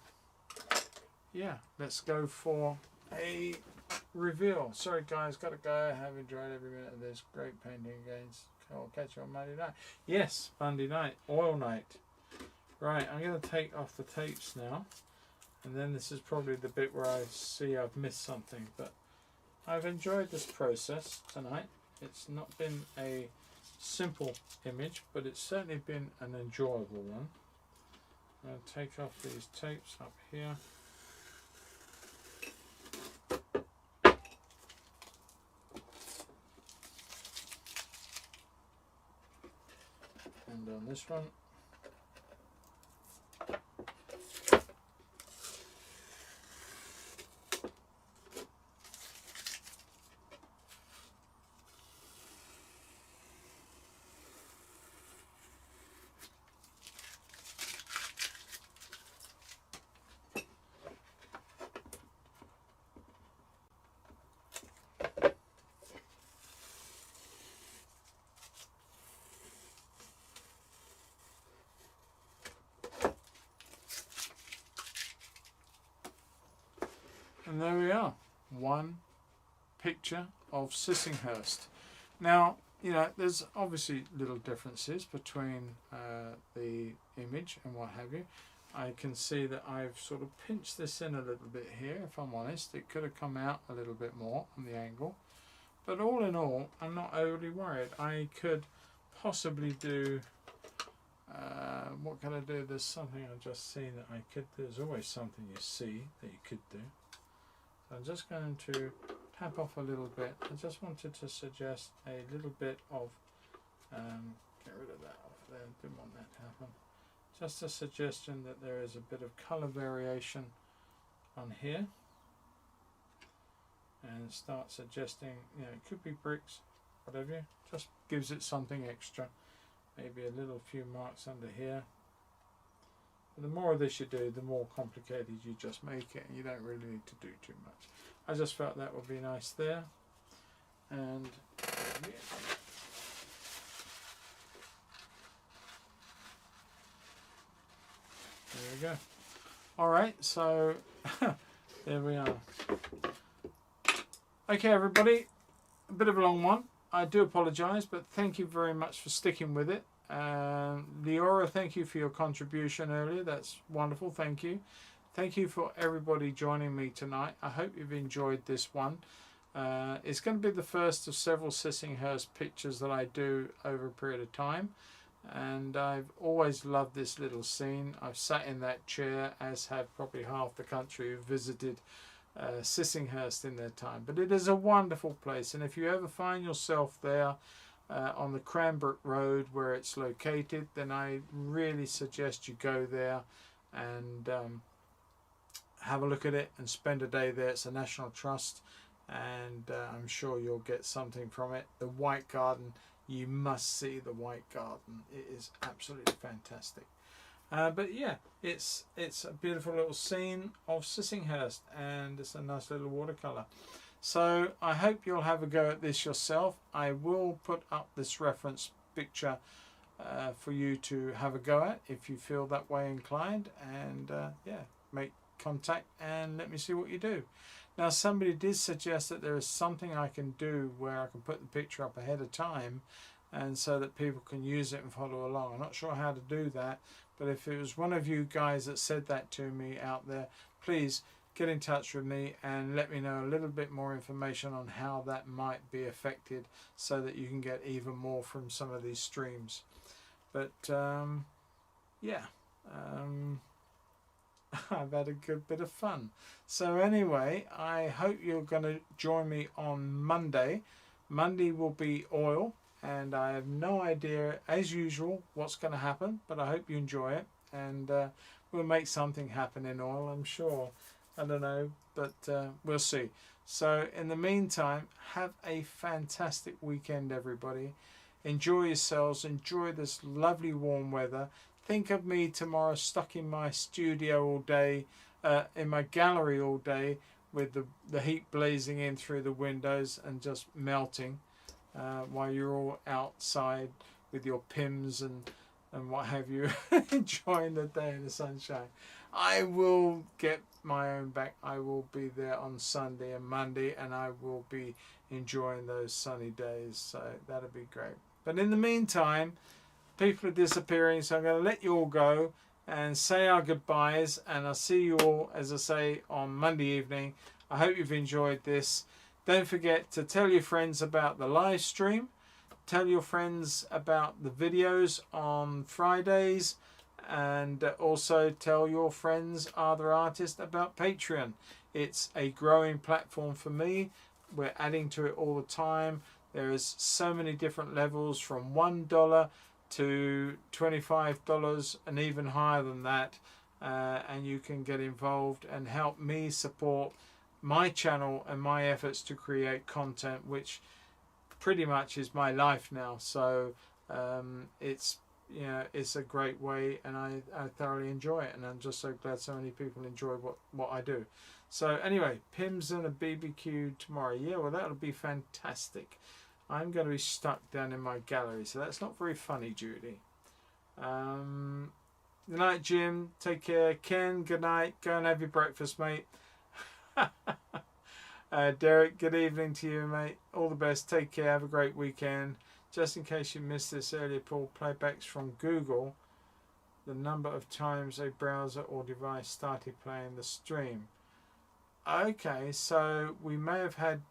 yeah, let's go for a reveal. Sorry guys, gotta go. Have enjoyed every minute of this. Great painting again. I'll catch you on Monday night. Yes, Monday night, oil night. Right, I'm going to take off the tapes now, and then this is probably the bit where I see I've missed something, but I've enjoyed this process tonight. It's not been a simple image, but it's certainly been an enjoyable one. I'll take off these tapes up here. And on this one. And there we are, one picture of Sissinghurst. Now, you know, there's obviously little differences between the image and what have you. I can see that I've sort of pinched this in a little bit here, if I'm honest. It could have come out a little bit more on the angle. But all in all, I'm not overly worried. I could possibly do, what can I do? There's something I've just seen that I could do. There's always something you see that you could do. So I'm just going to tap off a little bit. I just wanted to suggest a little bit of, get rid of that off there, didn't want that to happen. Just a suggestion that there is a bit of colour variation on here. And start suggesting, you know, it could be bricks, whatever, just gives it something extra. Maybe a little few marks under here. But the more of this you do, the more complicated you just make it, and you don't really need to do too much. I just felt that would be nice there. And yeah. There we go. Alright, so there we are. Okay, everybody, a bit of a long one. I do apologise, but thank you very much for sticking with it. Leora, thank you for your contribution earlier. That's wonderful. Thank you. Thank you for everybody joining me tonight. I hope you've enjoyed this one. It's going to be the first of several Sissinghurst pictures that I do over a period of time. And I've always loved this little scene. I've sat in that chair, as have probably half the country who visited Sissinghurst in their time. But it is a wonderful place, and if you ever find yourself there on the Cranbrook Road where it's located, then I really suggest you go there and have a look at it and spend a day there. It's a National Trust, and I'm sure you'll get something from it. The White Garden, you must see the White Garden. It is absolutely fantastic. But yeah, it's a beautiful little scene of Sissinghurst, and it's a nice little watercolour. So I hope you'll have a go at this yourself. I will put up this reference picture for you to have a go at if you feel that way inclined, and yeah, make contact and let me see what you do. Now, somebody did suggest that there is something I can do where I can put the picture up ahead of time, and so that people can use it and follow along. I'm not sure how to do that, but if it was one of you guys that said that to me out there, please get in touch with me and let me know a little bit more information on how that might be affected, so that you can get even more from some of these streams. But yeah, I've had a good bit of fun. So anyway, I hope you're going to join me on Monday. Monday will be oil, and I have no idea, as usual, what's going to happen, but I hope you enjoy it, and we'll make something happen in oil, I'm sure. I don't know, but we'll see. So in the meantime, have a fantastic weekend, everybody. Enjoy yourselves. Enjoy this lovely warm weather. Think of me tomorrow stuck in my studio all day, in my gallery all day, with the heat blazing in through the windows and just melting, while you're all outside with your Pims and what have you, enjoying the day in the sunshine. I will get my own back. I will be there on Sunday and Monday, and I will be enjoying those sunny days, so that'll be great. But in the meantime, people are disappearing, so I'm going to let you all go and say our goodbyes, and I'll see you all, as I say, on Monday evening. I hope you've enjoyed this. Don't forget to tell your friends about the live stream. tell your friends about the videos on Fridays, and also tell your friends, other artists, about Patreon. It's a growing platform for me. We're adding to it all the time. There is so many different levels, from $1 to $25 and even higher than that, and you can get involved and help me support my channel and my efforts to create content, which pretty much is my life now. So it's, you know, it's a great way, and I thoroughly enjoy it, and I'm just so glad so many people enjoy what I do. So anyway, Pims and a BBQ tomorrow. Yeah, well, that'll be fantastic. I'm going to be stuck down in my gallery, so that's not very funny, Judy. Good night, Jim. Take care. Ken, good night. Go and have your breakfast, mate. Derek, good evening to you, mate. All the best. Take care. Have a great weekend. Just in case you missed this earlier, Paul, playbacks from Google the number of times a browser or device started playing the stream. Okay, so we may have had,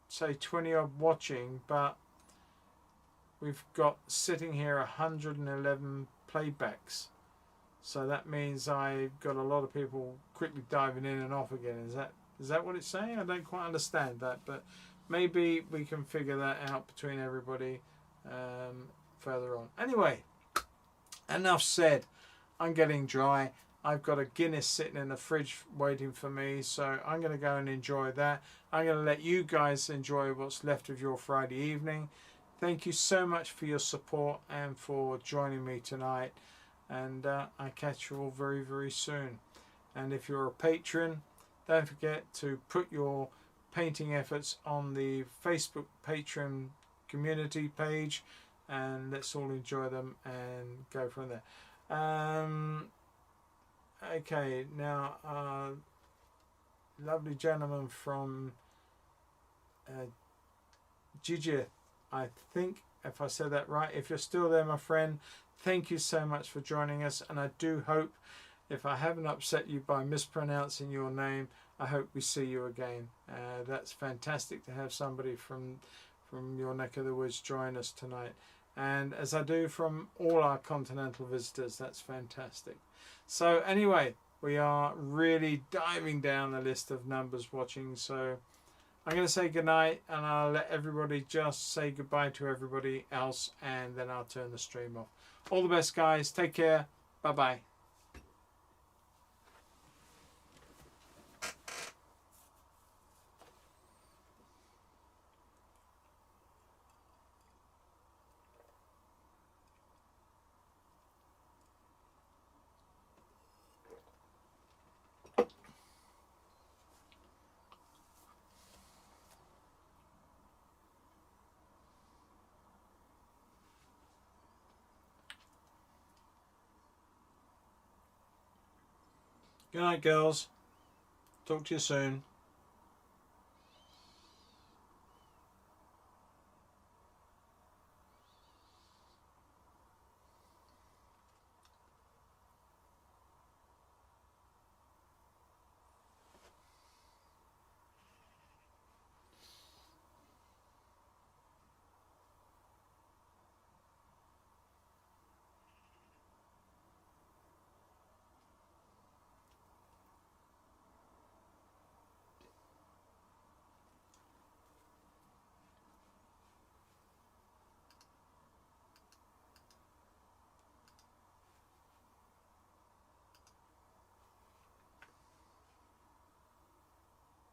say, 20 odd watching, but we've got sitting here 111 playbacks. So that means I've got a lot of people quickly diving in and off again. Is that what it's saying? I don't quite understand that, but maybe we can figure that out between everybody further on. Anyway, enough said. I'm getting dry. I've got a Guinness sitting in the fridge waiting for me, so I'm going to go and enjoy that. I'm going to let you guys enjoy what's left of your Friday evening. Thank you so much for your support and for joining me tonight, and I catch you all very, very soon. And if you're a patron, don't forget to put your painting efforts on the Facebook Patreon community page, and let's all enjoy them and go from there. Okay, now lovely gentleman from Gigi, I think, if I said that right. If you're still there, my friend, thank you so much for joining us, and I do hope, if I haven't upset you by mispronouncing your name, I hope we see you again. That's fantastic to have somebody from your neck of the woods join us tonight, and as I do from all our continental visitors. That's fantastic. So anyway, we are really diving down the list of numbers watching, so I'm going to say goodnight, and I'll let everybody just say goodbye to everybody else, and then I'll turn the stream off. All the best, guys. Take care. Bye-bye. Good night, girls. Talk to you soon.